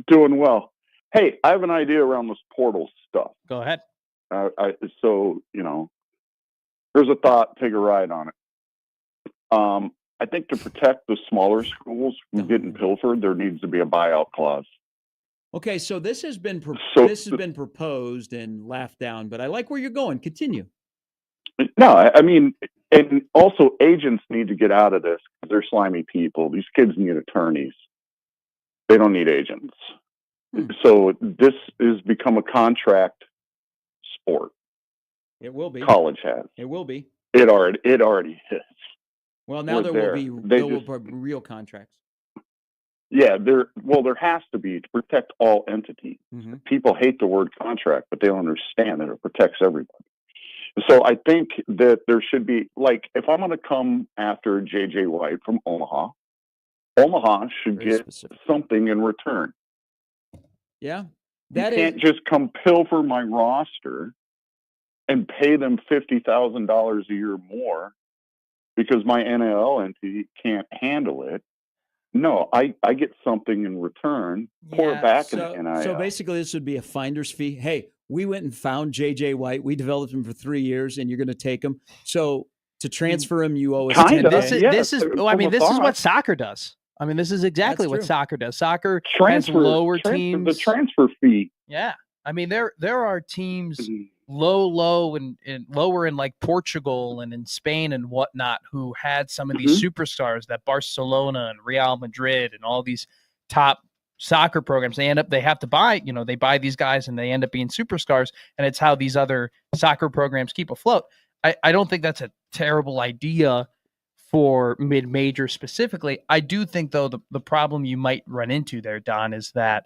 Doing well. Hey, I have an idea around this portal stuff. Go ahead. Here's a thought. Take a ride on it. I think to protect the smaller schools from getting pilfered, there needs to be a buyout clause. Okay, so this has been proposed and laughed down, but I like where you're going. Continue. No, I mean, and also agents need to get out of this because they're slimy people. These kids need attorneys. They don't need agents. So this has become a contract sport. It will be. College has. It will be. It already is. Well, now there will be real contracts. Yeah, there has to be to protect all entities. Mm-hmm. People hate the word contract, but they don't understand that it protects everybody. So I think that there should be, like, if I'm going to come after J.J. White from Omaha should Very get specific. something in return. Yeah. You can't just come pilfer my roster and pay them $50,000 a year more because my NIL entity can't handle it. No, I get something in return, pour it back in NIL. So basically this would be a finder's fee. Hey, we went and found J.J. White. We developed him for 3 years, and you're going to take him. So to transfer him, you owe us Kinda, $10,000. This is what soccer does. I mean, this is exactly That's what true. soccer does. Soccer has lower teams. The transfer fee. Yeah. I mean, there are teams low and lower in like Portugal and in Spain and whatnot who had some of these superstars that Barcelona and Real Madrid and all these top soccer programs, they have to buy, they buy these guys and they end up being superstars, and it's how these other soccer programs keep afloat. I don't think that's a terrible idea for mid-major specifically. I do think, though, the problem you might run into there, Don, is that,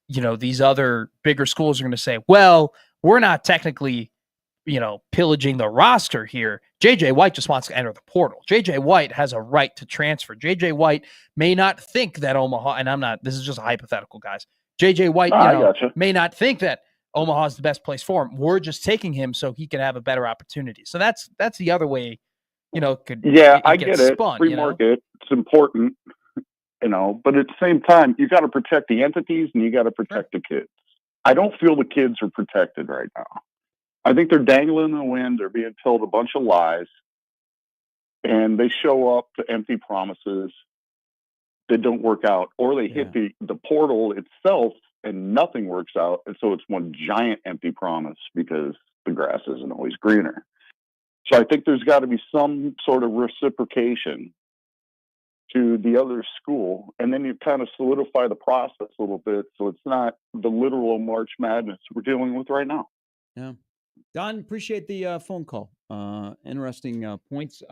these other bigger schools are going to say, well, we're not technically, pillaging the roster here. J.J. White just wants to enter the portal. J.J. White has a right to transfer. J.J. White may not think that Omaha, and this is just a hypothetical, guys. J.J. White, may not think that Omaha is the best place for him. We're just taking him so he can have a better opportunity. So that's the other way, I get it. Spun, Free market, it's important, but at the same time, you got to protect the entities and you got to protect the kids. I don't feel the kids are protected right now. I think they're dangling in the wind. They're being told a bunch of lies, and they show up to empty promises that don't work out, or they hit the portal itself and nothing works out. And so it's one giant empty promise because the grass isn't always greener. So I think there's got to be some sort of reciprocation to the other school. And then you kind of solidify the process a little bit. So it's not the literal March Madness we're dealing with right now. Yeah. Don, appreciate the phone call. Interesting points.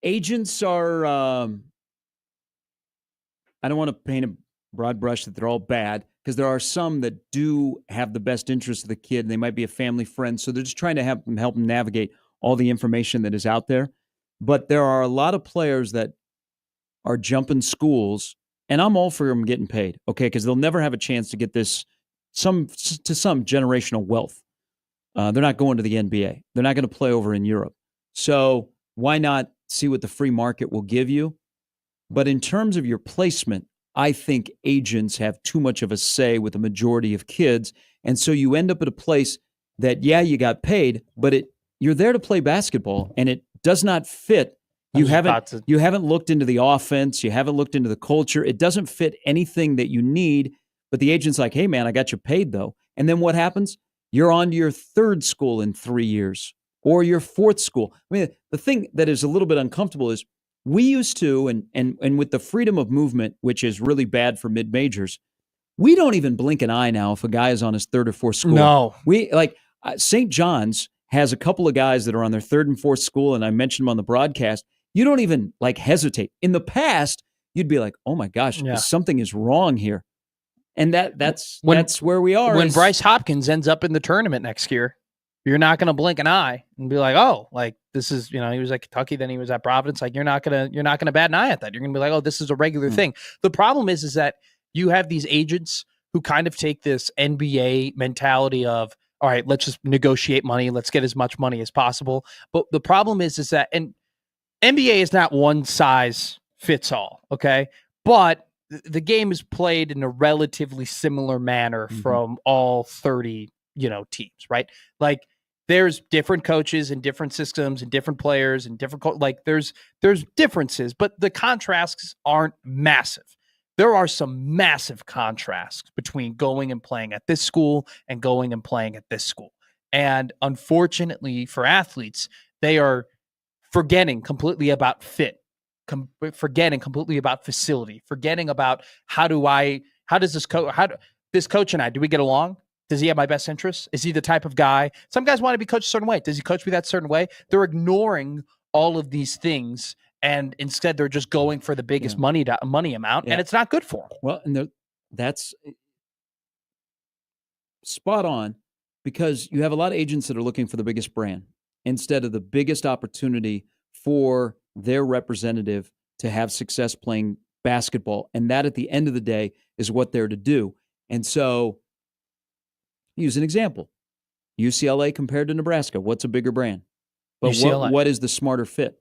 Agents are, I don't want to paint a broad brush that they're all bad, because there are some that do have the best interest of the kid, and they might be a family friend. So they're just trying to help them navigate all the information that is out there. But there are a lot of players that are jumping schools, and I'm all for them getting paid, okay, because they'll never have a chance to get this some generational wealth. They're not going to the NBA. They're not going to play over in Europe. So why not see what the free market will give you? But in terms of your placement, I think agents have too much of a say with the majority of kids. And so you end up at a place that, yeah, you got paid, but you're there to play basketball, and it does not fit. You haven't looked into the offense. You haven't looked into the culture. It doesn't fit anything that you need. But the agent's like, hey, man, I got you paid, though. And then what happens? You're on to your third school in 3 years, or your fourth school. I mean, the thing that is a little bit uncomfortable is we used to, and with the freedom of movement, which is really bad for mid-majors, we don't even blink an eye now if a guy is on his third or fourth school. No. St. John's has a couple of guys that are on their third and fourth school, and I mentioned them on the broadcast. You don't even hesitate. In the past, you'd be like, oh my gosh, something is wrong here. And that's where we are. When Bryce Hopkins ends up in the tournament next year, you're not going to blink an eye and be like, oh, this is, he was at Kentucky, then he was at Providence. You're not going to bat an eye at that. You're going to be like, oh, this is a regular thing. The problem is that you have these agents who kind of take this NBA mentality of, all right, let's just negotiate money. Let's get as much money as possible. But the problem is that, and NBA is not one size fits all. Okay. But the game is played in a relatively similar manner from all 30, teams, right? There's different coaches and different systems and different players and different, there's differences, but the contrasts aren't massive. There are some massive contrasts between going and playing at this school and going and playing at this school. And unfortunately for athletes, they are forgetting completely about fit, forgetting completely about facility, forgetting about this coach and I, do we get along? Does he have my best interests? Is he the type of guy? Some guys want to be coached a certain way. Does he coach me that certain way? They're ignoring all of these things, and instead they're just going for the biggest money amount, and it's not good for them. Well, and that's spot on, because you have a lot of agents that are looking for the biggest brand instead of the biggest opportunity for their representative to have success playing basketball. And that, at the end of the day, is what they're to do. And so, use an example. UCLA compared to Nebraska. What's a bigger brand? But what is the smarter fit?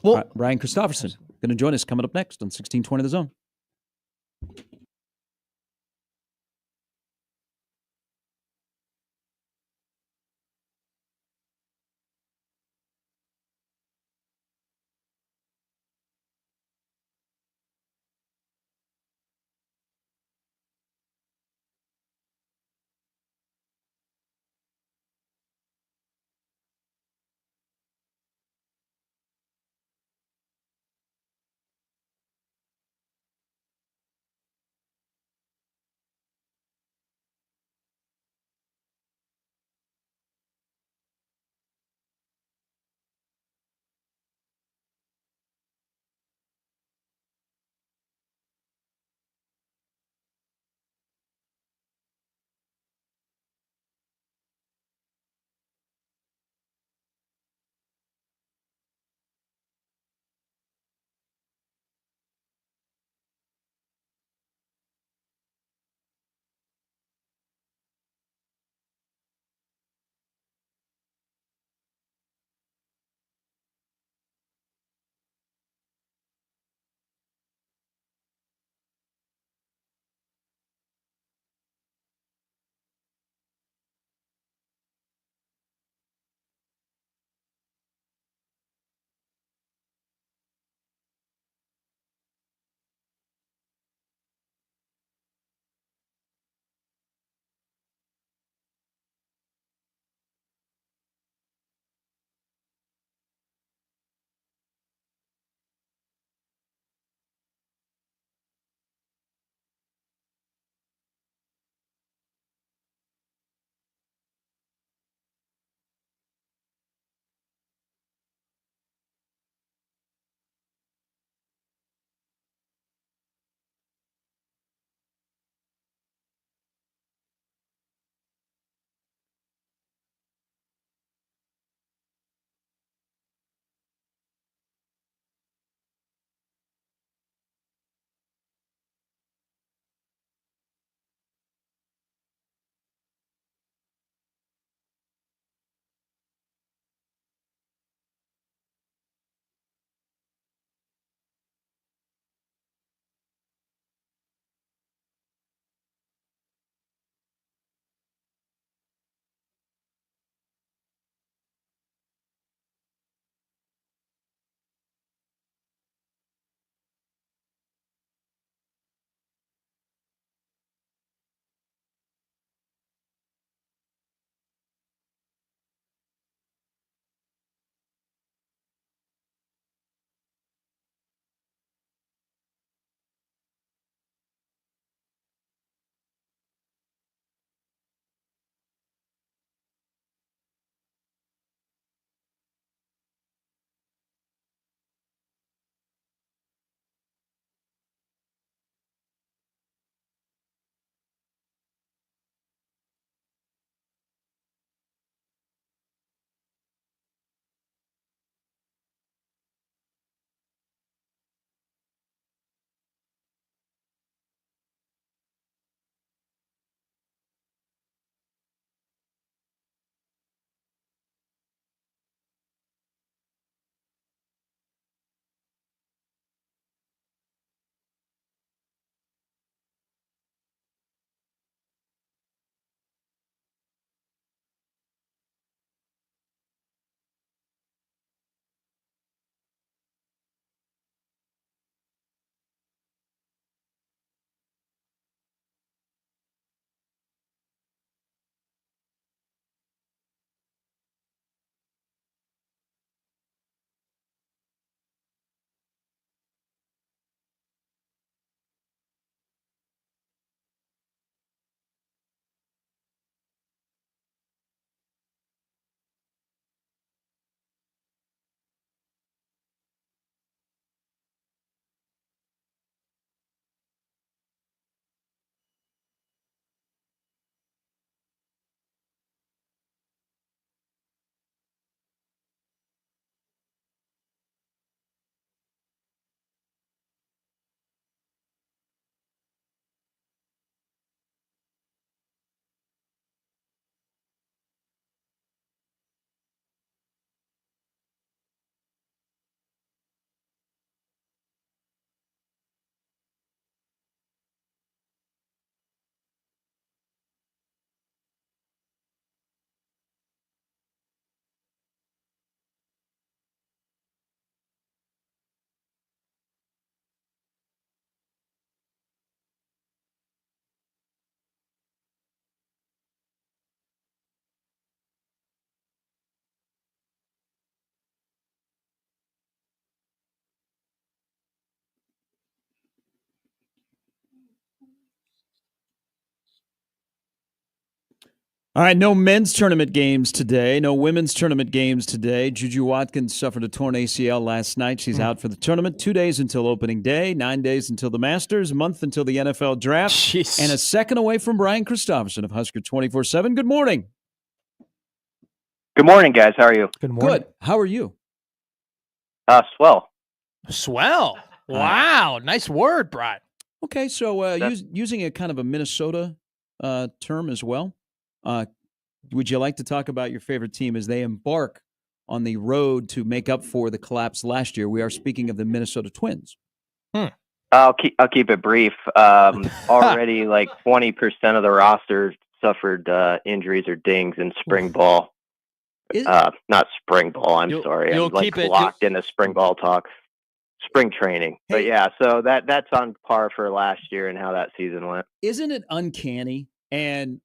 Well, Ryan Christopherson going to join us coming up next on 1620 The Zone. All right, no men's tournament games today. No women's tournament games today. Juju Watkins suffered a torn ACL last night. She's out for the tournament. 2 days until opening day, 9 days until the Masters, a month until the NFL draft, Jeez. and a second away from Brian Christopherson of Husker 24/7. Good morning. Good morning, guys. How are you? Good morning. Good. How are you? Swell. Swell. Wow. Nice word, Brian. Okay, so using a kind of a Minnesota term as well, would you like to talk about your favorite team as they embark on the road to make up for the collapse last year? We are speaking of the Minnesota Twins. I'll keep it brief. Already, like 20% of the roster suffered injuries or dings in spring ball. Not spring ball. I'm sorry. you'll I'm like keep it- locked into spring ball talk. Spring training. But Hey. yeah, so that's on par for last year and how that season went. Isn't it uncanny? And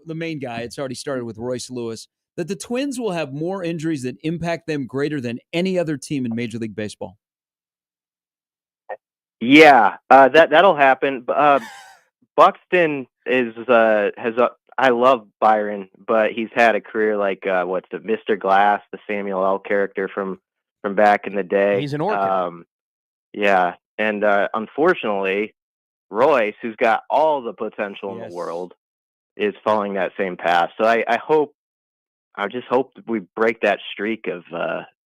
the main guy, it's already started with Royce Lewis, that the Twins will have more injuries that impact them greater than any other team in Major League Baseball. Yeah, that'll happen. Buxton I love Byron, but he's had a career like Mr. Glass, the Samuel L. character from back in the day. He's an orchid. Yeah, and unfortunately, Royce, who's got all the potential in Yes. the world, is following that same path. So I just hope that we break that streak of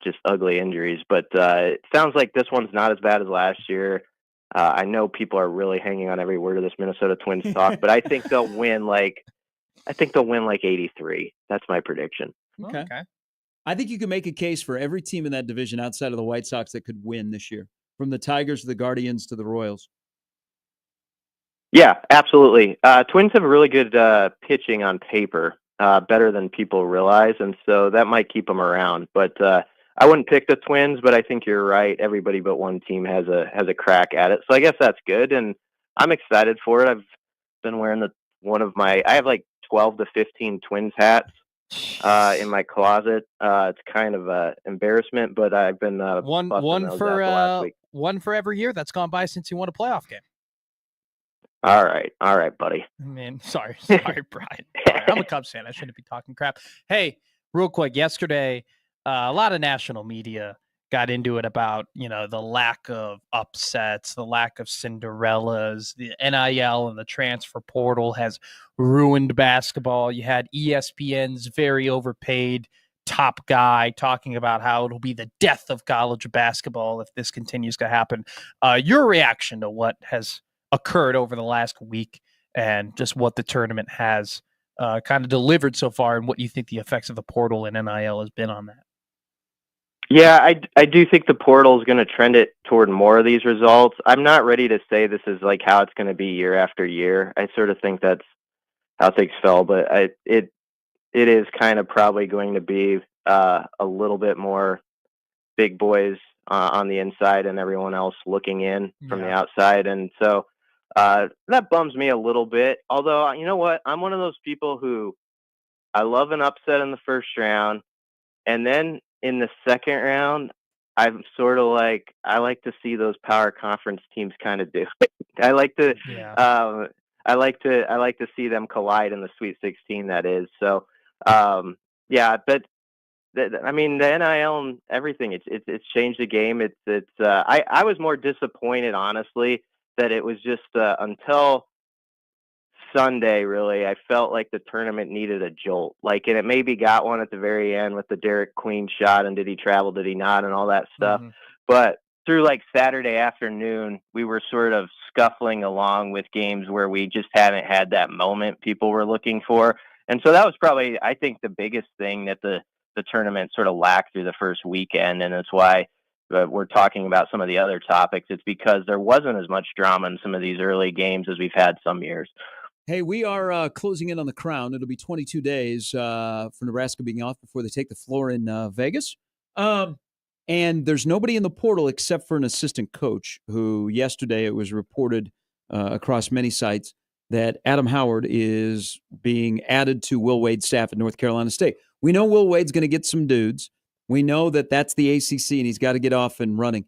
just ugly injuries. But it sounds like this one's not as bad as last year. I know people are really hanging on every word of this Minnesota Twins talk, but I think they'll win like 83. That's my prediction. Okay. I think you can make a case for every team in that division outside of the White Sox that could win this year, from the Tigers to the Guardians to the Royals. Yeah, absolutely. Twins have really good pitching on paper, better than people realize, and so that might keep them around. But I wouldn't pick the Twins, but I think you're right. Everybody but one team has a crack at it, so I guess that's good, and I'm excited for it. I've been wearing I have like 12 to 15 Twins hats in my closet. It's kind of an embarrassment, but I've been One busting those out the last week. one for every year that's gone by since you won a playoff game. All right, buddy. I mean, sorry, Brian. Sorry, I'm a Cubs fan. I shouldn't be talking crap. Hey, real quick, yesterday, a lot of national media got into it about, the lack of upsets, the lack of Cinderellas, the NIL and the transfer portal has ruined basketball. You had ESPN's very overpaid top guy talking about how it'll be the death of college basketball if this continues to happen. Your reaction to what has occurred over the last week and just what the tournament has kind of delivered so far and what you think the effects of the portal and NIL has been on that? Yeah, I do think the portal is going to trend it toward more of these results. I'm not ready to say this is like how it's going to be year after year. I sort of think that's how things fell, but it is kind of probably going to be a little bit more big boys on the inside and everyone else looking in from the outside. And so that bums me a little bit. Although, you know what? I'm one of those people who I love an upset in the first round. And then in the second round, I'm sort of like, I like to see those power conference teams kind of do it. I like to see them collide in the Sweet 16. That is. So, yeah, but I mean, the NIL and everything, it's changed the game. I was more disappointed, honestly, that it was just until Sunday, really, I felt like the tournament needed a jolt. Like, and it maybe got one at the very end with the Derek Queen shot, and did he travel, did he not, and all that stuff. Mm-hmm. But through like Saturday afternoon, we were sort of scuffling along with games where we just haven't had that moment people were looking for. And so that was probably, I think, the biggest thing that the tournament sort of lacked through the first weekend. And that's why we're talking about some of the other topics. It's because there wasn't as much drama in some of these early games as we've had some years. Hey, we are closing in on the Crown. It'll be 22 days for Nebraska being off before they take the floor in Vegas. And there's nobody in the portal except for an assistant coach who yesterday it was reported across many sites that Adam Howard is being added to Will Wade's staff at North Carolina State. We know Will Wade's going to get some dudes. We know that that's the ACC and he's got to get off and running.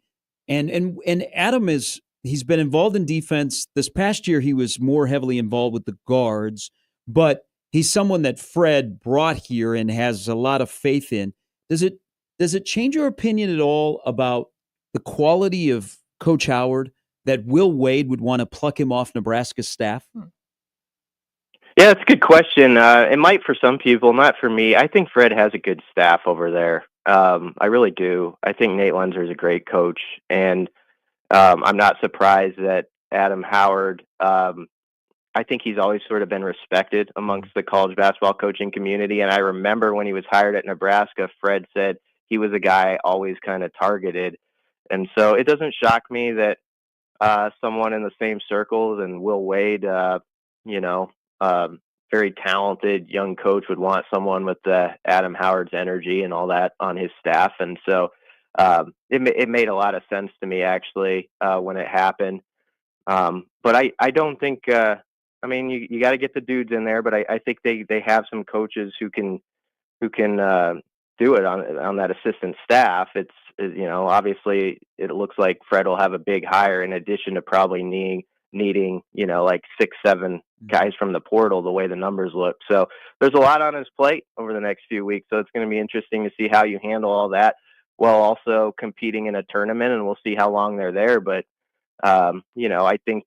And Adam he's been involved in defense. This past year, he was more heavily involved with the guards, but he's someone that Fred brought here and has a lot of faith in. Does it change your opinion at all about the quality of Coach Howard that Will Wade would want to pluck him off Nebraska's staff? Yeah, that's a good question. It might for some people, not for me. I think Fred has a good staff over there. I really do. I think Nate Lenzer is a great coach, and I'm not surprised that Adam Howard. I think he's always sort of been respected amongst the college basketball coaching community. And I remember when he was hired at Nebraska, Fred said he was a guy always kind of targeted. And so it doesn't shock me that someone in the same circles and Will Wade, very talented young coach would want someone with Adam Howard's energy and all that on his staff. And so it made a lot of sense to me, actually, when it happened. But I don't think, you got to get the dudes in there, but I think they have some coaches who can do it on that assistant staff. It's, obviously it looks like Fred will have a big hire in addition to probably needing, like 6-7 guys from the portal, the way the numbers look. So there's a lot on his plate over the next few weeks. So it's going to be interesting to see how you handle all that while also competing in a tournament, and we'll see how long they're there. But, I think,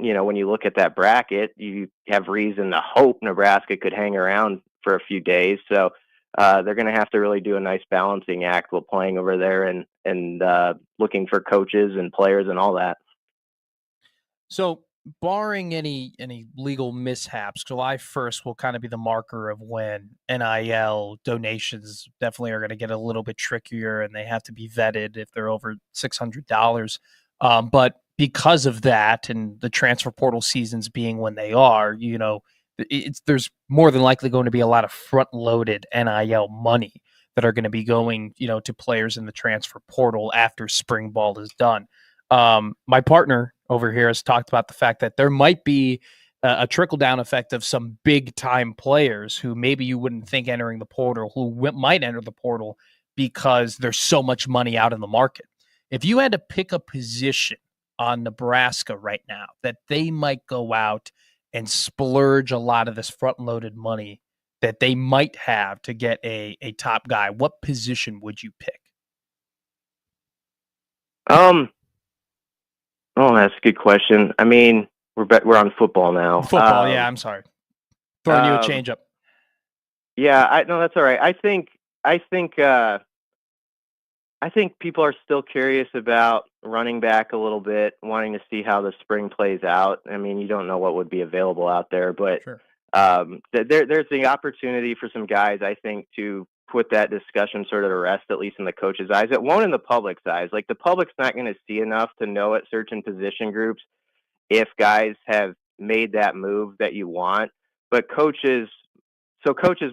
when you look at that bracket, you have reason to hope Nebraska could hang around for a few days. So they're going to have to really do a nice balancing act while playing over there and looking for coaches and players and all that. So, barring any legal mishaps, July 1st will kind of be the marker of when NIL donations definitely are going to get a little bit trickier, and they have to be vetted if they're over $600. But because of that, and the transfer portal seasons being when they are, there's more than likely going to be a lot of front-loaded NIL money that are going to be going, to players in the transfer portal after spring ball is done. My partner over here has talked about the fact that there might be a trickle-down effect of some big-time players who maybe you wouldn't think entering the portal, who might enter the portal because there's so much money out in the market. If you had to pick a position on Nebraska right now that they might go out and splurge a lot of this front-loaded money that they might have to get a top guy, what position would you pick? Oh, that's a good question. I mean, we're on football now. Football, yeah. I'm sorry, throwing you a change up. Yeah, no, that's all right. I think people are still curious about running back a little bit, wanting to see how the spring plays out. I mean, you don't know what would be available out there, but sure. There's the opportunity for some guys, I think, to put that discussion sort of to rest, at least in the coach's eyes. It won't in the public's eyes. Like, the public's not going to see enough to know at certain position groups if guys have made that move that you want. But coaches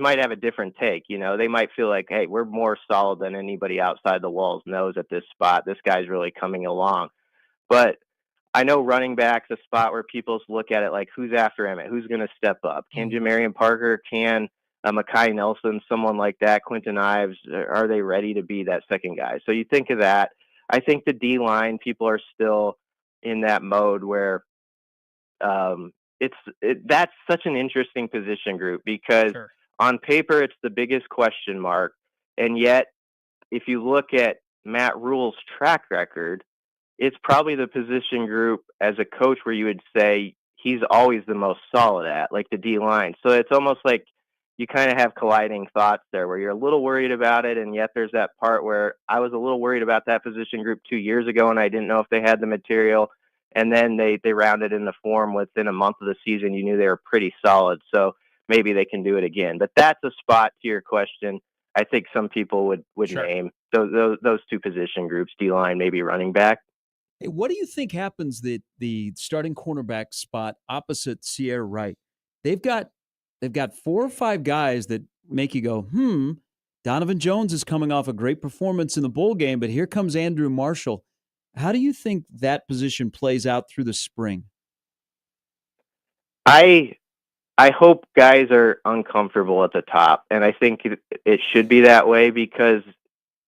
might have a different take. They might feel like, hey, we're more solid than anybody outside the walls knows at this spot. This guy's really coming along. But I know running back's a spot where people look at it like, who's after Emmett? Who's going to step up? Can Jamarian Parker? Can Makai Nelson? Someone like that? Quentin Ives? Are they ready to be that second guy? So you think of that. I think the D-line, people are still in that mode where that's such an interesting position group because Sure. On paper, it's the biggest question mark. And yet, if you look at Matt Rule's track record, it's probably the position group as a coach where you would say he's always the most solid at, like the D-line. So it's almost like you kind of have colliding thoughts there where you're a little worried about it, and yet there's that part where I was a little worried about that position group 2 years ago, and I didn't know if they had the material. And then they rounded into form within a month of the season. You knew they were pretty solid, so maybe they can do it again. But that's a spot to your question. I think some people would Sure. name those two position groups, D-line, maybe running back. Hey, what do you think happens that the starting cornerback spot opposite Sierra Wright? They've got 4 or 5 guys that make you go, Donovan Jones is coming off a great performance in the bowl game, but here comes Andrew Marshall. How do you think that position plays out through the spring? I hope guys are uncomfortable at the top, and I think it should be that way because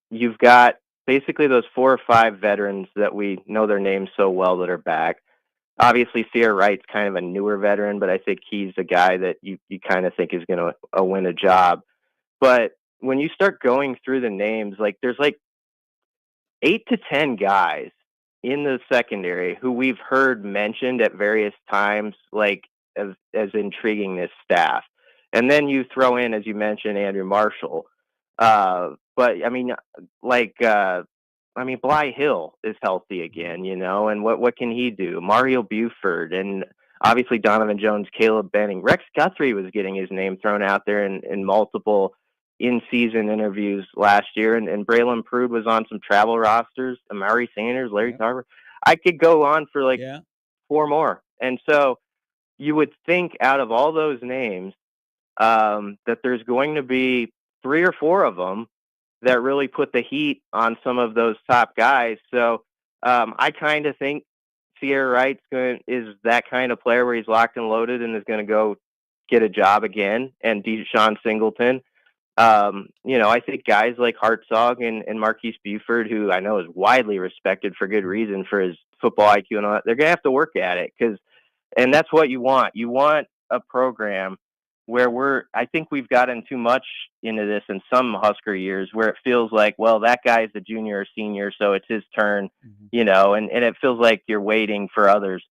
you've got basically those 4 or 5 veterans that we know their names so well that are back. Obviously, Sierra Wright's kind of a newer veteran, but I think he's a guy that you kind of think is going to win a job. But when you start going through the names, like there's like 8 to 10 guys in the secondary who we've heard mentioned at various times, like as intriguing this staff. And then you throw in, as you mentioned, Andrew Marshall. But I mean, Bly Hill is healthy again, and what can he do? Mario Buford, and obviously Donovan Jones, Caleb Benning. Rex Guthrie was getting his name thrown out there in multiple in-season interviews last year, and Braylon Prude was on some travel rosters. Amari Sanders, Larry Tarver. I could go on for four more. And so you would think out of all those names that there's going to be 3 or 4 of them that really put the heat on some of those top guys. So I kind of think Sierra Wright is that kind of player where he's locked and loaded and is going to go get a job again. And Deshaun Singleton, I think guys like Hartzog and Marquise Buford, who I know is widely respected for good reason for his football IQ and all that, they're going to have to work at it and that's what you want. You want a program where I think we've gotten too much into this in some Husker years where it feels like, well, that guy's a junior or senior, so it's his turn, and it feels like you're waiting for others.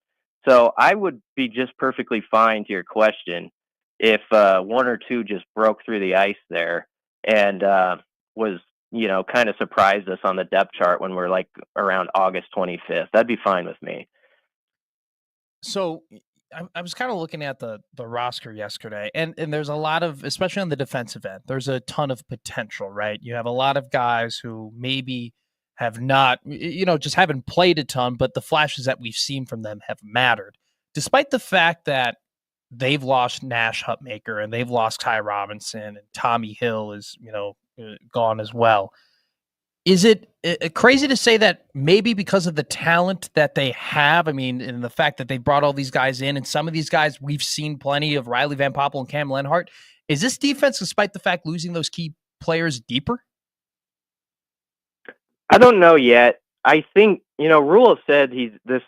So I would be just perfectly fine, to your question, if 1 or 2 just broke through the ice there and was, kind of surprised us on the depth chart when we're like around August 25th. That'd be fine with me. So I was kind of looking at the roster yesterday, and there's a lot of, especially on the defensive end, there's a ton of potential, right? You have a lot of guys who maybe have not, just haven't played a ton, but the flashes that we've seen from them have mattered, despite the fact that they've lost Nash Hutmaker and they've lost Ty Robinson and Tommy Hill is, gone as well. Is it crazy to say that maybe because of the talent that they have, and the fact that they brought all these guys in, and some of these guys we've seen plenty of, Riley Van Poppel and Cam Lenhart, is this defense, despite the fact losing those key players, deeper? I don't know yet. I think, Rule has said this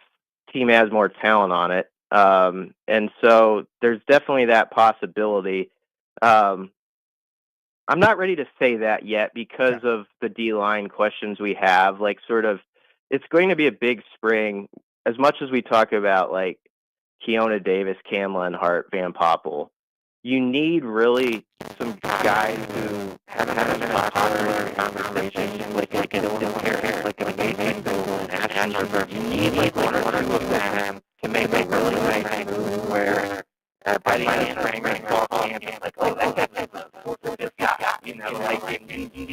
team has more talent on it. And so there's definitely that possibility. I'm not ready to say that yet because of the D-line questions we have. It's going to be a big spring. As much as we talk about like Keona Davis, Cam Lenhart, Van Poppel, you need really some guys who haven't had enough popular conversation, like a Dylan Harris, like a Mason Gould and Ashton River. You need like 1 or 2 of them to make a really nice move where by the end of the spring ball camp, it's like, oh, that guy's this guy, he's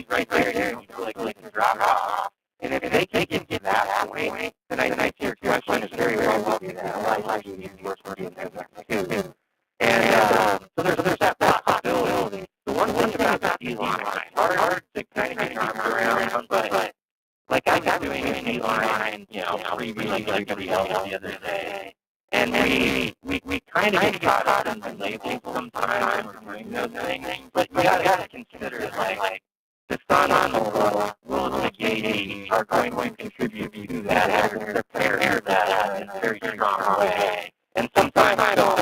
right there, and you feel like to drop off. And if they can get to that point, then I think your question is very well will be that. I like you work for doing that too. And so there's that possibility. The one thing about the D-line, hard to kind of get your arm around, but like I got doing a D-line, preview like WWL the other day. And we kind of get caught up in labels sometimes or doing those things, but you gotta consider like the sun on the Will Negati are going to contribute to that or prepare that in a very strong way. And sometimes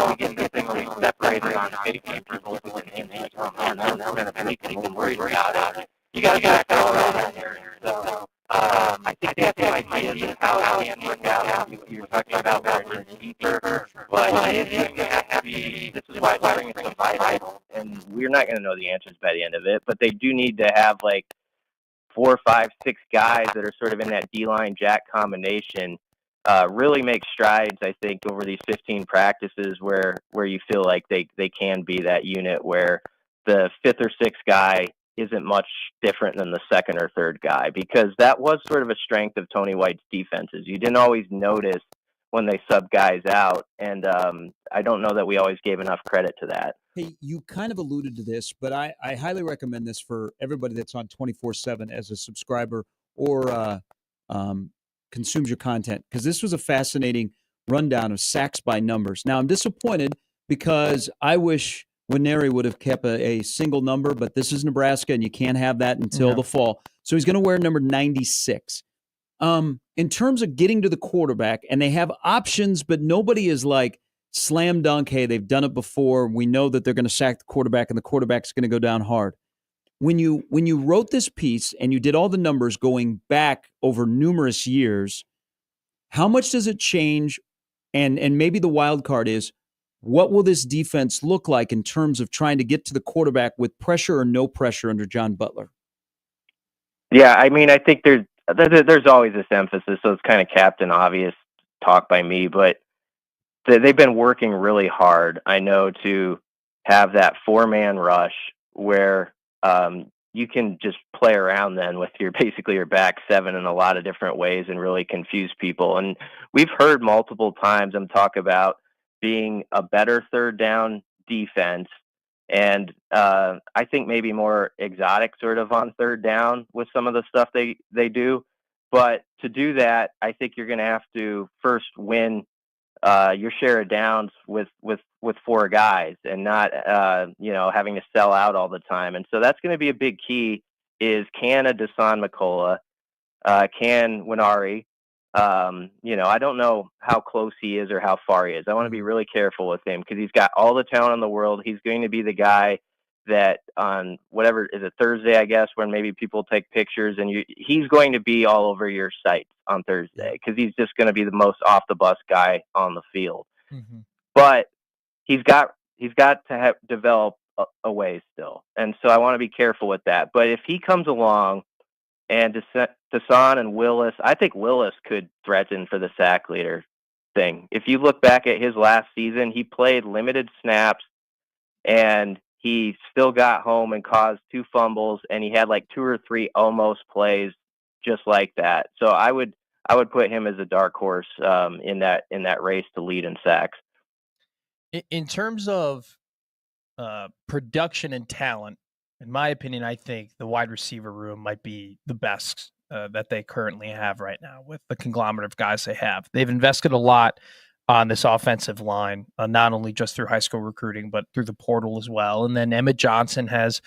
we get the things like separated on paper, local and like, oh man, that's going to make people worried about it. You gotta get all that there. So I think that's the idea of how it can work out. You were talking about that deeper, but it's going to have to be, this is why I think it's so vital. And we're not going to know the answers by the end of it, but they do need to have like 4, 5, 6 guys that are sort of in that D-line jack combination, really make strides, I think, over these 15 practices where you feel like they can be that unit where the 5th or 6th guy isn't much different than the 2nd or 3rd guy, because that was sort of a strength of Tony White's defenses. You didn't always notice when they sub guys out, and I don't know that we always gave enough credit to that. Hey, you kind of alluded to this, but I highly recommend this for everybody that's on 24/7 as a subscriber or consumes your content, because this was a fascinating rundown of sacks by numbers. Now, I'm disappointed because I wish Nwaneri would have kept a single number, but this is Nebraska, and you can't have that until the fall. So he's going to wear number 96. in terms of getting to the quarterback, and they have options, but nobody is like slam dunk, hey, they've done it before. We know that they're going to sack the quarterback and the quarterback's going to go down hard. When you wrote this piece and you did all the numbers going back over numerous years, how much does it change? And maybe the wild card is, what will this defense look like in terms of trying to get to the quarterback with pressure or no pressure under John Butler? Yeah, I mean, I think there's always this emphasis, so it's kind of Captain Obvious talk by me, but they've been working really hard, I know, to have that 4-man rush where you can just play around then with basically your back seven in a lot of different ways and really confuse people. And we've heard multiple times them talk about being a better third down defense, and I think maybe more exotic sort of on third down with some of the stuff they do. But to do that, I think you're going to have to first win your share of downs with 4 guys and not having to sell out all the time. And so that's going to be a big key, is can a Dasan McCullough, can Winari, I don't know how close he is or how far he is. I want to be really careful with him because he's got all the talent in the world. He's going to be the guy that on whatever is it, Thursday, I guess, when maybe people take pictures, and he's going to be all over your site on Thursday because he's just going to be the most off the bus guy on the field. Mm-hmm. But he's got to develop a way still, and so I want to be careful with that. But if he comes along and Dasan and Willis, I think Willis could threaten for the sack leader thing. If you look back at his last season, he played limited snaps and he still got home and caused 2 fumbles, and he had like 2 or 3 almost plays just like that. So I would put him as a dark horse in that race to lead in sacks. In terms of production and talent, in my opinion, I think the wide receiver room might be the best that they currently have right now with the conglomerate of guys they have. They've invested a lot on this offensive line, not only just through high school recruiting, but through the portal as well. And then Emmett Johnson has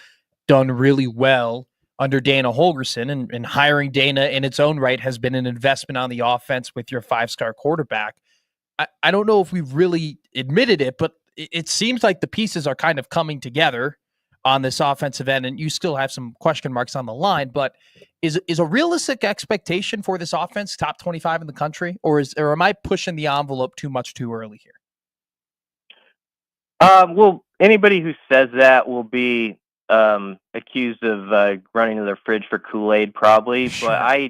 done really well under Dana Holgorsen, and hiring Dana in its own right has been an investment on the offense with your 5-star quarterback. I don't know if we've really admitted it, but it seems like the pieces are kind of coming together on this offensive end, and you still have some question marks on the line, but is a realistic expectation for this offense top 25 in the country, or am I pushing the envelope too much too early here? Well, anybody who says that will be accused of running to their fridge for Kool-Aid probably, sure.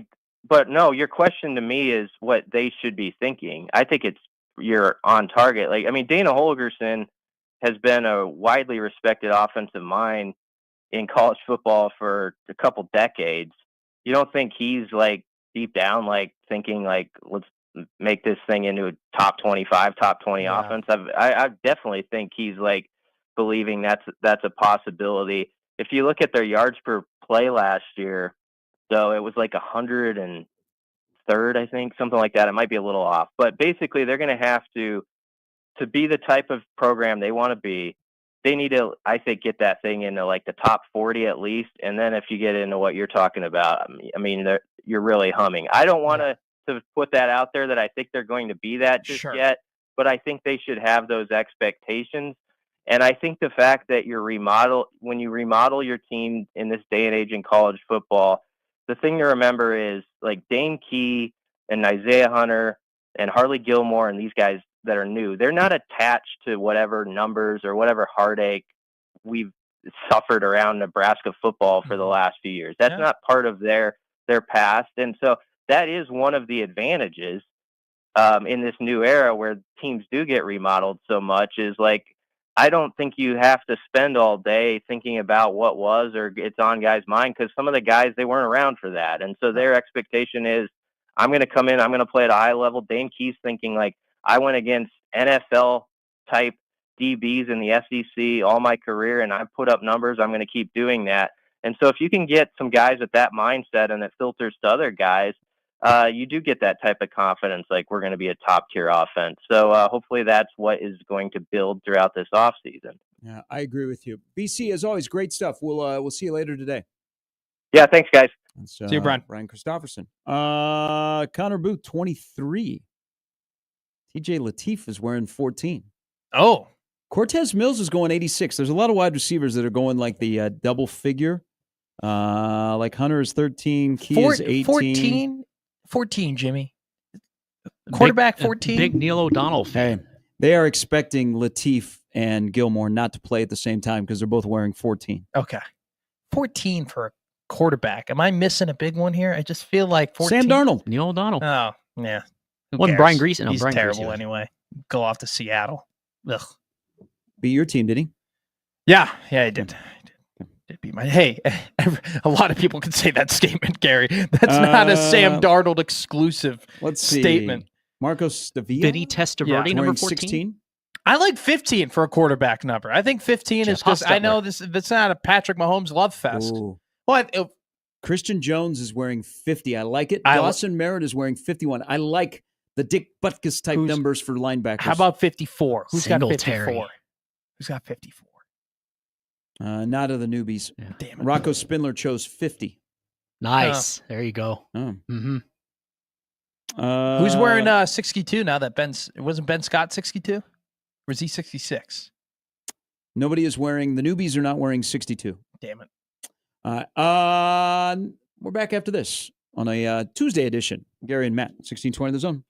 But no, your question to me is what they should be thinking. I think you're on target. Like, I mean, Dana Holgorsen has been a widely respected offensive mind in college football for a couple decades. You don't think he's like deep down, like thinking like, let's make this thing into a top 25, top 20 offense? I definitely think he's like believing that's a possibility. If you look at their yards per play last year, though, it was like 103rd, I think, something like that. It might be a little off, but basically they're going to have to be the type of program they want to be. They need to, I think, get that thing into like the top 40 at least. And then if you get into what you're talking about, I mean, you're really humming. I don't want to put that out there that I think they're going to be that just yet, but I think they should have those expectations. And I think the fact that when you remodel your team in this day and age in college football, the thing to remember is like Dane Key and Isaiah Hunter and Harley Gilmore and these guys that are new, they're not attached to whatever numbers or whatever heartache we've suffered around Nebraska football for the last few years. That's not part of their past. And so that is one of the advantages in this new era where teams do get remodeled so much, is like, I don't think you have to spend all day thinking about what was or it's on guys' mind, because some of the guys, they weren't around for that. And so their expectation is, I'm going to come in, I'm going to play at a high level. Dane Key's thinking like, I went against NFL type DBs in the SEC all my career, and I put up numbers. I'm going to keep doing that. And so if you can get some guys with that mindset and it filters to other guys, you do get that type of confidence, like we're going to be a top tier offense. So hopefully that's what is going to build throughout this offseason. Yeah, I agree with you. BC, as always, great stuff. We'll see you later today. Yeah, thanks, guys. That's, See you, Brian. Brian Christopherson. Connor Booth, 23. TJ Lateef is wearing 14. Oh, Cortez Mills is going 86. There's a lot of wide receivers that are going like the double figure. Like Hunter is 13, Key is 18. 14, Jimmy. Quarterback 14. Big Neil O'Donnell fan. Hey, they are expecting Lateef and Gilmore not to play at the same time because they're both wearing 14. Okay. 14 for a quarterback. Am I missing a big one here? I just feel like 14. Sam Darnold. Neil O'Donnell. Oh, yeah. Who Wasn't cares? Brian Greasy? No, He's Brian terrible Greasy was. anyway. Go off to Seattle. Ugh. Beat your team, did he? Yeah, I did. Did beat my. Hey, a lot of people can say that statement, Gary. That's not a Sam Darnold exclusive Let's see. statement. Marcos Davia. Vinny Testaverde, number wearing 14. 16. I like 15 for a quarterback number. I think 15 is Jeff because I Hostetler. know that's not a Patrick Mahomes love fest. Ooh. What? Christian Jones is wearing 50. I like it. I- Dawson Merritt is wearing 51. I like the Dick Butkus type Who's- numbers for linebackers. How about 54? Who's got Singletary. 54? Who's got 54? not of the newbies? Damn it. Rocco Spindler chose 50. Nice. There you go. Oh. Mm-hmm. Who's wearing 62 now that wasn't Ben Scott 62? Or was he 66? Nobody is wearing. The newbies are not wearing 62. Damn it. We're back after this on a Tuesday edition. Gary and Matt, 1620 The Zone.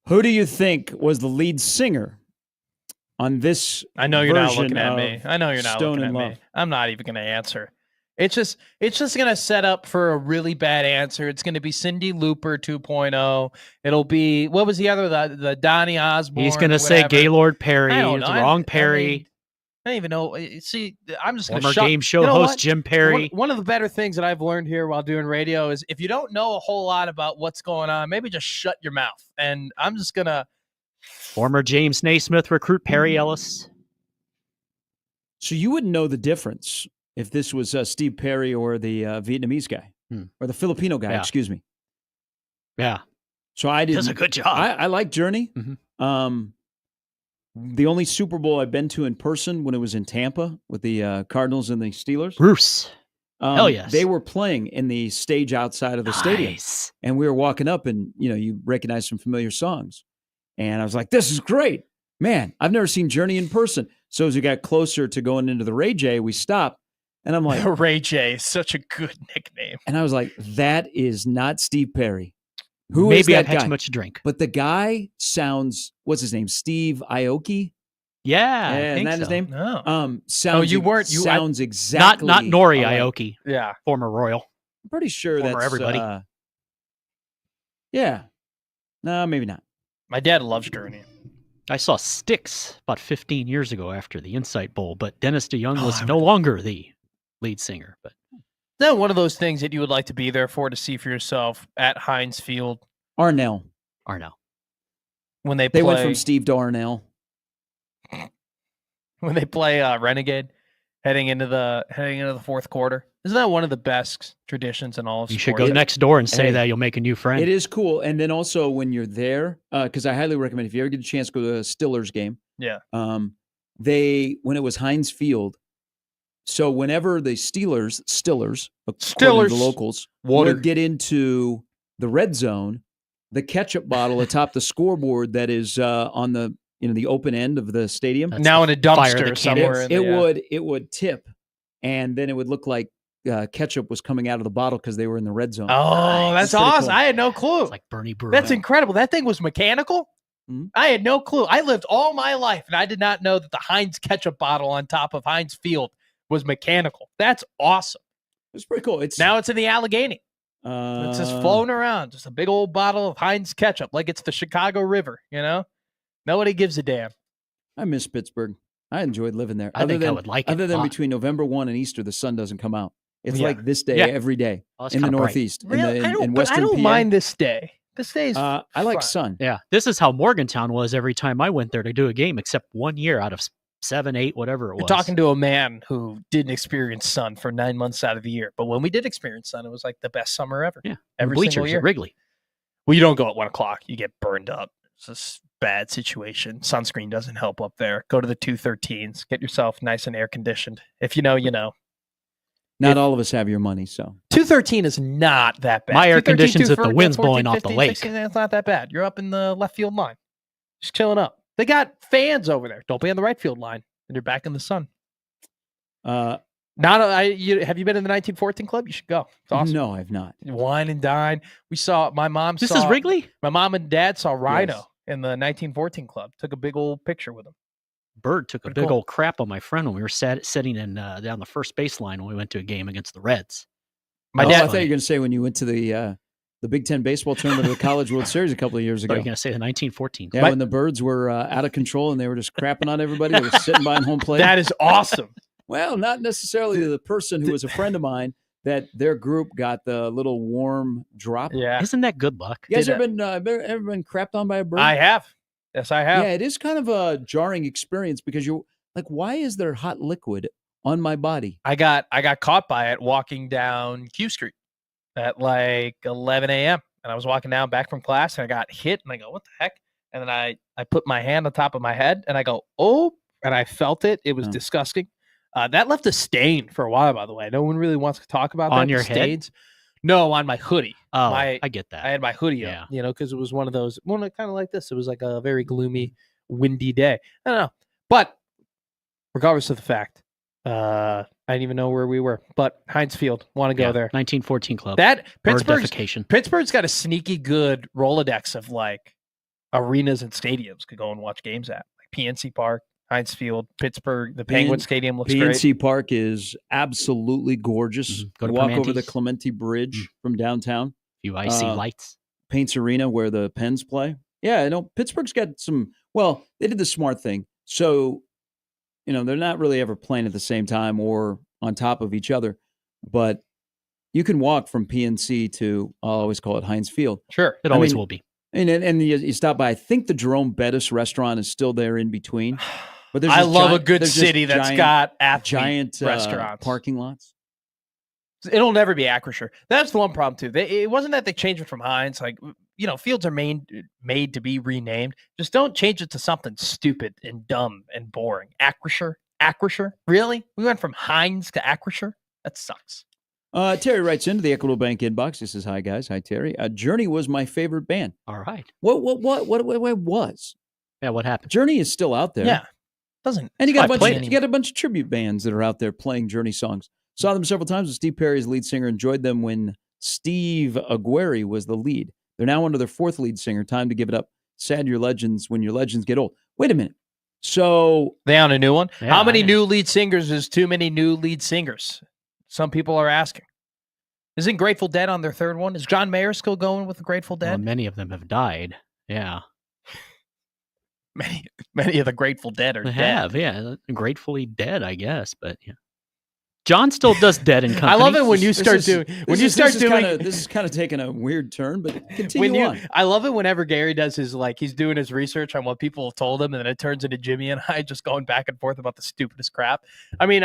Who do you think was the lead singer on this? I know you're not version looking at me. of I know you're not Stone looking in at Love? me. I'm not even going to answer. It's just going to set up for a really bad answer. It's going to be Cindy Lauper 2.0. It'll be, what was the other, the Donny Osborne? He's going or to say whatever. Gaylord Perry. I don't It's know. wrong Perry. I don't even know. See, I'm just going to Former shut. game show you know host what? Jim Perry. One of the better things that I've learned here while doing radio is if you don't know a whole lot about what's going on, maybe just shut your mouth. And I'm just going to. Former James Naismith recruit Perry Ellis. So you wouldn't know the difference if this was Steve Perry or the Vietnamese guy or the Filipino guy. Yeah. Excuse me. Yeah. So I did. Does a good job. I like Journey. Mhm. The only Super Bowl I've been to in person when it was in Tampa with the Cardinals and the Steelers. Bruce. Hell yes. They were playing in the stage outside of the stadium, Nice. and we were walking up, and you recognize some familiar songs, and I was like, "This is great, man! I've never seen Journey in person." So as we got closer to going into the Ray J, we stopped, and I'm like, Ray J is such a good nickname. and I was like, "That is not Steve Perry." Who is Maybe that I've had guy? too much to drink. But the guy sounds, what's his name? Steve Aoki? Yeah. I Isn't think that his so. name? No. Sounds, you weren't- you- I- sounds exactly. Not Nori alike. Aoki, Yeah. former Royal. I'm pretty sure Former that's everybody. Yeah. No, maybe not. My dad loves Journey. I saw Styx about 15 years ago after the Insight Bowl, but Dennis DeYoung Oh, was I no longer the lead singer. But Is that one of those things that you would like to be there for to see for yourself at Heinz Field Arnell. Arno. when they They play went from Steve to Arnell. when they play Renegade heading into the fourth quarter? Isn't that one of the best traditions in all of You sports? should go next door and say Hey, that you'll make a new friend. It is cool. And then also when you're there, because I highly recommend if you ever get a chance, go to a Stillers game. Yeah. When it was Heinz Field, so whenever the Stillers, according to Stillers. the locals, Water. would get into the red zone, the ketchup bottle atop the scoreboard that is on the the open end of the stadium, That's Now in a fire the dumpster cannon. somewhere. in the, it would tip, and then it would look like ketchup was coming out of the bottle because they were in the red zone. Oh, Nice. that's Pretty awesome! cool. I had no clue. It's like Bernie Brewer. That's incredible. That thing was mechanical. Mhm. I had no clue. I lived all my life, and I did not know that the Heinz ketchup bottle on top of Heinz Field was mechanical. That's awesome. It's pretty cool. It's Now it's in the Allegheny. It's just floating around, just a big old bottle of Heinz ketchup, like it's the Chicago River. Nobody gives a damn. I miss Pittsburgh. I enjoyed living there. I think I would like it Other a than lot. between November 1 and Easter, the sun doesn't come out. It's Yeah. like this day Yeah. every day Oh, it's in the kinda bright. Northeast, in, Really? the, I don't, in but Western I don't PA. mind this day. This day is I like fun. sun. Yeah, this is how Morgantown was every time I went there to do a game, except 1 year out of 7, 8, whatever it was. You're talking to a man who didn't experience sun for 9 months out of the year. But when we did experience sun, it was like the best summer ever. Yeah, every bleachers single year. at Wrigley. Well, you don't go at 1 o'clock. You get burned up. It's a bad situation. Sunscreen doesn't help up there. Go to the 213s. Get yourself nice and air conditioned. If you know, you know. Not all of us have your money, so 213 is not that bad. My air 213, condition's if the 214, wind's blowing off the 15, lake. 16, it's not that bad. You're up in the left field line. Just chilling up. They got fans over there. Don't be on the right field line. And you're back in the sun. uh, Have you been in the 1914 club? You should go. It's awesome. no, I've not. Wine and dine. We saw my mom. This is Wrigley? My mom and dad saw Rhino Yes. in the 1914 club. Took a big old picture with him. Bird took a Pretty big cool. old crap on my friend when we were sitting in down the first baseline when we went to a game against the Reds. My Oh, That's I dad. thought you were going to say when you went to the Big Ten baseball tournament of the College World Series a couple of years I ago. thought you were going to say the 1914. Yeah, when the Birds were out of control and they were just crapping on everybody that was sitting behind home plate. That is awesome. Well, not necessarily the person who was a friend of mine that their group got the little warm drop. Yeah, Isn't that good luck? You guys Did ever been crapped on by a bird? I have. Yes, I have. Yeah, it is kind of a jarring experience because you're like, why is there hot liquid on my body? I got caught by it walking down Q Street at like 11 a.m. And I was walking down back from class and I got hit and I go, what the heck? And then I put my hand on top of my head and I go, oh, and I felt it. It was Oh. disgusting. That left a stain for a while, by the way. No one really wants to talk about that. On the your head? stains. No, on my hoodie. Oh, My- I get that. I had my hoodie Yeah. up, because it was one of those, kind of like this. It was like a very gloomy, windy day. I don't know. But regardless of the fact, I didn't even know where we were. But Heinz Field, want to go Yeah, there. 1914 club. That Bird Pittsburgh's defecation. Pittsburgh's got a sneaky good Rolodex of like arenas and stadiums could go and watch games at, like PNC Park, Heinz Field, Pittsburgh. The Penguin Stadium looks great. PNC Park is absolutely gorgeous. Go to Walk over the Permante's. Clementi Bridge from downtown. Few icy lights. Paints Arena where the Pens play. Yeah, Pittsburgh's got some. Well, they did the smart thing. So, they're not really ever playing at the same time or on top of each other, but you can walk from PNC to, I'll always call it Heinz Field. Sure. It always will be. And you stop by. I think the Jerome Bettis restaurant is still there in between. But there's I just love a giant- good there's just city that's got athlete giant restaurants. parking lots. It'll never be Acrisure. That's the one problem too. It wasn't that they changed it from Heinz. Like, fields are made to be renamed. Just don't change it to something stupid and dumb and boring. Acrisure? Really? We went from Heinz to Acrisure? That sucks. Terry writes into the Equitable Bank inbox. He says, "Hi guys, hi Terry. Journey was my favorite band. All right. What was? Yeah, what happened? Journey is still out there. Yeah. Doesn't. And you got I played you got a bunch of tribute bands that are out there playing Journey songs. Saw them several times with Steve Perry as lead singer. Enjoyed them when Steve Aguirre was the lead. They're now under their fourth lead singer. Time to give it up. Sad your legends when your legends get old. Wait a minute. So They on a new one? Yeah, How many I- new lead singers is too many new lead singers? Some people are asking. Isn't Grateful Dead on their third one? Is John Mayer still going with the Grateful Well, Dead? many of them have died. Yeah. Many of the Grateful Dead are They dead. have, yeah. Gratefully dead, I guess, but yeah. John still does Dead and Company. I love it when you This start is- doing this is doing this is kind of taking a weird turn, but continue on. I love it whenever Gary does his he's doing his research on what people have told him, and then it turns into Jimmy and I just going back and forth about the stupidest crap. I mean,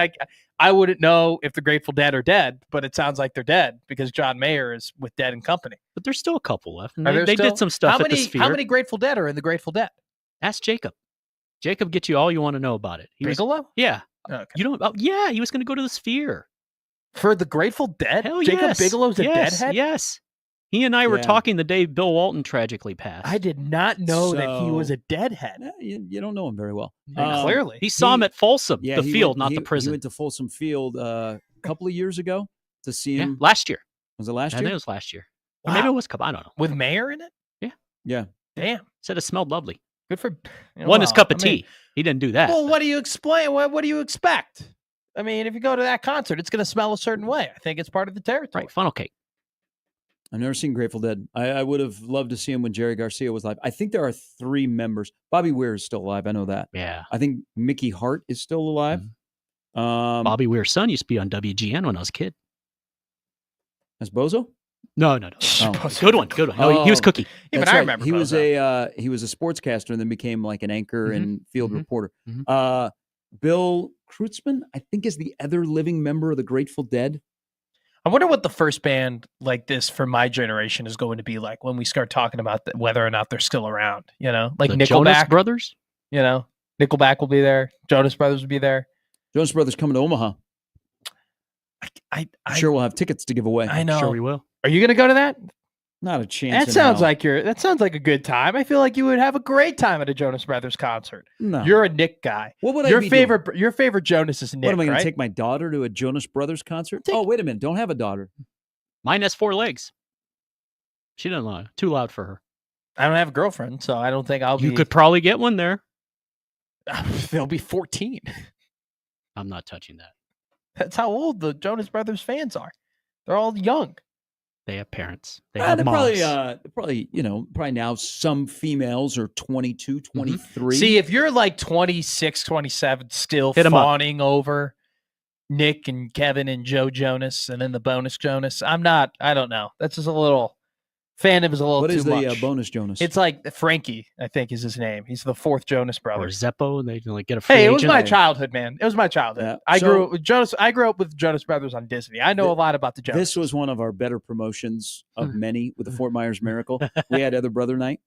I wouldn't know if the Grateful Dead are dead, but it sounds like they're dead because John Mayer is with Dead and Company. But there's still a couple left. And Are they there they still- did some stuff how at the many Sphere. how many Grateful Dead are in the Grateful Dead? Ask Jacob. Jacob gets you all you want to know about it. He was, Bigelow? yeah. Okay. You don't. Oh, yeah. He was going to go to the Sphere. For the Grateful Dead? Hell Jacob yes. Bigelow's a yes, deadhead? Yes. He and I were Yeah. talking the day Bill Walton tragically passed. I did not know that he was So- a deadhead. You don't know him very well. Clearly. He saw him at Folsom, Yeah, the he field, went- not he- the He prison. went to Folsom Field a couple of years ago to see Yeah, him. last year. Was it last I think year? it was last year. Or maybe Wow. it was. I don't know. With Mayer in it? Yeah. Damn. Said it smelled lovely. Good for Won his well, cup of I mean, tea. He didn't do that. Well, what do you explain? What do you expect? I mean, if you go to that concert, it's going to smell a certain way. I think it's part of the territory. Right, funnel cake. I've never seen Grateful Dead. I would have loved to see him when Jerry Garcia was live. I think there are 3 members. Bobby Weir is still alive. I know that. Yeah. I think Mickey Hart is still alive. Bobby Weir's son used to be on WGN when I was a kid. As Bozo? No. Oh. Good one. Oh, he was Oh. Cookie. Yeah, That's but I right. remember he was Bozo. he was a sportscaster and then became like an anchor Mhm. and field Mhm. reporter. Mhm. Bill Kreutzmann, I think, is the other living member of the Grateful Dead. I wonder what the first band like this for my generation is going to be like when we start talking about whether or not they're still around. You know, like The Jonas Nickelback. Brothers? You know, Nickelback will be there. Jonas Brothers will be there. Jonas Brothers coming to Omaha. I I'm sure we'll have tickets to give away. I know. Sure we will. Are you going to go to that? Not a chance. That in sounds hell. like a good time. I feel like you would have a great time at a Jonas Brothers concert. No. You're a Nick guy. What would I Your be doing? favorite Jonas is Nick. What am I going right? to take my daughter to a Jonas Brothers concert? Take- Oh, wait a minute. Don't have a daughter. Mine has 4 legs. She doesn't lie. Too loud for her. I don't have a girlfriend, so I don't think I'll You be. could probably get one there. They'll be 14. I'm not touching that. That's how old the Jonas Brothers fans are. They're all young. They have parents. They have They're moms. probably now some females are 22, 23. See, if you're like 26, 27, still Hit 'em up. fawning over Nick and Kevin and Joe Jonas and then the bonus Jonas, I don't know. That's just a little, fandom is a little what too is the much. bonus Jonas? It's like Frankie, I think is his name. He's the 4th Jonas or brother. Zeppo. They like get a free Hey, it was agent. my childhood, man. It was my childhood. Yeah. I grew So- up with Jonas. I grew up with Jonas Brothers on Disney. I know a lot about the Jonas. This was one of our better promotions Hmm. of many with the Fort Myers Miracle. We had Other Brother Night.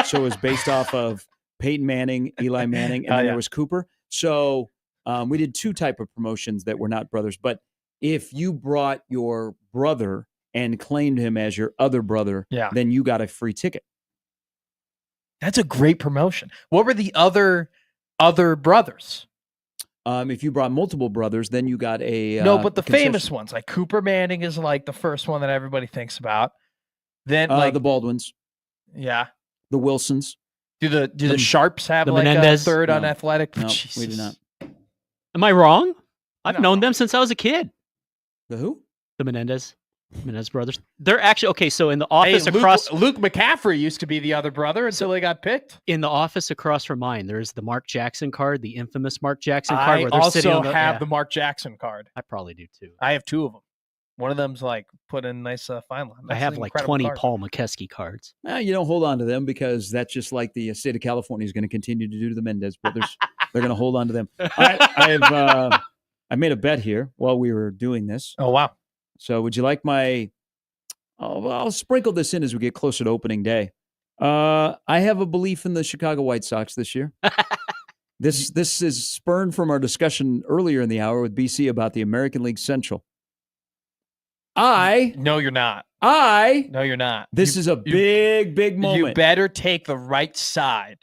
So it was based off of Peyton Manning, Eli Manning, and Oh, then yeah. there was Cooper. So we did 2 type of promotions that were not brothers. But if you brought your brother and claimed him as your other brother, Yeah. then you got a free ticket. That's a great promotion. What were the other brothers? If you brought multiple brothers, then you got a No, but the concession. famous ones, like Cooper Manning is like the first one that everybody thinks about. Then The Baldwins, yeah, the Wilsons. Do the Sharps have the like Menendez? a third No. unathletic? No, we do Jesus. not. Am I wrong? I've No. known them since I was a kid. The who? The Menendez brothers. They're actually okay. So in the office Hey, across Luke McCaffrey used to be the other brother until he got picked. in the office across from mine, there's the Mark Jackson card, the infamous Mark Jackson card. I Where they're sitting also on have yeah, the Mark Jackson card. I probably do too. I have two of them. One of them's like put in nice fine line. I That's have an like incredible 20 card. Paul McKeskey cards. Well, you don't hold on to them because that's just like the state of California is going to continue to do to the Mendez brothers. They're going to hold on to them. I made a bet here while we were doing this. Oh wow. So would you like my? I'll sprinkle this in as we get closer to opening day. I have a belief in the Chicago White Sox this year. This is spurned from our discussion earlier in the hour with BC about the American League Central. No, you're not. No, you're not. This is a big moment. You better take the right side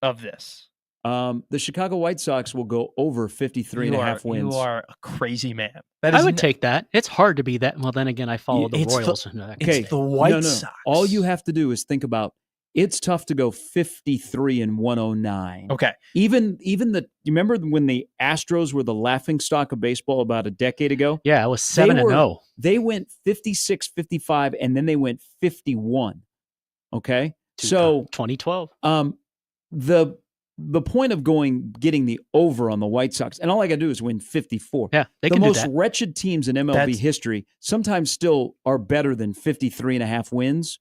of this. The Chicago White Sox will go over 53 and a half wins. You are a crazy man. I would take that. It's hard to be that. Well, then again, I follow the It's the- Royals. It's the White no. Sox. All you have to do is think about it's tough to go 53 and 109. Okay. Even you remember when the Astros were the laughing stock of baseball about a decade ago? Yeah, it was 7-0. They went 56, 55, and then they went 51. Okay. So 2012. the point of getting the over on the White Sox, and all I got to do is win 54. Yeah, they the can do most that. wretched teams in MLB history sometimes still are better than 53 and a half wins.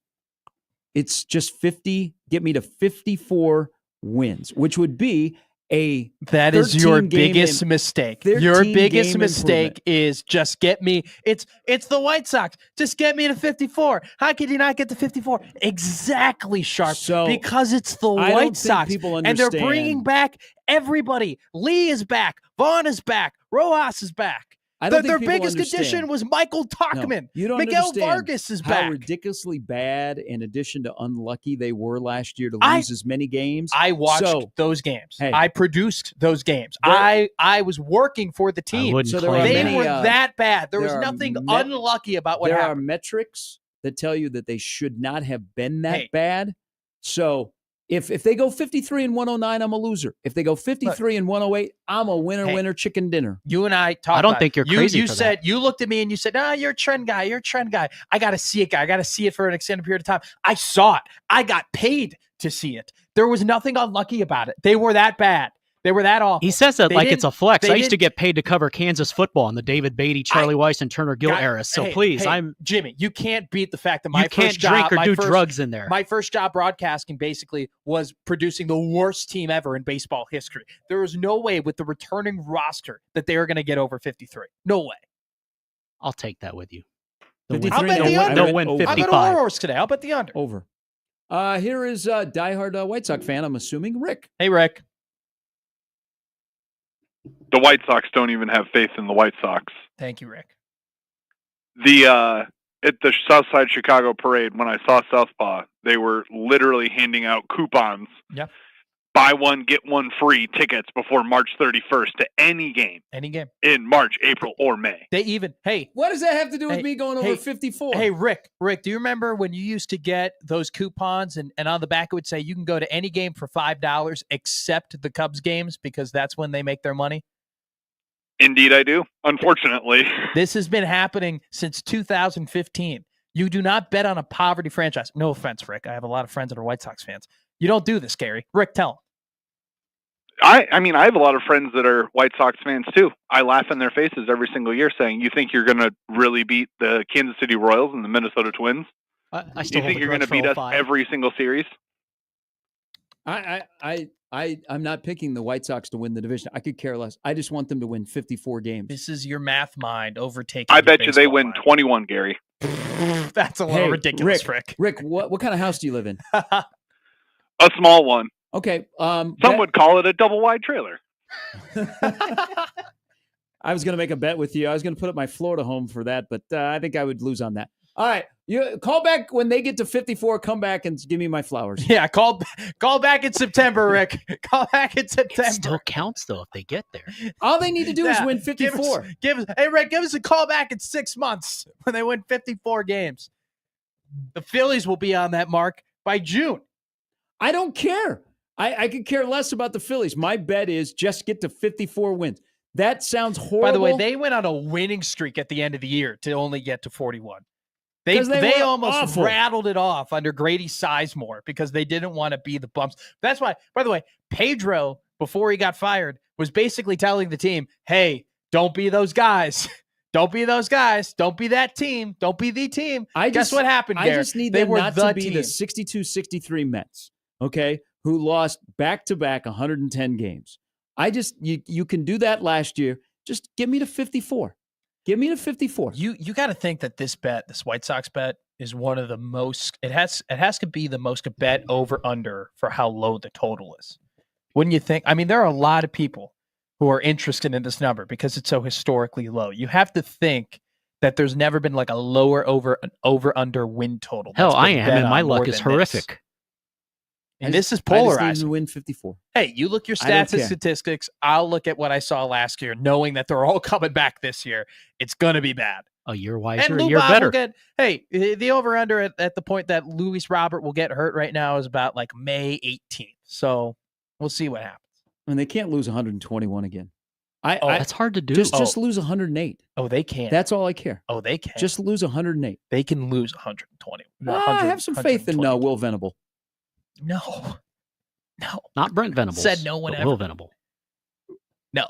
It's just 50, get me to 54 wins, which would be that is your 13 game biggest mistake. 13 Your biggest game mistake is just get me. It's the White Sox. Just get me to 54. How could you not get to 54? Exactly, Sharp. So, because it's the I don't White think Sox, people and they're understand. bringing back everybody. Lee is back. Vaughn is back. Rojas is back. I don't Their think people biggest understand. addition was Michael Tuchman. You don't Miguel understand Vargas is how back. ridiculously bad, in addition to unlucky, they were last year to I- lose as many games. I watched So, those games. hey. I produced those games. There- I was working for the team. wouldn't So there are claim They many, were uh, that bad. There was there are nothing met- unlucky about what there happened. are metrics that tell you that they should not have been that Hey. bad. So if they go 53 and 109, I'm a loser. If they go 53 and 108, I'm a winner chicken dinner. You and I talked. I don't about think it. you're crazy You for said you looked at me and you said, "Ah, you're a trend guy. You're a trend guy. I got to see it, guy. I got to see it for an extended period of time." I saw it. I got paid to see it. There was nothing unlucky about it. They were that bad. They were that awful. He says that They like it's a didn't- flex. they I used to didn't- get paid to cover Kansas football in the David Beatty, Charlie Weiss, and Turner Gill God, eras. So hey, please, hey, I'm Jimmy. You can't beat the fact that my you can't first job, drink or my do first- drugs in there. My first job broadcasting basically was producing the worst team ever in baseball history. There was no way with the returning roster that they were going to get over 53. No way. I'll take that with you. They'll 53 win, I'll bet they'll the win, under. they'll win Over. I'm going to 55. Horse today. I'll bet the under. Over. Here is a diehard White Sox fan, I'm assuming, Rick. Hey, Rick. The White Sox don't even have faith in the White Sox. Thank you, Rick. At the Southside Chicago parade, when I saw Southpaw, they were literally handing out coupons. Yep. Buy one, get one free tickets before March 31st to any game Any game. in March, April, or May. They even, hey, What does that have to do with Hey, me going hey, over 54? hey, Rick, do you remember when you used to get those coupons and on the back it would say you can go to any game for $5 except the Cubs games because that's when they make their money? Indeed, I do. Unfortunately. This has been happening since 2015. You do not bet on a poverty franchise. No offense, Rick. I have a lot of friends that are White Sox fans. You don't do this, Gary. Rick, tell them. I mean, I have a lot of friends that are White Sox fans too. I laugh in their faces every single year saying, "You think you're going to really beat the Kansas City Royals and the Minnesota Twins? I You still think hold you're going to beat us every single series?" I'm not picking the White Sox to win the division. I could care less. I just want them to win 54 games. This is your math mind overtaking. I your bet you they baseball win mind. 21, Gary. That's a little Hey, ridiculous, Rick. Rick, what kind of house do you live in? A small one. Okay. Some bet- would call it a double wide trailer. I was going to make a bet with you. I was going to put up my Florida home for that, but I think I would lose on that. All right. You call back when they get to 54. Come back and give me my flowers. Yeah, call back in September, Rick. Call back in September. It still counts though if they get there. All they need to do is Yeah, win Give 54. us, hey, Rick, give us a call back in 6 months when they win 54 games. The Phillies will be on that mark by June. I don't care. I could care less about the Phillies. My bet is just get to 54 wins. That sounds horrible. By the way, they went on a winning streak at the end of the year to only get to 41. They 'Cause they were almost awful. rattled it off under Grady Sizemore because they didn't want to be the bumps. That's why, by the way, Pedro, before he got fired, was basically telling the team, hey, don't be those guys. Don't be those guys. Don't be that team. Don't be the team. Guess what happened, I Garrett? just need They them were not the to be team. the 62-63 Mets, okay, who lost back-to-back 110 games. You can do that last year. Just get me to 54. Give me to 54. You got to think that this White Sox bet, is one of the most. It has to be the most bet over under for how low the total is. Wouldn't you think? I mean, there are a lot of people who are interested in this number because it's so historically low. You have to think that there's never been like a lower over under win total. Hell, that's I been am, bet and my on luck more is than this. horrific. And this is I just need them polarizing. to win 54. Hey, you look your I don't stats and care. statistics. I'll look at what I saw last year, knowing that they're all coming back this year. It's gonna be bad. A year And wiser, a Lou year Bob better. will get. Hey, the over under at the point that Luis Robert will get hurt right now is about like May 18th. So we'll see what happens. And they can't lose 121 again. That's hard to do. Just lose 108. Oh, they can. That's all I care. Oh, they can. Just lose 108. They can lose 120. I have some faith in 120. Will Venable. No. Not Brent Venables. Said no one but ever. Will Venable. No.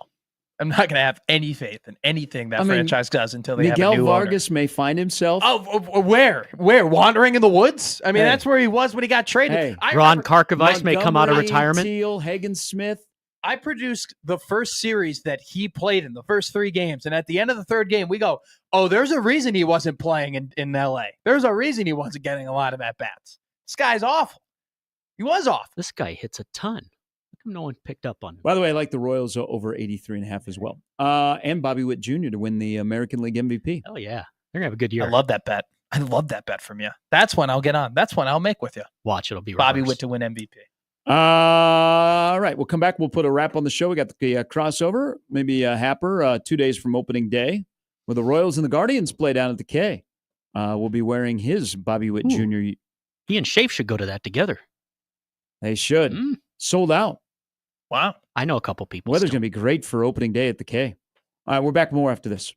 I'm not going to have any faith in anything that I mean, franchise does until they Miguel have a new Vargas may find himself. owner. Oh, where? Wandering in the woods? I mean, Hey. that's where he was when he got traded. Hey. I Ron remember- Karkovice may come out of Montgomery, retirement. Teal, Hagen Smith. I produced the first series that he played in, the first 3 games. And at the end of the 3rd game, we go, oh, there's a reason he wasn't playing in LA. There's a reason he wasn't getting a lot of at-bats. This guy's awful. He was awful. This guy hits a ton. How come no one picked up on him? By the way, I like the Royals over 83.5 as well. And Bobby Witt Jr. to win the American League MVP. Oh, yeah. They're going to have a good year. I love that bet. I love that bet from you. That's one I'll get on. That's one I'll make with you. Watch, it'll be Bobby reversed. Witt to win MVP. All right, we'll come back. We'll put a wrap on the show. We got the crossover, maybe Happer, 2 days from opening day, where the Royals and the Guardians play down at the K. We'll be wearing his Bobby Witt Ooh. Jr. He and Shafe should go to that together. They should. Mm. Sold out. Wow. I know a couple people. Weather's still. going to be great for opening day at the K. All right, we're back more after this.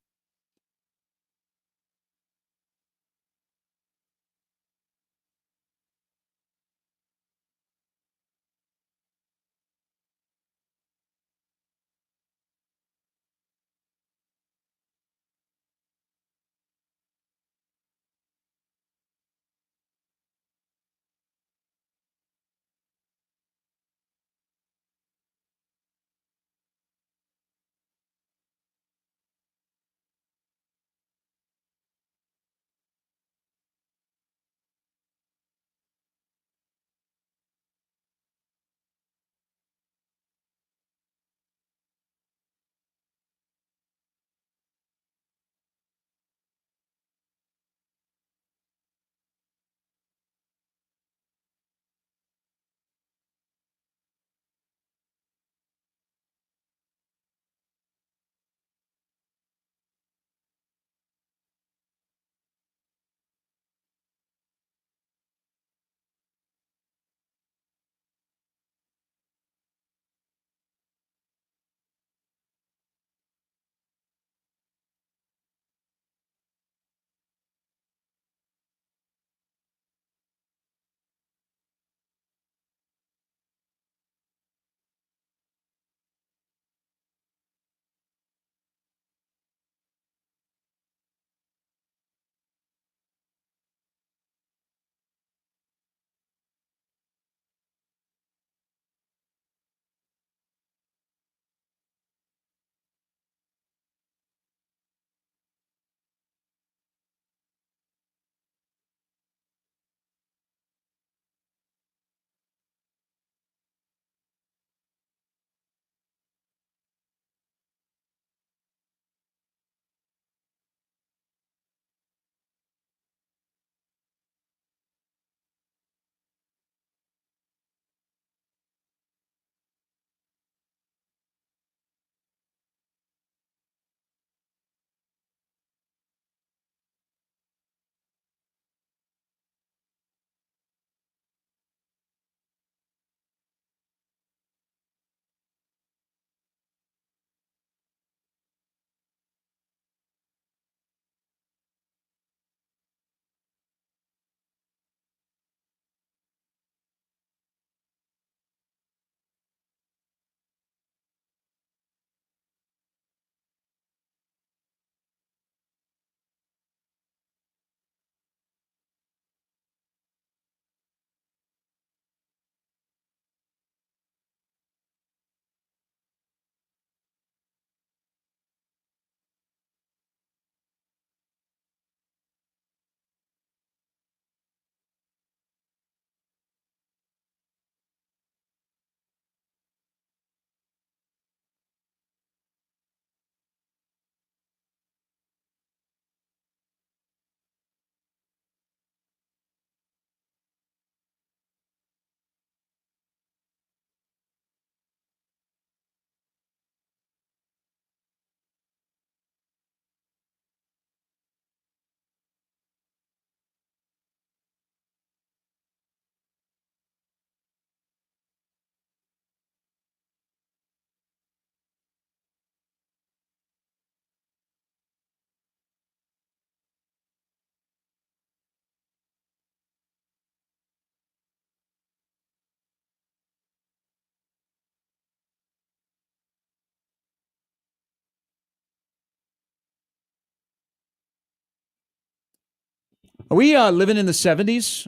Are we living in the 70s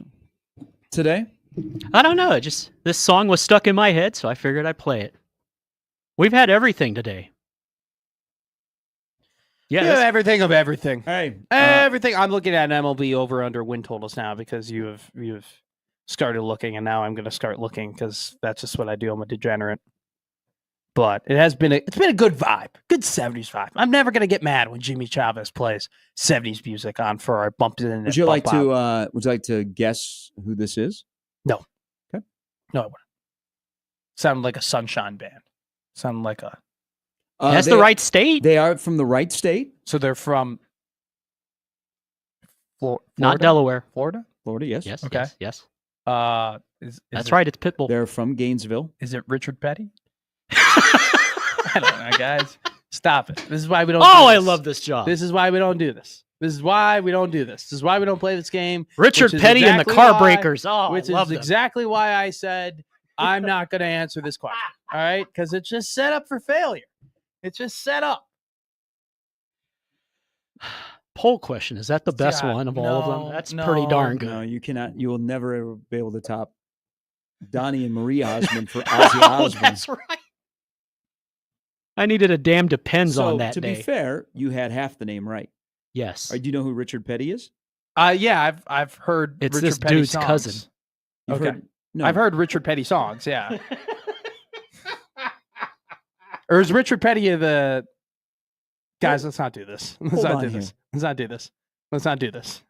today? I don't know. This song was stuck in my head, so I figured I'd play it. We've had everything today. Yeah, Yeah, everything of everything. Hey, Everything. I'm looking at MLB over under win totals now because you've started looking, and now I'm going to start looking because that's just what I do. I'm a degenerate. But it's been a good vibe, good 70s vibe. I'm never going to get mad when Jimmy Chavez plays 70s music on for our bump in. would you like to guess who this is? No. Okay. No, I wouldn't. Sounded like a Sunshine Band. Sounded like a. That's the right state. They are from the right state. So they're from. Florida? Not Delaware. Florida. Florida, yes. Yes. Okay. Yes. That's right. It's Pitbull. They're from Gainesville. Is it Richard Petty? I don't know, guys. Stop it. This is why we don't. Oh, do I this. love this job. This is why we don't do this. This is why we don't do this. This is why we don't play this game. Richard which is Petty and the exactly why- Carbreakers. Oh, which I love is them. exactly why I said I'm not going to answer this question. All right, because it's just set up for failure. It's just set up. Poll question. Is that the best God, one of all of no, them? That's pretty darn good. No, you cannot. You will never ever be able to top Donnie and Marie Osmond for Ozzy Oh, Osbourne. that's right. I needed a damn depends So on that to day. be fair, you had half the name right. Yes. Do you know who Richard Petty is? Yeah, I've heard It's Richard this Petty dude's songs. cousin. You've Okay. heard- no, I've heard Richard Petty songs. Yeah. Or is Richard Petty the guys? Let's not do this. Let's Hold not on do here. this. Let's not do this. Let's not do this.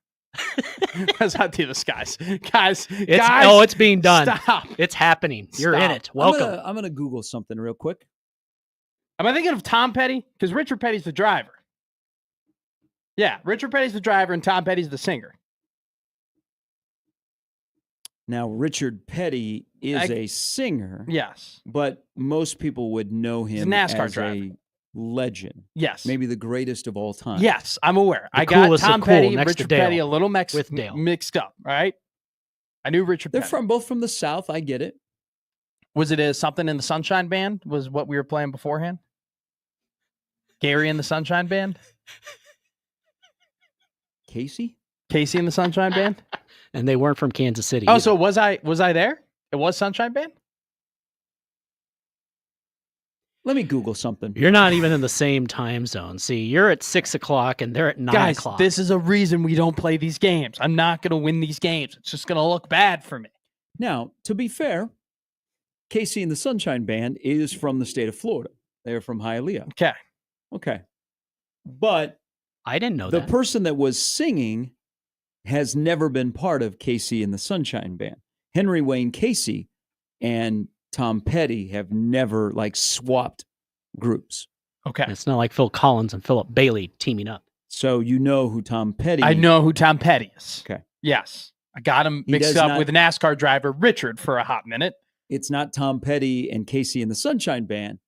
Let's not do this, guys. Guys, It's being done. Stop. It's happening. You're in Stop. it. Welcome. I'm gonna Google something real quick. Am I thinking of Tom Petty? Because Richard Petty's the driver. Yeah, Richard Petty's the driver and Tom Petty's the singer. Now, Richard Petty is a singer, Yes. but most people would know He's a him NASCAR as driver. a legend, Yes. maybe the greatest of all time. Yes, I'm aware. The I got coolest of Tom cool Petty and next to Richard Petty Dale. a little With Dale. mixed up, all right? I knew Richard They're Petty. both from the South. I get it. Was it something in the Sunshine Band? Was what we were playing beforehand? Gary and the Sunshine Band? Casey? Casey and the Sunshine Band? And they weren't from Kansas City. Oh, either. so was I there? It was Sunshine Band? Let me Google something. You're not even in the same time zone. See, you're at 6 o'clock and they're at 9 Guys, o'clock. this is a reason we don't play these games. I'm not going to win these games. It's just going to look bad for me. Now, to be fair, Casey and the Sunshine Band is from the state of Florida. They're from Hialeah. Okay. Okay. But I didn't know the that. person that was singing has never been part of Casey and the Sunshine Band. Henry Wayne Casey and Tom Petty have never swapped groups. Okay. It's not like Phil Collins and Philip Bailey teaming up. So you know who Tom Petty I know who Tom Petty is. Okay. Yes. I got him He mixed does up not- with NASCAR driver Richard for a hot minute. It's not Tom Petty and Casey and the Sunshine Band.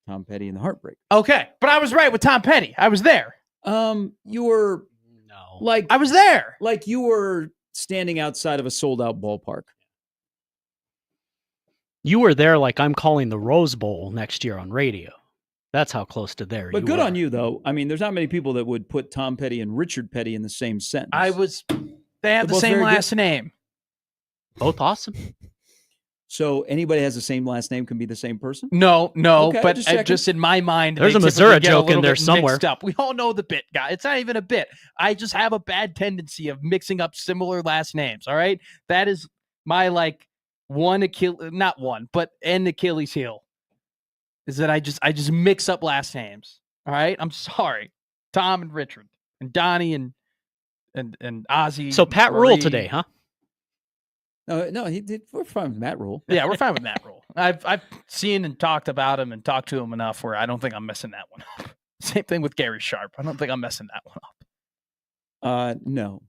Tom Petty and the Heartbreak. Okay. But I was right with Tom Petty. I was there. You were No. I was there. like you were standing outside of a sold out ballpark. You were there like I'm calling the Rose Bowl next year on radio. That's how close to there But you good were. on you, though. I mean, there's not many people that would put Tom Petty and Richard Petty in the same sentence. They have They're the both same very good. last name. Both awesome. So anybody has the same last name can be the same person? No, Okay, but just checking. just in my mind, There's they a Missouri typically get joke in little there bit somewhere. mixed up. We all know the bit, guy. It's not even a bit. I just have a bad tendency of mixing up similar last names. All right, that is my an Achilles heel is that I just mix up last names. All right, I'm sorry, Tom and Richard and Donnie and Ozzy. So Pat Marie. Rule today, huh? No, he did. We're fine with Matt Rule. Yeah, we're fine with Matt Rule. I've seen and talked about him and talked to him enough where I don't think I'm messing that one up. Same thing with Gary Sharp. I don't think I'm messing that one up. No,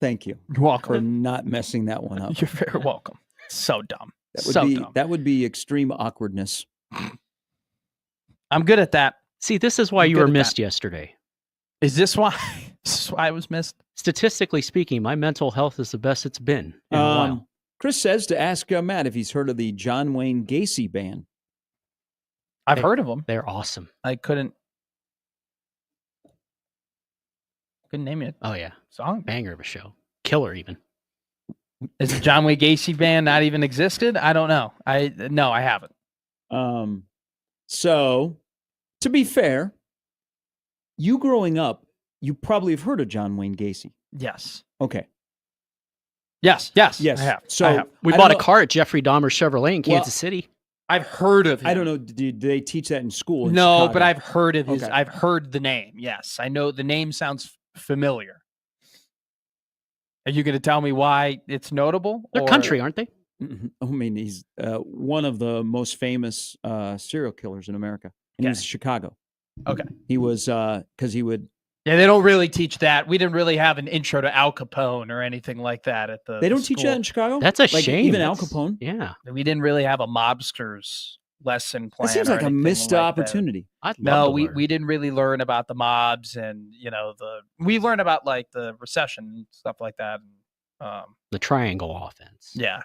thank you You're for welcome. not messing that one up. You're very welcome. So dumb. That would So be dumb. that would be extreme awkwardness. I'm good at that. See, this is why I'm you good were at that. missed yesterday. Is this why? This is why I was missed? Statistically speaking, my mental health is the best it's been in a while. Chris says to ask Matt if he's heard of the John Wayne Gacy Band. I've heard of them. They're awesome. I couldn't. Couldn't name it. Oh yeah, Song. banger of a show, killer even. Is the John Wayne Gacy band not even existed? I don't know. I haven't. So, to be fair, you growing up, you probably have heard of John Wayne Gacy. Yes. Okay. Yes. Yes. I have. So I have. We I bought a don't know- car at Jeffrey Dahmer's Chevrolet in Well, Kansas City. I've heard of him. I don't know. Did they teach that in school? In No, Chicago? but I've heard of his. Okay. I've heard the name. Yes, I know the name sounds familiar. Are you going to tell me why it's notable? They're or- country, aren't they? I mean, he's one of the most famous serial killers in America, and he was in Chicago. Okay. He was because he would. Yeah, they don't really teach that. We didn't really have an intro to Al Capone or anything like that at the. They don't the teach school. that in Chicago. That's a Like, shame. Even Al That's- Capone. Yeah, We didn't really have a mobsters lesson plan. That seems or like a anything missed like that. opportunity. I'd love No, to we learn. didn't really learn about the mobs and we learned about like the recession and stuff like that. the triangle offense. Yeah.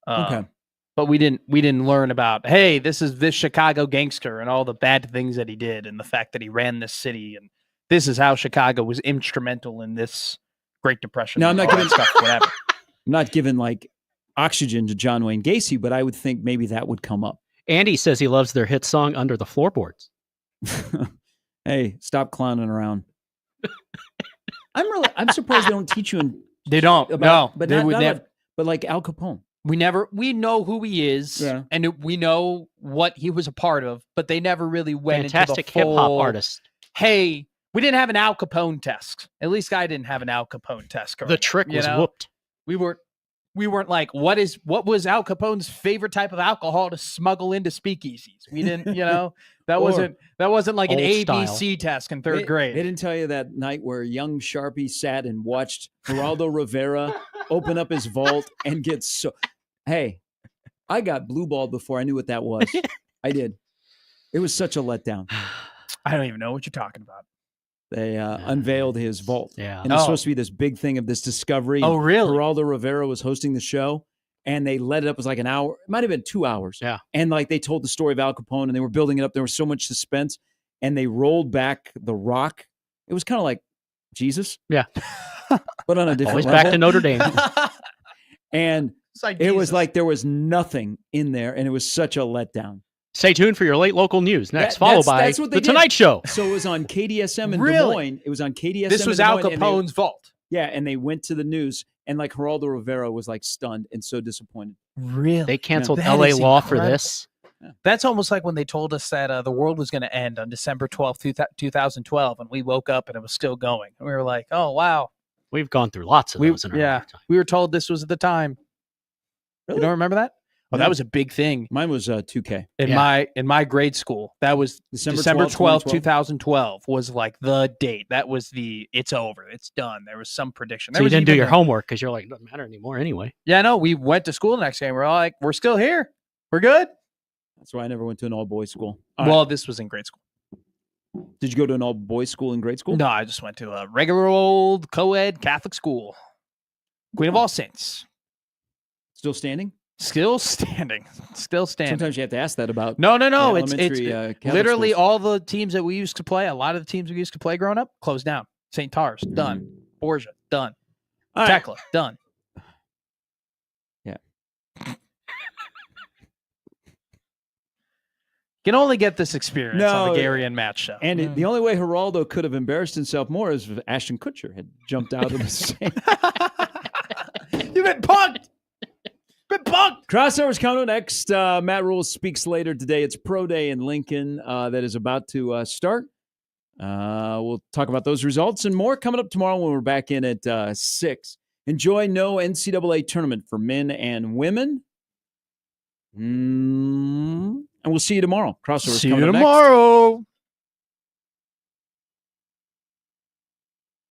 Okay. But we didn't learn about, hey, this is this Chicago gangster and all the bad things that he did and the fact that he ran this city and this is how Chicago was instrumental in this Great Depression. No, I'm not all that giving- stuff, whatever. I'm not giving like oxygen to John Wayne Gacy, but I would think maybe that would come up. Andy says he loves their hit song "Under the Floorboards." Hey, stop clowning around. I'm surprised they don't teach you in They don't. about, No, but they not, would not never. about- but like Al Capone. We know who he is, Yeah. and we know what he was a part of, but they never really went Fantastic into the hip hop full, artist. Hey, we didn't have an Al Capone test. At least I didn't have an Al Capone test. The growing up, trick you was know? whooped. We weren't like, what was Al Capone's favorite type of alcohol to smuggle into speakeasies? We didn't, that Or wasn't like an old style. ABC test in third They grade. didn't tell you that night where young Sharpie sat and watched Geraldo Rivera open up his vault and get so. Hey, I got blue balled before I knew what that was. I did. It was such a letdown. I don't even know what you're talking about. They unveiled his vault. Yeah. And it's supposed to be this big thing of this discovery. Oh, really? Geraldo Rivera was hosting the show, and they let it up. It was like an hour. It might have been 2 hours. Yeah. And like they told the story of Al Capone, and they were building it up. There was so much suspense, and they rolled back The Rock. It was kind of like Jesus. Yeah. But on a different Always level. back to Notre Dame. And It's like it was Jesus. like there was nothing in there, and it was such a letdown. Stay tuned for your late local news next, That- followed that's by what they the did. Tonight Show. So it was on KDSM in Des Really? Moines. It was on KDSM. This in was Des Al Moines, and they- Capone's vault. Yeah, and they went to the news, and like Geraldo Rivera was like stunned and so disappointed. Really? They canceled That LA is Law for incredible. this. That's almost like when they told us that the world was going to end on December 12th, 2012, and we woke up and it was still going. And we were like, oh, wow. We've gone through lots of those in our lifetime. We were told this was the time. Really? You don't remember that? Oh, No. that was a big thing Mine was 2K. in my grade school. That was December 12th, 2012. 2012 was like the date. That was it's over. It's done. There was some prediction. So There you was didn't do even your a- homework because you're like, it doesn't matter anymore anyway. Yeah, no, we went to school the next day and we're all like, we're still here. We're good. That's why I never went to an all boys school. Well, this was in grade school. Did you go to an all boys school in grade school? No, I just went to a regular old co-ed Catholic school. Queen of All Saints. Still standing? Still standing. Still standing. Sometimes you have to ask that about. No. It's elementary, Catholic literally schools. all the teams that we used to play. A lot of the teams we used to play growing up closed down. St. Tars done. Borgia done. All right. Tekla done. Yeah. Can only get this experience on No, the Gary and Matt show. And the only way Geraldo could have embarrassed himself more is if Ashton Kutcher had jumped out of the same. You've been punked. Been punked. Crossovers coming up next. Matt Rule speaks later today. It's Pro Day in Lincoln that is about to start. We'll talk about those results and more coming up tomorrow when we're back in at 6. Enjoy no NCAA tournament for men and women. And we'll see you tomorrow. Crossovers See coming you up next. tomorrow.